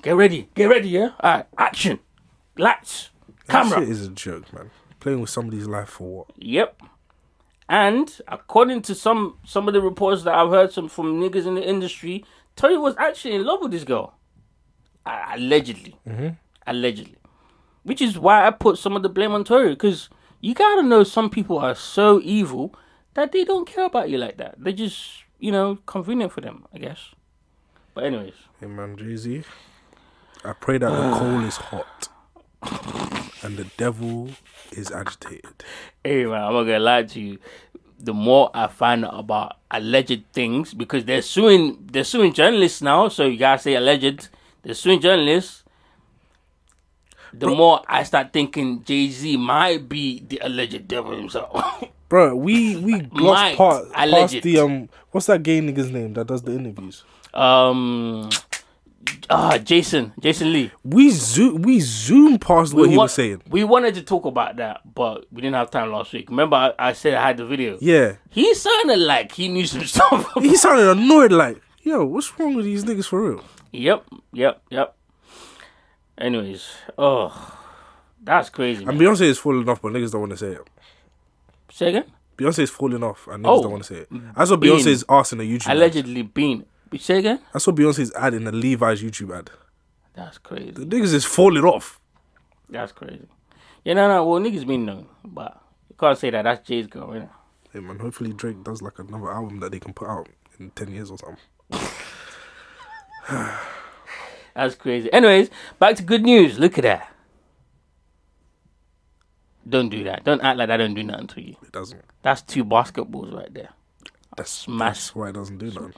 Get ready. Yeah. All right. Action. Lights. Camera. That shit is a joke, man. Playing with somebody's life for what? Yep. And according to some of the reports that I've heard from niggas in the industry, Tory was actually in love with this girl. Allegedly. Mm-hmm. Allegedly. Which is why I put some of the blame on Tory. Because you gotta know some people are so evil that they don't care about you like that. They're just, convenient for them, I guess. But anyways. Hey man, Jay-Z, I pray that the coal is hot and the devil is agitated. Hey man, I'm not gonna lie to you. The more I find out about alleged things, because they're suing journalists now, so you gotta say alleged. They're suing journalists. The more I start thinking Jay-Z might be the alleged devil himself. Bro, we glossed past the what's that gay nigga's name that does the interviews? Jason Lee. We zoom past what he was saying. We wanted to talk about that, but we didn't have time last week. Remember, I said I had the video. Yeah. He sounded like he knew some stuff. He sounded annoyed, like, yo, what's wrong with these niggas for real? Yep. Anyways, that's crazy. And Beyonce is falling off, but niggas don't want to say it. Say again? Beyonce is falling off, and niggas don't want to say it. I saw Beyonce's ass in a YouTube allegedly ad. Bean. Say again? I saw Beyonce's ad in a Levi's YouTube ad. That's crazy. The niggas is falling off. That's crazy. Yeah, no. Well, niggas been known, but you can't say that. That's Jay's girl, innit? Hey man, hopefully Drake does like another album that they can put out in 10 years or something. That's crazy. Anyways, back to good news. Look at that. Don't do that. Don't act like that don't do nothing to you. It doesn't. That's 2 basketballs right there. That's why it doesn't do nothing.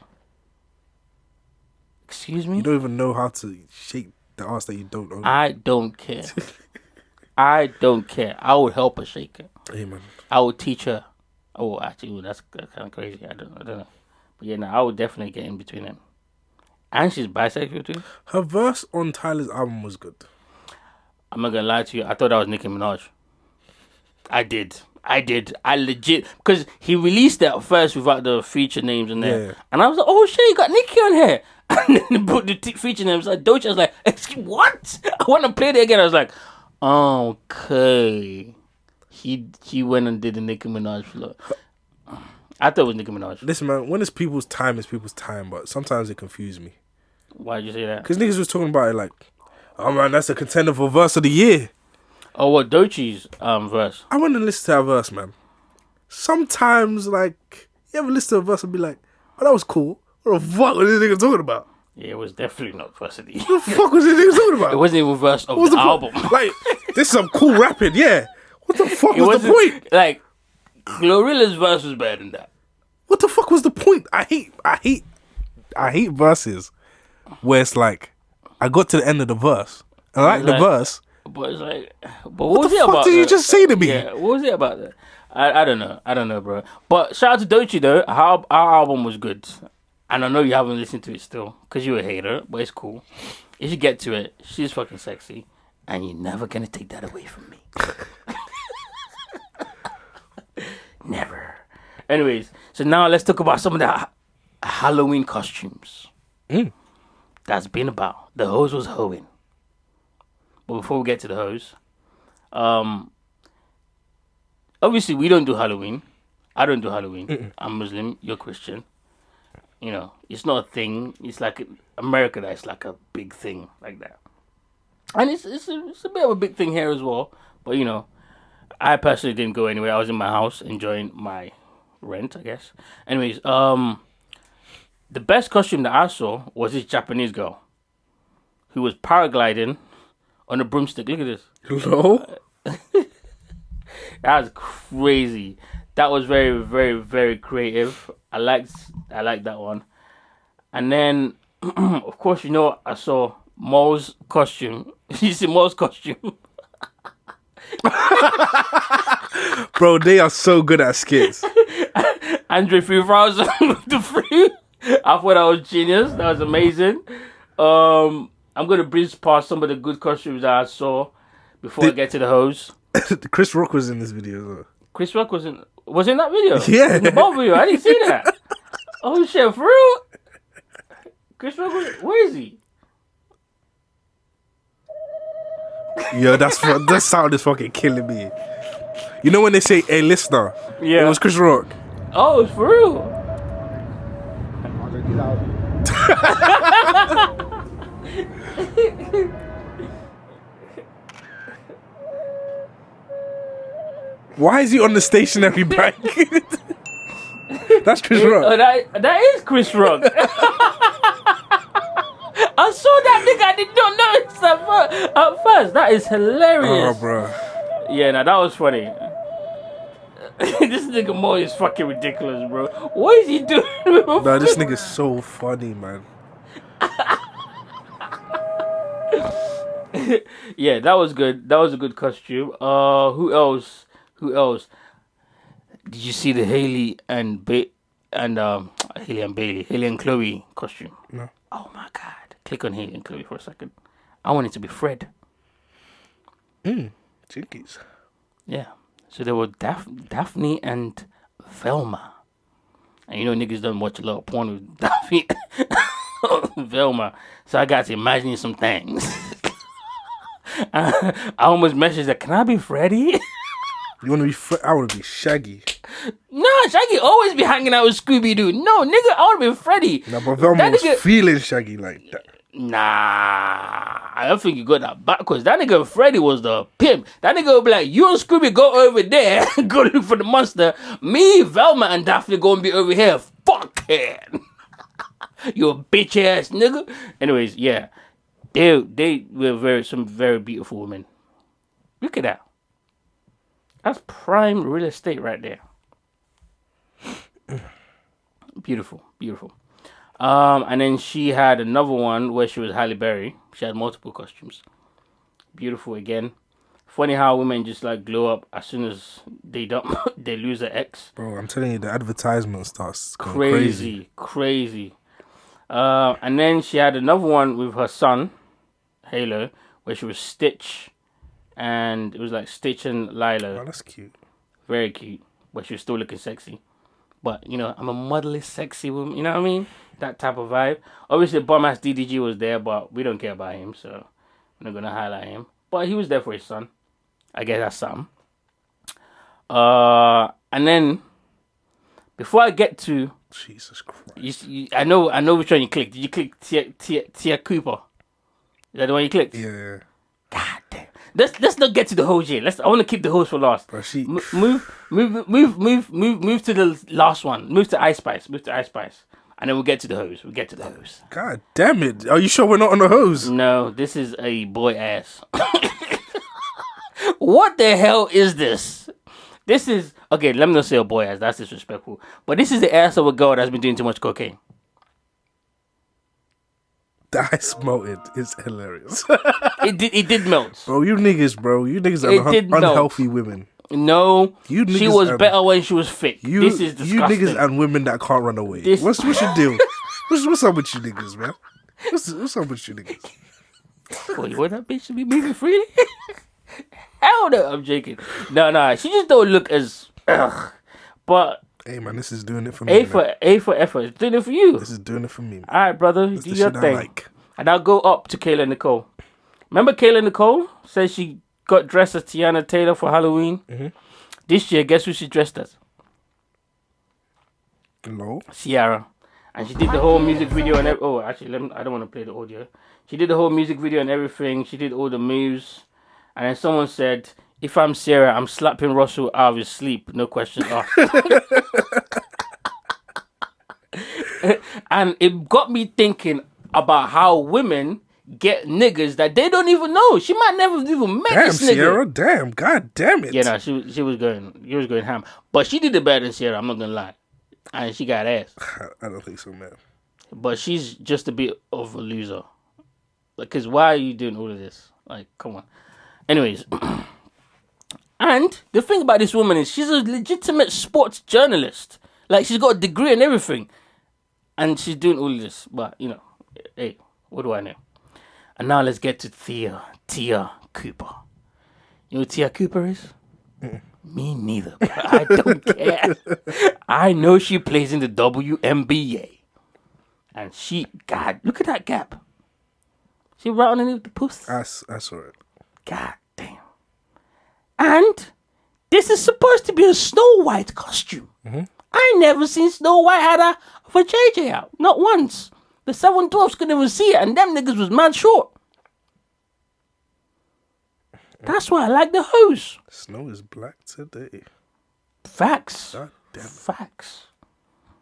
Excuse me? You don't even know how to shake The ass that you don't own. I don't care. I don't care. I would help her shake it. Hey, man. I would teach her. Oh, actually, that's kind of crazy. I don't know. But yeah, no, I would definitely get in between them. And she's bisexual too. Her verse on Tyler's album was good. I'm not gonna lie to you. I thought that was Nicki Minaj. I did. I legit, because he released it at first without the feature names in there, Yeah. and I was like, "Oh shit, you got Nicki on here." And then they put the feature names like Doja. I was like, "Excuse what?" I want to play it again. I was like, "Okay." He went and did the Nicki Minaj flow. I thought it was Nicki Minaj. Listen, man, when it's people's time, it's people's time, but sometimes it confuses me. Why'd you say that? Because niggas was talking about it like, oh man, that's a contender for verse of the year. Oh, what, Dochi's verse? I want to listen to that verse, man. Sometimes, like, you ever listen to a verse and be like, oh, that was cool. What the fuck was this nigga talking about? Yeah, it was definitely not verse of the year. What the fuck was this nigga talking about? It wasn't even verse of the album. Like, this is some cool rapping, yeah. What the fuck was the point? Like, Glorilla's verse was better than that. What the fuck was the point? I hate verses where it's like, I got to the end of the verse. I like the verse. But it's like, but what was the it fuck about? did you just say to me? Yeah, what was it about that? I don't know, bro. But shout out to Doechii though. Our album was good, and I know you haven't listened to it still because you're a hater, but it's cool. You should get to it. She's fucking sexy, and you're never gonna take that away from me. Never. Anyways, so now let's talk about some of the Halloween costumes that's been about. The hose was hoeing. But before we get to the hose, obviously we don't do Halloween. I don't do Halloween. I'm Muslim. You're Christian. You know, it's not a thing. It's like in America that's like a big thing like that. And it's a bit of a big thing here as well. But you know, I personally didn't go anywhere. I was in my house enjoying my rent, I guess. Anyways, the best costume that I saw was this Japanese girl who was paragliding on a broomstick. Look at this. Hello? That was crazy. That was very, very, very creative. I liked that one. And then, of course, you know, I saw Mo's costume. You see Mo's costume? Bro, they are so good at skits. Andre 3000 with the free. I thought that was genius. That was amazing. I'm going to breeze past some of the good costumes that I saw before I get to the hose. Chris Rock was in this video as well. Chris Rock was in that video? Yeah. In the Bob video. I didn't see that. Oh shit, for real? Chris Rock where is he? Yo, that sound is fucking killing me. You know when they say a listener? Yeah. It was Chris Rock. Oh, it's for real. Why is he on the stationary bike? That's Chris Rock. Oh, that is Chris Rock. I saw that nigga. I did not notice that at first. That is hilarious. Oh, bro. Yeah, now that was funny. This nigga Mo is fucking ridiculous, bro. What is he doing? Nah, this nigga's so funny, man. Yeah, that was good. That was a good costume. Who else? Did you see the Haley and Bailey Chloe costume? No. Oh my god! Click on Haley and Chloe for a second. I want it to be Fred. Jinkies. Yeah. So there were Daphne and Velma. And you know niggas don't watch a lot of porn with Daphne and Velma. So I got to imagining some things. I almost messaged that, can I be Freddy? You want to be I want to be Shaggy. Nah, Shaggy always be hanging out with Scooby-Doo. No, nigga, I want to be Freddy. Nah, but Velma was feeling Shaggy like that. Nah, I don't think you got that backwards. That nigga Freddy was the pimp. That nigga would be like, you and Scooby go over there, go look for the monster. Me, Velma, and Daphne gonna be over here. Fuck it. You a bitch ass nigga. Anyways, yeah, they were some very beautiful women. Look at that. That's prime real estate right there. Beautiful, beautiful. And then she had another one where she was Halle Berry. She had multiple costumes. Beautiful again. Funny how women just like glow up as soon as they lose their ex. Bro, I'm telling you, the advertisement starts going crazy. And then she had another one with her son, Halo, where she was Stitch, and it was like Stitch and Lilo. Oh, that's cute. Very cute. But she was still looking sexy. But, you know, I'm a motherly, sexy woman. You know what I mean? That type of vibe. Obviously, bum-ass DDG was there, but we don't care about him, so I'm not going to highlight him. But he was there for his son. I guess that's something. And then, before I get to... Jesus Christ. I know which one you clicked. Did you click Tia Cooper? Is that the one you clicked? Yeah. God damn. Let's not get to the hose yet. I want to keep the hose for last. Bro, move to the last one. Move to Ice Spice. And then we'll get to the hose. God damn it. Are you sure we're not on the hose? No, this is a boy ass. What the hell is this? This is... Okay, let me not say a boy ass. That's disrespectful. But this is the ass of a girl that's been doing too much cocaine. That I smelled it. It's hilarious. It did melt. Bro, you niggas are unhealthy women. No, she was better when she was fit. This is disgusting. You niggas and women that can't run away. What's your deal? What's up with you niggas, man? What's up with you niggas? Well, you want that bitch to be moving freely? Hell no, I'm joking. No, she just don't look as... But... Hey man, this is doing it for me. A for effort. It's doing it for you. This is doing it for me. All right, brother. That's do your thing. Like. And I'll go up to Kayla Nicole. Remember Kayla Nicole said she got dressed as Tiana Taylor for Halloween? Mm-hmm. This year, guess who she dressed as? Hello? Ciara. And she did the whole music video and everything. Oh, actually, I don't want to play the audio. She did the whole music video and everything. She did all the moves. And then someone said, if I'm Ciara, I'm slapping Russell out of his sleep. No question asked. And it got me thinking about how women get niggas that they don't even know. She might never even met this nigga. Ciara, damn, god damn it. Yeah, no, she was going ham. But she did it better than Ciara, I'm not gonna lie. And she got ass. I don't think so, man. But she's just a bit of a loser. Like, cause why are you doing all of this? Like, come on. Anyways. And the thing about this woman is she's a legitimate sports journalist. Like, she's got a degree and everything. And she's doing all of this. But, you know, hey, what do I know? And now let's get to Tia Cooper. You know who Tia Cooper is? Me neither. But I don't care. I know she plays in the WNBA. And she, God, look at that gap. She right underneath the puss. I saw it. God damn. And this is supposed to be a Snow White costume. Mm-hmm. I never seen Snow White had a for JJ out. Not once. The 712s couldn't even see it, and them niggas was mad short. That's why I like the hose. Snow is black today. Facts. God damn it. Facts.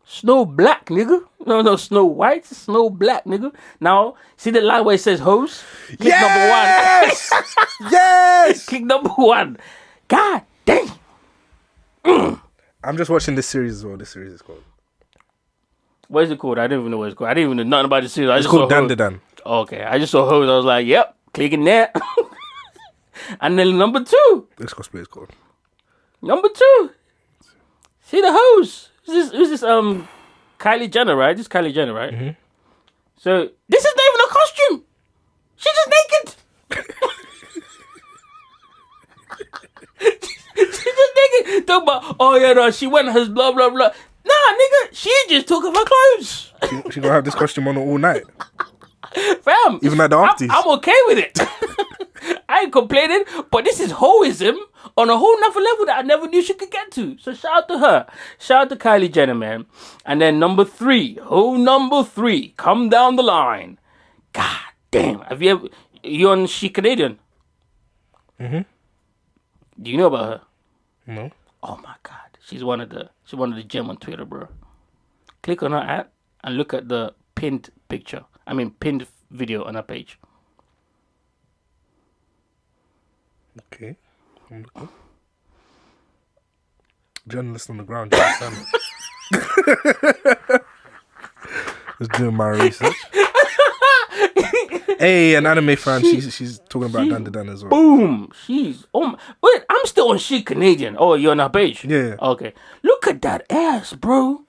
Snow black, nigga. No, Snow White. Snow black, nigga. Now, see the line where it says hose? Click yes! number 1. Yes! Click number 1. God damn. I'm just watching this series as well. This series is called. What is it called? I don't even know what it's called. I didn't even know nothing about the series. It's called Dan. Okay, I just saw hose. I was like, yep, clicking there. And then number 2. This cosplay is called. Number 2. See the hose. Who's this Kylie Jenner, right? This is Kylie Jenner, right? Mm-hmm. So this is not even a costume. She's just naked. She's just naked. Talk about, oh yeah, no, she went her blah blah blah. Nah, nigga, she just took off her clothes. She gonna have this costume on all night. Fam, even at the afties. I'm okay with it. I ain't complaining, but this is hoism on a whole nother level that I never knew she could get to. So shout out to her. Shout out to Kylie Jenner, man. And then number 3. Number 3. Come down the line. God damn. Have you ever... You on She Canadian? Mm-hmm. Do you know about her? No. Oh my God. She's one of the gem on Twitter, bro. Click on her ad and look at the pinned video on her page. Okay. Journalist on the ground. This was doing my research. Hey, an anime fan. She's talking about Dan as well. Boom. She's wait. I'm still on she Canadian. Oh, you're on her page. Yeah. Okay. Look at that ass, bro.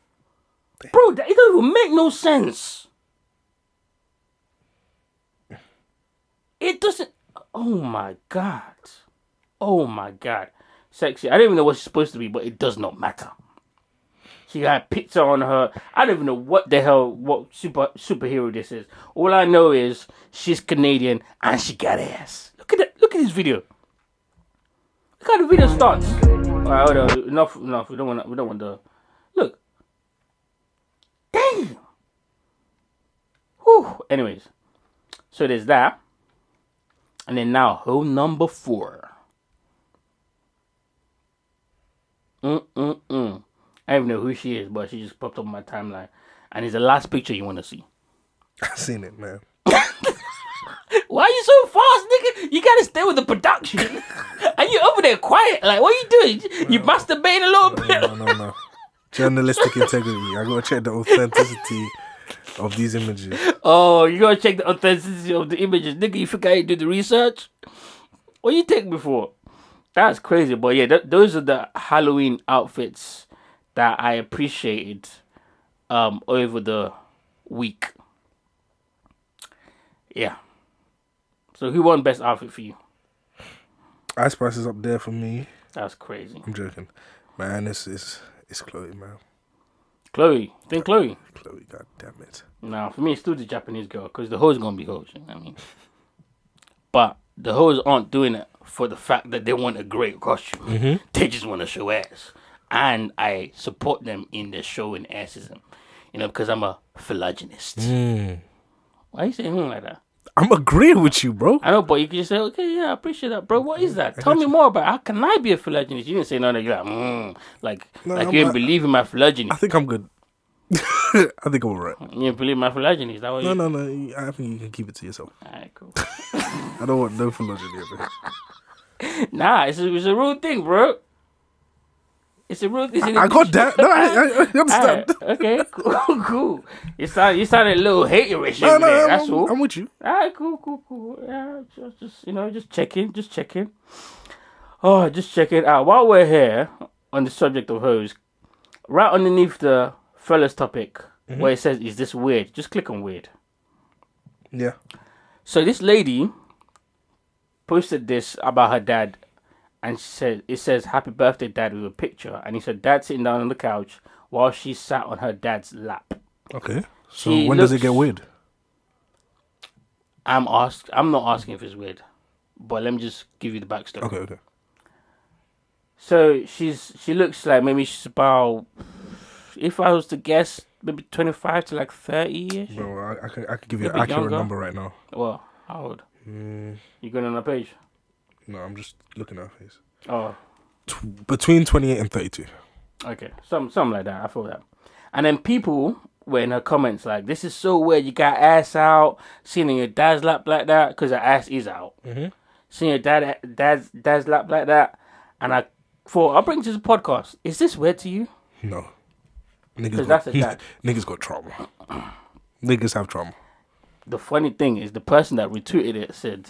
Bro, it don't even make no sense. It doesn't. Oh my god. Oh my god. Sexy. I don't even know what she's supposed to be, but it does not matter. She got a picture on her. I don't even know what the hell, what superhero this is. All I know is she's Canadian and she got ass. Look at that. Look at this video. Look how the video starts. Alright, hold on. Enough. We don't want the. Look. Damn. Whew. Anyways, so there's that, and then now hoe number 4. I don't even know who she is, but she just popped up on my timeline. And it's the last picture you want to see. I've seen it, man. Why are you so fast, nigga? You gotta stay with the production. And you over there quiet. Like, what are you doing? You masturbating a little bit? No. Journalistic integrity. I gotta check the authenticity of these images. Oh, you gotta check the authenticity of the images. Nigga, you forgot you did the research? What you take me for? That's crazy. But yeah, those are the Halloween outfits that I appreciated over the week. Yeah. So who won best outfit for you? Ice Spice is up there for me. That's crazy. I'm joking. Man, it's Chloe, man. Chloe. Think Chloe? Chloe, god damn it. Nah, for me it's still the Japanese girl, because the hoes gonna be hoes, you know what I mean? But the hoes aren't doing it for the fact that they want a great costume. Mm-hmm. They just want to show ass. And I support them in their showing assism. You know, because I'm a phylogynist. Why are you saying like that? I'm agreeing with you, bro. I know, but you can just say, okay, yeah, I appreciate that, bro. What is that? Tell me more about it. How can I be a phylogynist? You didn't say no, you're like, No, you didn't believe in my phylogeny. I think I'm good. I think I'm alright. You didn't believe in my phylogeny? Is that what No. I think you can keep it to yourself. Alright, cool. I don't want no phylogeny, bro. Nah, it's a real thing, bro. It's a real thing. I got that. No, I understand. Right, okay, cool. You sounded a little haterish. No, there. That's all. I'm with you. Alright, cool. Yeah, just checking. Oh, just checking out. While we're here on the subject of hoes, right underneath the fellas topic, where it says, "Is this weird?" Just click on weird. Yeah. So this lady posted this about her dad. And it says, "Happy birthday, Dad," with a picture. And he said, "Dad sitting down on the couch while she sat on her dad's lap." Okay. So when does it get weird? I'm not asking if it's weird. But let me just give you the backstory. Okay. So she looks like maybe she's about, if I was to guess, maybe 25 to like 30-ish. Bro, I could give you an accurate number right now. Well, how old? You going on her page? No, I'm just looking at her face. Oh. Between 28 and 32. Okay, something like that. I feel that. And then people were in her comments like, "This is so weird. You got ass out, seeing your dad's lap like that," because her ass is out. Seeing your dad's lap like that, and I thought, I'll bring it to the podcast. Is this weird to you? No. That's a dad. Niggas got trauma. Niggas have trauma. The funny thing is, the person that retweeted it said,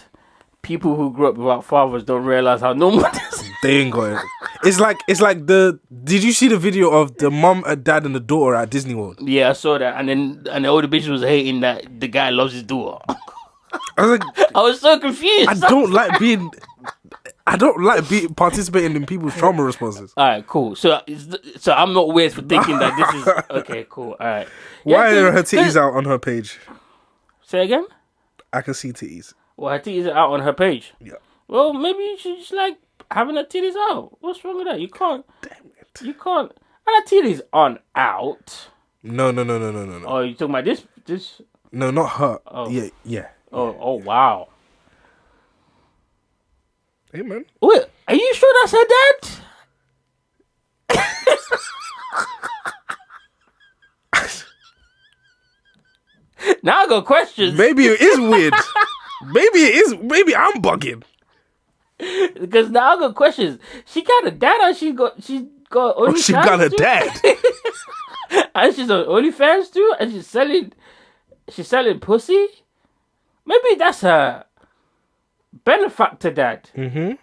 "People who grew up without fathers don't realize how normal this is." They ain't got it. It's like did you see the video of the mum, a dad, and the daughter at Disney World? Yeah, I saw that. And the older bitch was hating that the guy loves his daughter. I was so confused. I don't like being participating in people's trauma responses. All right, cool. So I'm not weird for thinking that this is okay. Cool. All right. Why are her titties out on her page? Say again. I can see titties. Well, her titties are out on her page. Yeah. Well, maybe she's like having her titties out. What's wrong with that? You can't. Damn it. You can't. And her titties aren't out. No. Oh, you talking about this? No, not her. Oh. Yeah. Oh, wow. Hey, man. Wait, are you sure that's her dad? Now I got questions. Maybe it is weird. Maybe it is. Maybe I'm bugging. Because now I got questions. She got a dad, or she got OnlyFans. She got a dad. And she's on OnlyFans too, and she's selling She's selling pussy? Maybe that's her benefactor dad. Mm-hmm.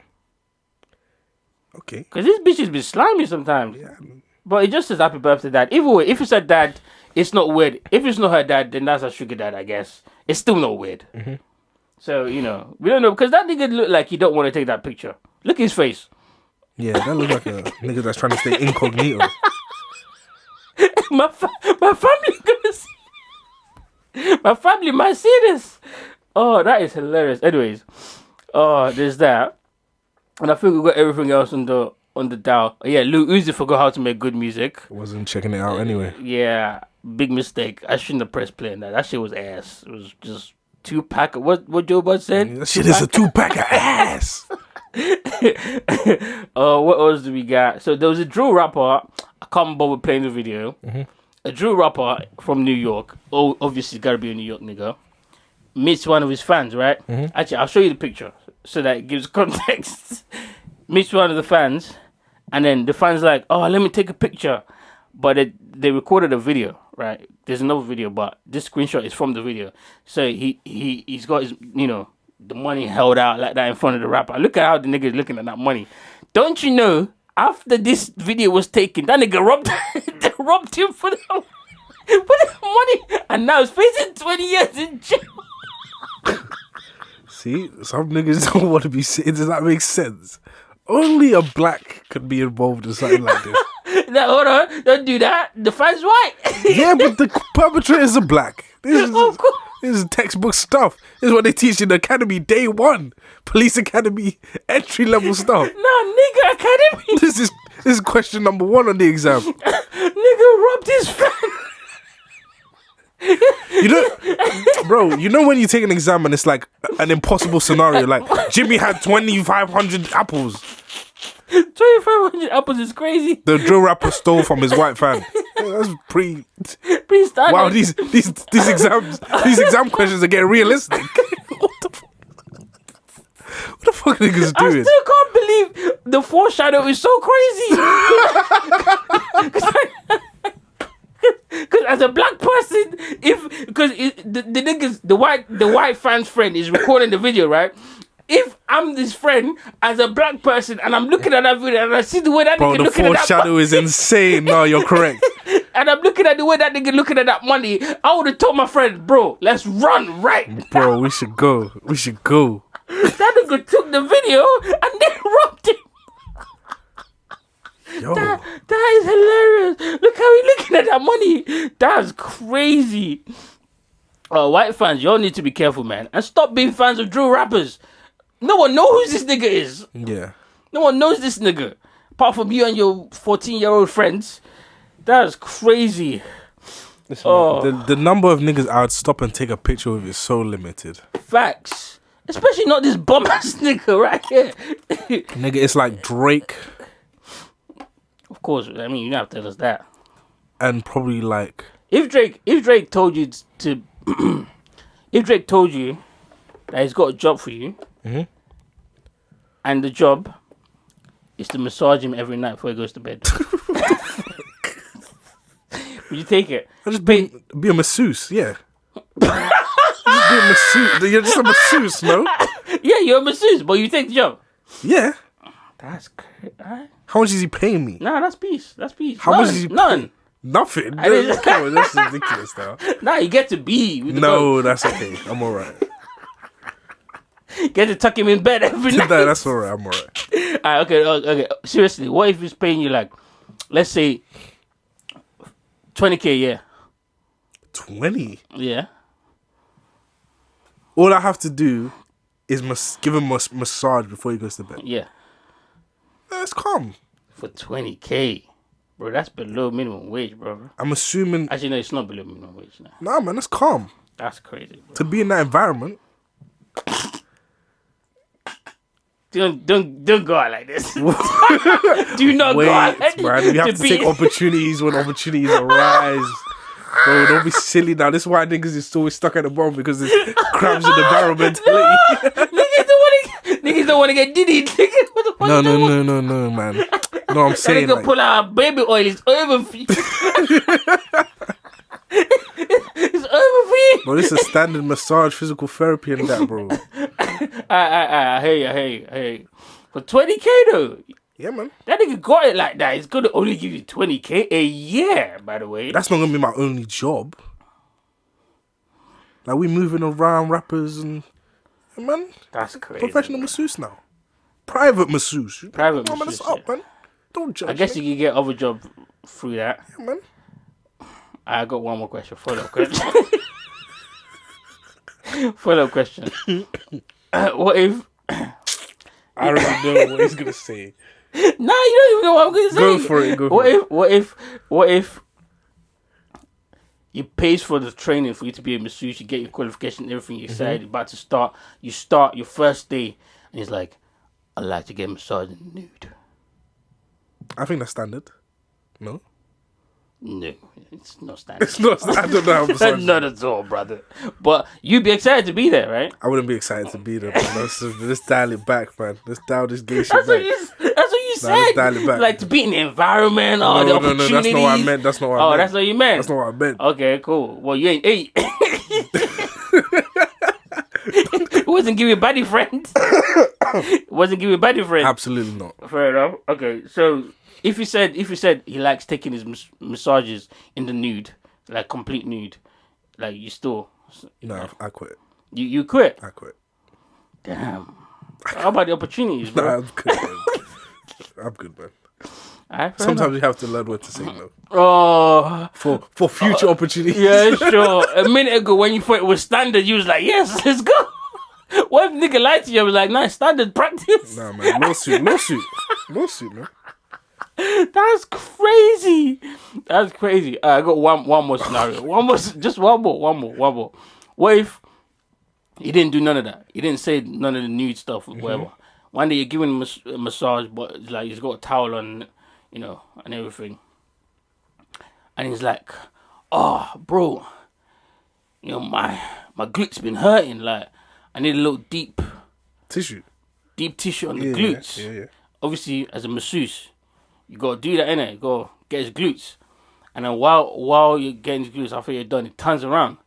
Okay. Because this bitch has been slimy sometimes. Yeah. But it just says happy birthday, dad. Either way, if it's her dad, it's not weird. If it's not her dad, then that's her sugar dad, I guess. It's still not weird. Mm-hmm. So, you know, we don't know. Because that nigga look like he don't want to take that picture. Look at his face. Yeah, that looks like a nigga that's trying to stay incognito. my family gonna see. My family might see this. Oh, that is hilarious. Anyways, there's that. And I think we got everything else on the dial. Yeah, Lil Uzi forgot how to make good music. Wasn't checking it out anyway. Yeah, big mistake. I shouldn't have pressed play on that. That shit was ass. It was just 2-pack. What Joe Bud said? That shit is a 2-pack of ass. What else do we got? So there was a drill rapper. I can't bother playing the video. Mm-hmm. A drill rapper from New York. Oh, obviously got to be a New York nigga. Meets one of his fans, right? Mm-hmm. Actually, I'll show you the picture so that it gives context. Meets one of the fans, and then the fan's like, "Oh, let me take a picture," but they recorded a video, right? There's another video, but this screenshot is from the video. So he's got his, you know, the money held out like that in front of the rapper. Look at how the nigga is looking at that money. Don't you know? After this video was taken, that nigga robbed him for the money, and now he's facing 20 years in jail. See, some niggas don't want to be seen. Does that make sense? Only a black could be involved in something like this. No, hold on, don't do that. The fan's white. Yeah, but the perpetrators are black. This is textbook stuff. This is what they teach in the academy day one. Police academy entry level stuff. No, nigga academy. This is question number 1 on the exam. Nigga robbed his friend. You know, bro, you know when you take an exam and it's like an impossible scenario, like Jimmy had 2,500 apples. 2,500 apples is crazy. The drill rapper stole from his white fan. That's pretty standard. Wow, these exam questions are getting realistic. What the fuck are niggas doing? I still can't believe the foreshadow is so crazy. Because as a black person, the niggas, the white fan's friend is recording the video, right? If I'm this friend as a black person and I'm looking at that video and I see the way that nigga looking at that, the foreshadow is insane. No, you're correct. And I'm looking at the way that nigga looking at that money, I would have told my friend, bro, let's run right. Bro, we should go. That nigga took the video and then robbed him. Yo. That is hilarious. Look how he looking at that money. That's crazy. White fans, y'all need to be careful, man. And stop being fans of drill rappers. No one knows who this nigga is. Yeah. No one knows this nigga. Apart from you and your 14-year-old friends. That's crazy. Listen, the number of niggas I would stop and take a picture with is so limited. Facts. Especially not this bum-ass nigga right here. Nigga, it's like Drake. Of course, I mean, you don't have to tell us that. And probably like... If Drake told you to... if Drake told you that he's got a job for you, mm-hmm. and the job is to massage him every night before he goes to bed. Would you take it? I'll just be a masseuse, yeah. Just be a masseuse. You're just a masseuse, no? Yeah, you're a masseuse, but you take the job. Yeah. That's crazy. How much is he paying me? Nah, that's peace. How much is he None. Nothing. That's ridiculous now. Nah, you get to be. No, that's okay. I'm alright. Get to tuck him in bed every night. No, that's alright. I'm alright. Alright, okay. Seriously, what if he's paying you like, let's say, 20K a year? 20? Yeah. All I have to do is give him a massage before he goes to bed. Yeah. That's calm. For 20K. Bro, that's below minimum wage, bro. I'm assuming... Actually, no, it's not below minimum wage now. Nah, man, that's calm. That's crazy, bro. To be in that environment... Don't go out like this. Do not go out like this. Man, you have to take opportunities when opportunities arise. Bro, don't be silly now. This is why niggas is always stuck at the bottom, because there's crabs in the barrel mentality. Niggas don't want to get diddy. No, man. No, I'm saying like... pull out baby oil. It's over for you. It's over for you. Bro, this is standard massage, physical therapy and that, bro. I hear you. For 20K though. Yeah, man. That nigga got it like that. He's gonna only give you 20K a year, by the way. That's not gonna be my only job. Like, we moving around rappers and... Man. That's crazy. Professional masseuse now. Private masseuse. Private man, masseuse, up, man. Don't judge I guess me. you can get other job through that. Yeah, man. I got one more question. Follow-up question. Follow-up question. What if... I already know what he's gonna say. Nah, you don't even know what I'm gonna say. Go for it. What if you pays for the training for you to be a masseuse, you get your qualification, everything, you're excited, about to start, you start your first day, and he's like, I'd like to get massaged nude. I think that's standard. No? No, it's not standard. It's not standard now. Not at all, brother. But you'd be excited to be there, right? I wouldn't be excited to be there, man. Let's dial it back, man. Let's dial this gay shit back. That's what you said. Let's dial it back. Like to be in the environment or the opportunities. No, that's not what I meant. That's not what I meant. That's what you meant. That's not what I meant. Okay, cool. Well, you ain't eight. It wasn't give you a body friend. It wasn't give you a body friend. Absolutely not. Fair enough. Okay, so if you said he likes taking his massages in the nude, like complete nude, like you still... No, I quit. You quit? I quit. Damn. How about the opportunities, bro? Nah, I'm good, man. I'm good, man. Right, sometimes you have to learn what to say, though. Oh, for future opportunities. Yeah, sure. A minute ago, when you thought it was standard, you was like, "Yes, let's go." What if nigga lied to you? I was like, "Nice standard practice." Nah, man, lawsuit, man. That's crazy. That's crazy. I got one more scenario. One more. What if he didn't do none of that? He didn't say none of the nude stuff or whatever. One day you're giving him a massage, but it's like he's got a towel on, and everything. And he's like, "Oh, bro, my glutes been hurting. Like, I need a little deep tissue on the glutes." Yeah. Obviously, as a masseuse, you gotta do that, innit? You gotta get his glutes. And then while you're getting his glutes, after you're done, it turns around,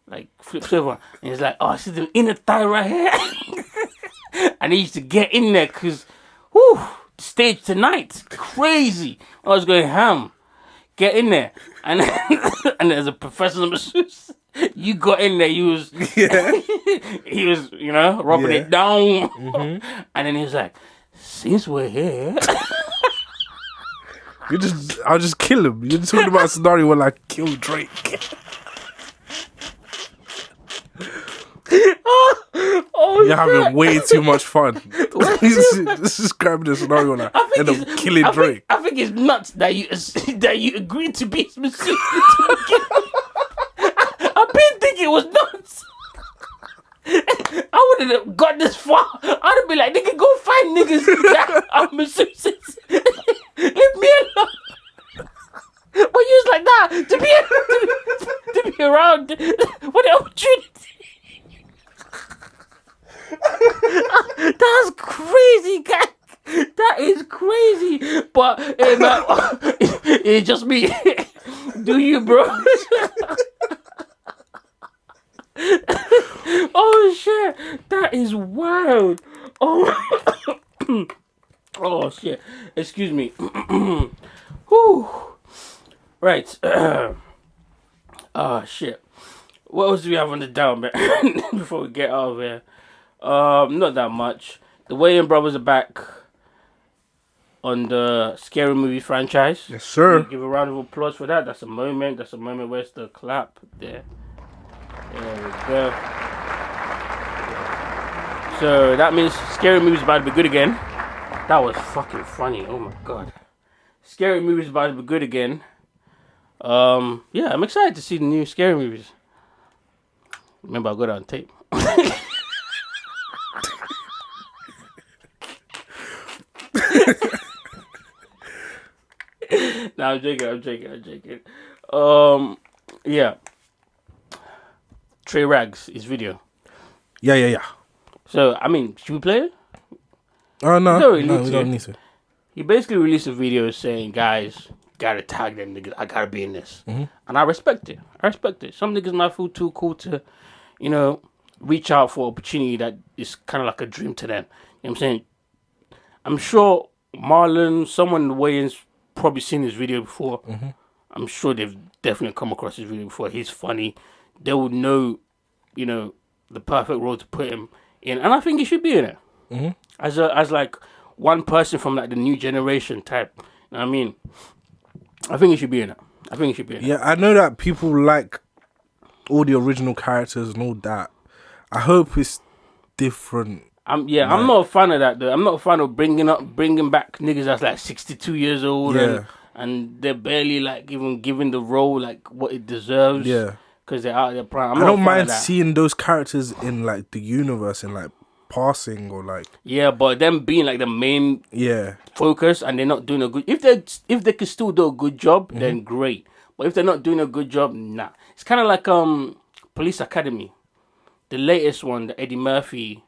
like flips over, and he's like, "Oh, I see the inner thigh right here." I need you to get in there, cause, whoo, the stage tonight, crazy. I was going ham. Get in there, and and as a professional masseuse, you got in there. He was rubbing it down, and then he was like, "Since we're here." I'll just kill him. You're talking about a scenario where I kill Drake. You're having way too much fun. This is describing the scenario where I end up killing Drake. I think it's nuts that you agreed to be his masseuse. I've been thinking it was nuts. I wouldn't have got this far. I'd have been like, nigga, go find niggas that are masseuses. Leave me alone. But you was like, nah, to be around, what an opportunity. That's crazy, guy. That is crazy. But it's just me. Do you, bro? Oh shit, that is wild. Oh shit. Excuse me. Whew. Right. Oh shit. What else do we have on the down, man? Before we get out of here. Not that much. The Wayans brothers are back on the Scary Movie franchise. Yes, sir. Give a round of applause for that. That's a moment. Where's the clap? There we go. So that means Scary Movie's about to be good again. That was fucking funny. Oh my god. Scary Movie's about to be good again. Yeah, I'm excited to see the new Scary Movies. Remember, I got it on tape. No, I'm joking. Yeah. Trey Rags, his video. Yeah. So, I mean, should we play it? Oh, no. We don't need to. He basically released a video saying, guys, gotta tag them niggas. I gotta be in this, and I respect it. Some niggas might feel too cool to, reach out for opportunity that is kind of like a dream to them. You know what I'm saying? I'm sure Marlon, someone in the weigh-ins, probably seen his video before. I'm sure they've definitely come across his video before. He's funny. They would know, the perfect role to put him in, and I think he should be in it. As like one person from like the new generation type. You know what I mean? I think he should be in it. Yeah, I know that people like all the original characters and all that. I hope it's different. I'm not a fan of that though. I'm not a fan of bringing back niggas that's like 62 years old and they're barely like even giving the role like what it deserves. Yeah, because they're out of their prime. I don't mind seeing those characters in like the universe and like passing or like. Yeah, but them being like the main focus and they're not doing a good. If they can still do a good job, then great. But if they're not doing a good job, nah. It's kind of like Police Academy, the latest one that Eddie Murphy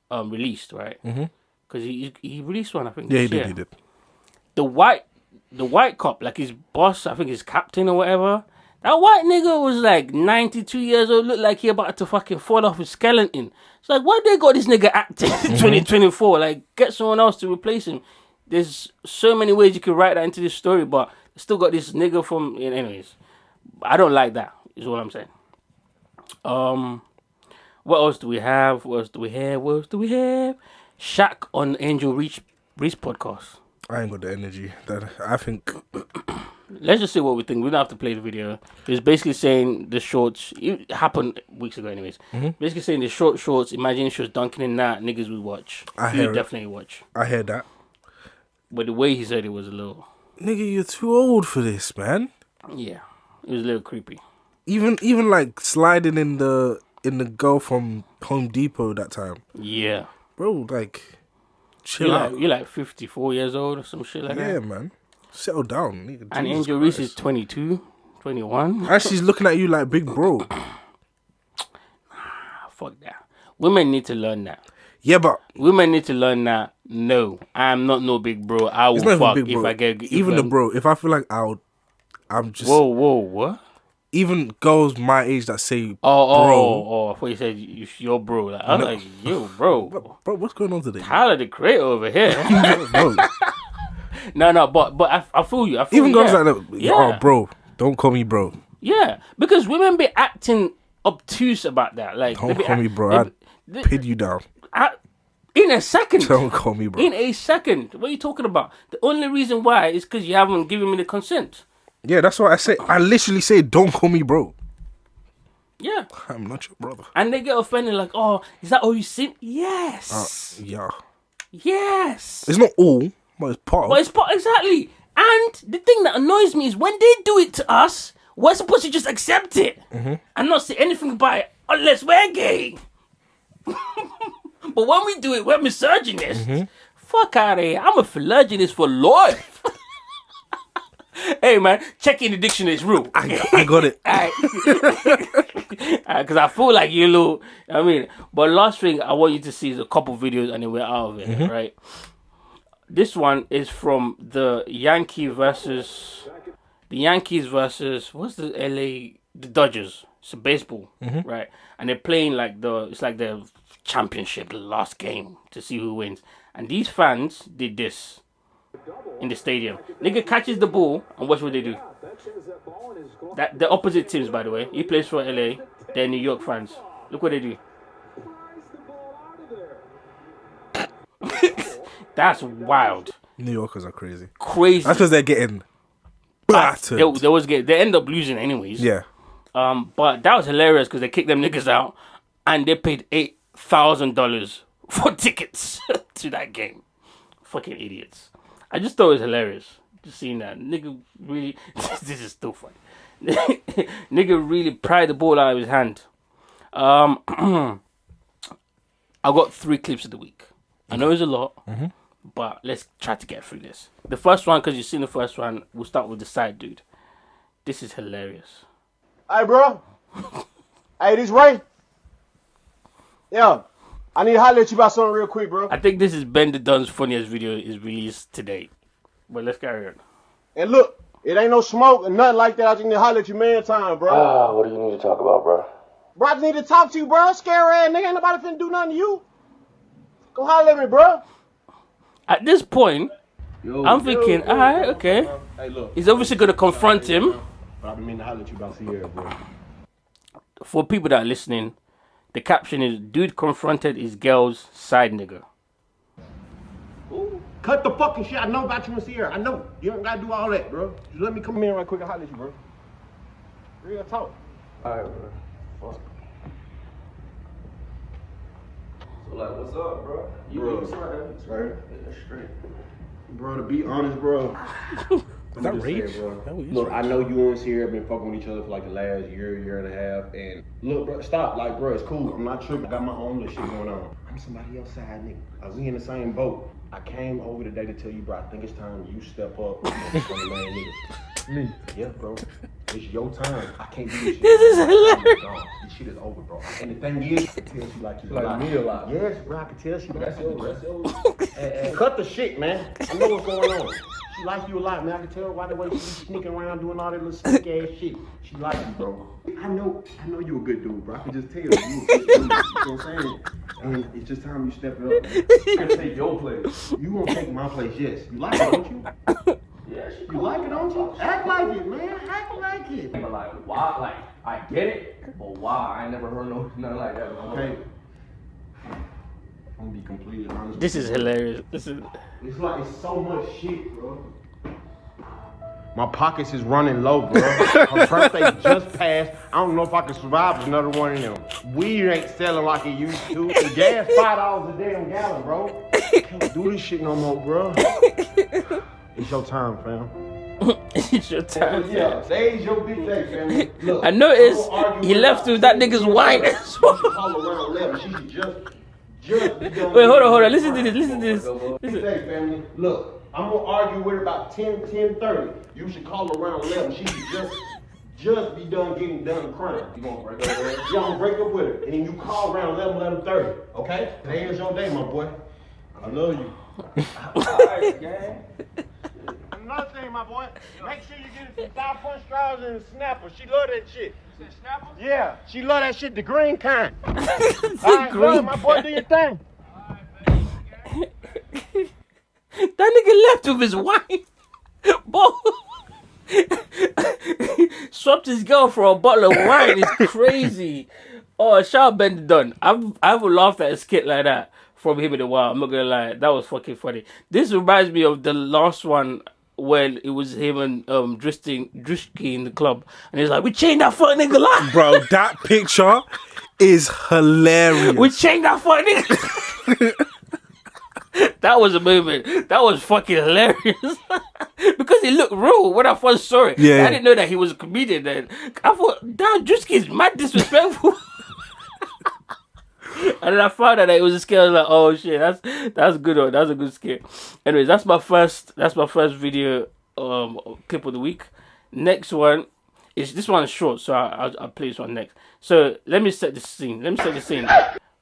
released, right? Because he released one, I think. Yeah, he did. The white cop, like his boss, I think his captain or whatever. That white nigga was like 92 years old, looked like he about to fucking fall off his skeleton. It's like, why they got this nigga acting in 2024? Like, get someone else to replace him. There's so many ways you could write that into this story, but still got this nigga from. Anyways, I don't like that. Is what I'm saying. What else do we have? Shaq on Angel Reese podcast. I ain't got the energy. That I think. Let's just see what we think. We don't have to play the video. It's basically saying the shorts. It happened weeks ago, anyways. Basically saying the shorts. Imagine she was dunking in that, niggas would watch. You definitely watch. I heard that. But the way he said it was a little. Nigga, you're too old for this, man. Yeah, it was a little creepy. Even like sliding in the girl from Home Depot that time. Yeah, bro, like chill out. You're like 54 years old or some shit like that. Yeah, man. Settle down. Nigga, and Angel Reese is 22, 21. And she's looking at you like big bro. Fuck that. Women need to learn that. Yeah, but women need to learn that. No, I'm not no big bro. I will fuck if I get even the bro. If I feel like I'm just. Whoa, what? Even girls my age that say bro. Oh, I thought you said your bro. Like, I was like, yo, bro. Bro, what's going on today? Tyler the Creator over here. No. No, but I feel you. Even girls like that. Yeah. Oh, bro. Don't call me bro. Yeah, because women be acting obtuse about that. Like, don't call me bro. I'd pin you down. In a second. Don't call me bro. In a second. What are you talking about? The only reason why is because you haven't given me the consent. Yeah, that's what I say. I literally say, don't call me bro. Yeah. I'm not your brother. And they get offended like, oh, is that all you see? Yes. Yeah. Yes. It's not all, but it's part of. But it's part, exactly. And the thing that annoys me is when they do it to us, we're supposed to just accept it and not say anything about it unless we're gay. But when we do it, we're misogynist. Fuck out of here. I'm a philogynist for life. Hey, man, check in the dictionary. It's real. I got it. Because I feel like you're a little... I mean, but last thing I want you to see is a couple videos and then we're out of it, right? This one is from the Yankees versus... What's the LA... The Dodgers. It's a baseball, right? And they're playing like it's like the championship, the last game to see who wins. And these fans did this in the stadium. Nigga catches the ball and watch what they do. That the opposite teams, by the way. He plays for LA. They're New York fans. Look what they do. That's wild. New Yorkers are crazy. Crazy. That's because they're getting battered. They end up losing anyways. Yeah. But that was hilarious because they kicked them niggas out and they paid $8,000 for tickets to that game. Fucking idiots. I just thought it was hilarious. Just seeing that. Nigga really... this is still funny. Nigga really pried the ball out of his hand. I got 3 clips of the week. I know it's a lot, but let's try to get through this. The first one, because you've seen the first one, we'll start with the side dude. This is hilarious. Hey, bro. Hey, this Ray. Yeah. I need to holler at you about something real quick, bro. I think this is Ben the Don's funniest video is released today. But let's carry on. And look, it ain't no smoke and nothing like that. I just need to holler at you man time, bro. What do you need to talk about, bro? Bro, I just need to talk to you, bro. Scare ass nigga. Ain't nobody finna do nothing to you. Go holler at me, bro. At this point, I'm thinking, alright, okay. Hey, look. He's obviously gonna confront him. But I've been meaning to holler at you about Sierra, bro. For people that are listening, the caption is, dude confronted his girl's side nigga. Ooh. Cut the fucking shit. I know about you and Sierra. I know. You don't gotta do all that, bro. Just let me come in right quick and holler at you, bro. Real talk. Alright, bro. Fuck. So, like, what's up, bro? You it's right? Yeah, straight. Bro, to be honest, bro. Is that rage? Look, I know you and Sierra been fucking with each other for like the last year and a half. And look, bro, stop. Like, bro, it's cool. I'm not tripping. I got my own little shit going on. I'm somebody else's side nigga. We in the same boat. I came over today to tell you, bro, I think it's time you step up and become the main nigga. Me? Yeah, bro. It's your time. I can't do this shit. This is hilarious. This shit is over, bro. And the thing is, I can tell she like you a lot. Me a lot. Yes, bro, I can tell she like you a lot. That's yours. And cut the shit, man. I know what's going on. She like you a lot, man. I can tell by the way she be sneaking around doing all that little sneak ass shit. She like you, bro. I know you a good dude, bro. I can just tell you a good dude. You know what I'm saying? And it's just time you step it up. I can take your place. You won't take my place, yes. You like it, don't you? Yeah, you like it, don't you? Act like it, man. Act like it. But like, why? Like, I get it, but why? I ain't never heard nothing like that. Okay. I'm gonna be completely honest. This is hilarious. It's like it's so much shit, bro. My pockets is running low, bro. Her birthday just passed. I don't know if I can survive another one of them. Weed ain't selling like it used to. The gas $5 a damn gallon, bro. Can't do this shit no more, bro. It's your time, fam. It's your time. Yeah, today's your big day, fam. Look, I noticed he left with that nigga's wine. Wait, hold on. Listen to this. Hey, family, look, I'm gonna argue with her about 10:30. You should call her around 11. She should just be getting done crying. You gonna break up with her? Yeah, I'm gonna break up with her. And then you call around 11:30, okay? Today is your day, my boy. I love you. Alright, gang. Another thing, my boy, make sure you get some South Punch straws and snapper. She love that shit. You said snapper? Yeah, she love that shit, the green kind. Alright, green. My boy, do your thing. That nigga left with his wife. Swapped his girl for a bottle of wine. It's crazy. Oh, shout out Ben Dunn. I haven't laughed at a skit like that from him in a while. I'm not gonna lie. That was fucking funny. This reminds me of the last one when it was him and Drishki in the club. And he's like, we chained that fuck nigga live. Bro, that picture is hilarious. We chained that fuck nigga. That was a moment. That was fucking hilarious. Because it looked real when I first saw it. Yeah. I didn't know that he was a comedian then. I thought, damn, Drewski's mad disrespectful. And then I found out that it was a skit. I was like, oh shit, that's good one. That's a good skit. Anyways, that's my first video clip of the week. Next one is this one's short, so I'll play this one next. So let me set the scene.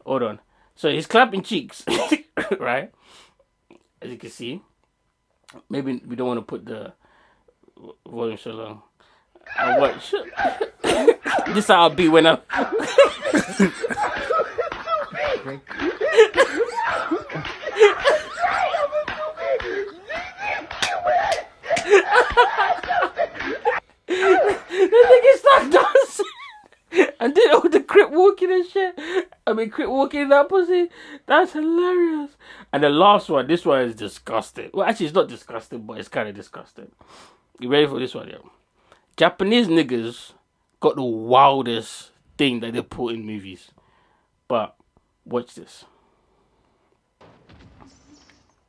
Hold on. So he's clapping cheeks, right? As you can see. Maybe we don't want to put the volume so long. And watch. This is how I'll be when I'm... The nigga start dancing and did all the crip walking and shit. Crip walking in that pussy. That's hilarious. And the last one, this one is disgusting. Well, actually, it's not disgusting, but it's kind of disgusting. You ready for this one, yo? Japanese niggas got the wildest thing that they put in movies. But watch this.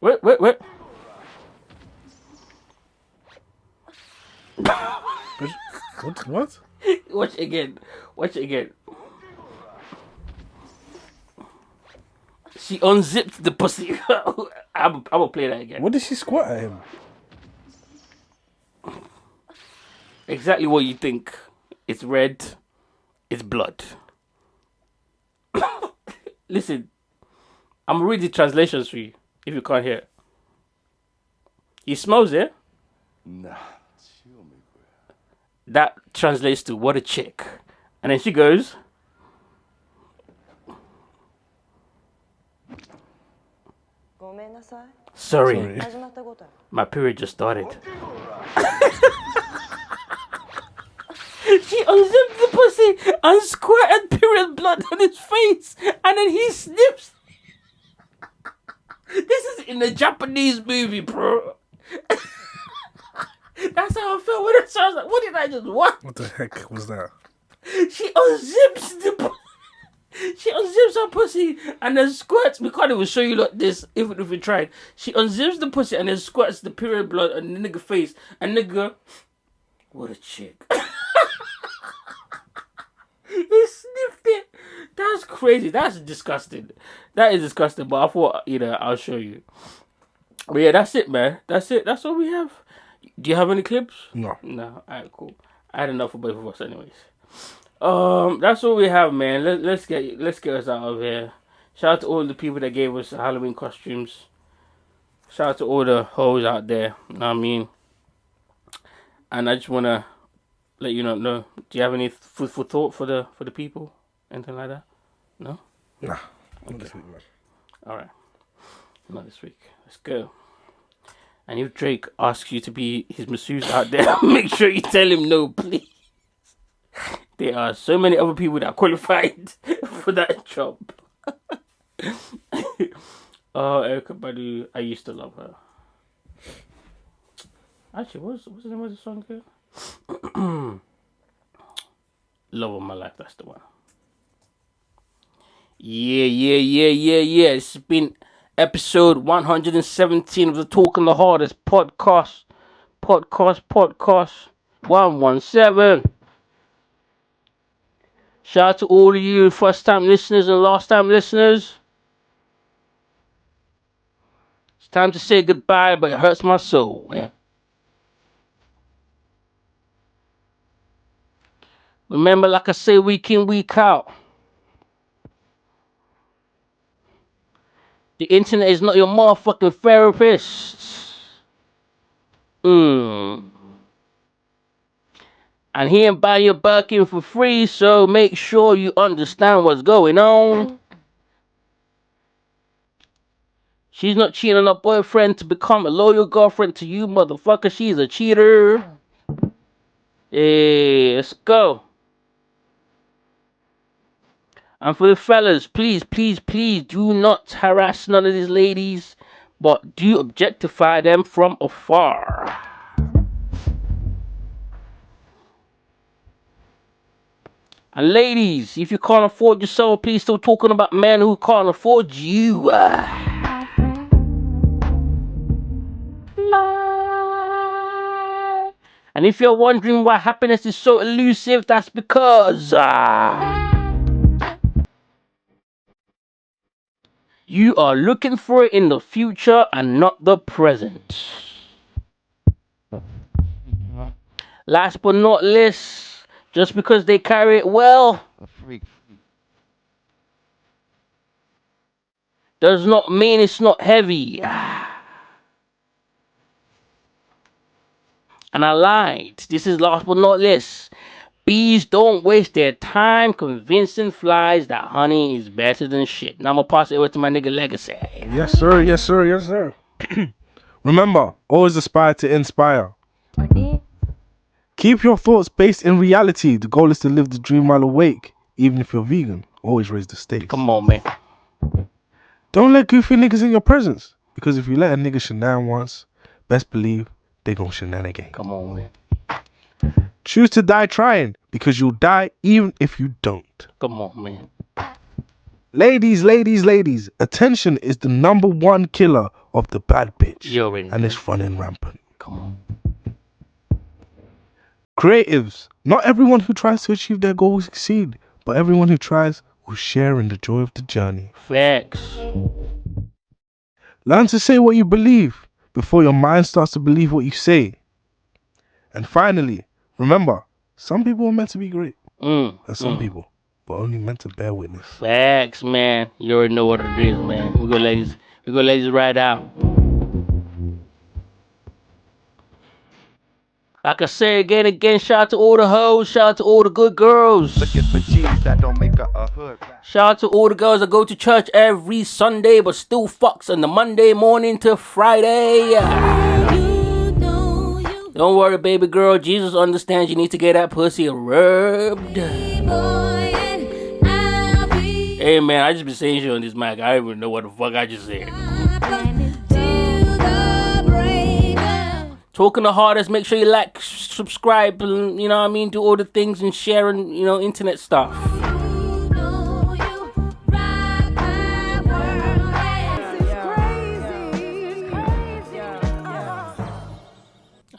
Wait. What? Watch it again. She unzipped the pussy. I'm gonna play that again. What did she squat at him? Exactly what you think. It's red. It's blood. Listen, I'm reading translations for you if you can't hear it. He smells it. Nah. That translates to what a chick. And then she goes, sorry. My period just started. She unzipped the pussy and squirted period blood on his face. And then he snips. This is in a Japanese movie, bro. That's how I felt when I saw it. Like, what did I just watch? What the heck was that? She unzips she unzips her pussy and then squirts. We can't even show you like this, even if we tried. She unzips the pussy and then squirts the period blood on the nigga face. And nigga, what a chick. He sniffed it. That's crazy. That's disgusting. That is disgusting. But I thought, I'll show you. But yeah, that's it, man. That's it. That's all we have. Do you have any clips? No. No. Alright, cool. I had enough for both of us, anyways. That's all we have, man. Let's get us out of here. Shout out to all the people that gave us Halloween costumes. Shout out to all the hoes out there. You know what I mean? And I just wanna let you know. Do you have any food for thought for the people? Anything like that? No? Nah. Not this week, man. Alright. Not this week. Let's go. And if Drake asks you to be his masseuse out there, make sure you tell him no, please. There are so many other people that are qualified for that job. Erykah Badu, I used to love her. Actually, what's the name of the song again? Love of My Life, that's the one. Yeah. It's been episode 117 of the Talking the Hardest podcast. Podcast 117. Shout out to all of you first time listeners and last time listeners. It's time to say goodbye, but it hurts my soul. Yeah. Remember, like I say, week in, week out. The internet is not your motherfucking therapist. And he ain't buying your Birkin for free, so make sure you understand what's going on. She's not cheating on her boyfriend to become a loyal girlfriend to you, motherfucker. She's a cheater. Hey, let's go. And for the fellas, please do not harass none of these ladies, but do objectify them from afar. And ladies, if you can't afford yourself, please stop talking about men who can't afford you. And if you're wondering why happiness is so elusive, that's because you are looking for it in the future and not the present. Last but not least, just because they carry it well, does not mean it's not heavy. And I lied. This is last but not least. Bees don't waste their time convincing flies that honey is better than shit. Now I'm gonna pass it over to my nigga Legacy. Yes, sir. Remember, always aspire to inspire. Keep your thoughts based in reality. The goal is to live the dream while awake. Even if you're vegan, always raise the stakes. Come on, man. Don't let goofy niggas in your presence. Because if you let a nigga shenan once, best believe they gon' shenan again. Come on, man. Choose to die trying, because you'll die even if you don't. Come on, man. Ladies, attention is the #1 killer of the bad bitch. And it's running rampant. Come on. Creatives, not everyone who tries to achieve their goal will succeed, but everyone who tries will share in the joy of the journey. Facts. Learn to say what you believe before your mind starts to believe what you say. And finally, remember, some people are meant to be great. And some people are only meant to bear witness. Facts, man. You already know what it is, man. We go ladies right out. Like I say again, shout out to all the hoes, shout out to all the good girls. Looking for G's that don't make a hood. Shout out to all the girls that go to church every Sunday but still fucks on the Monday morning to Friday. Don't worry, baby girl. Jesus understands you need to get that pussy rubbed. Hey, man, I just been saying shit on this mic. I don't even know what the fuck I just said. Talking the hardest. Make sure you like, subscribe, and, you know what I mean? Do all the things and sharing, you know, internet stuff.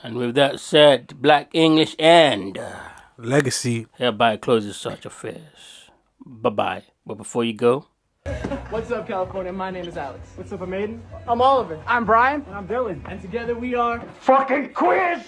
And with that said, Black English and Legacy hereby closes such affairs. Bye-bye. But before you go, what's up, California? My name is Alex. What's up, I'm Aiden. I'm Oliver. I'm Brian. And I'm Dylan. And together we are fucking quiz.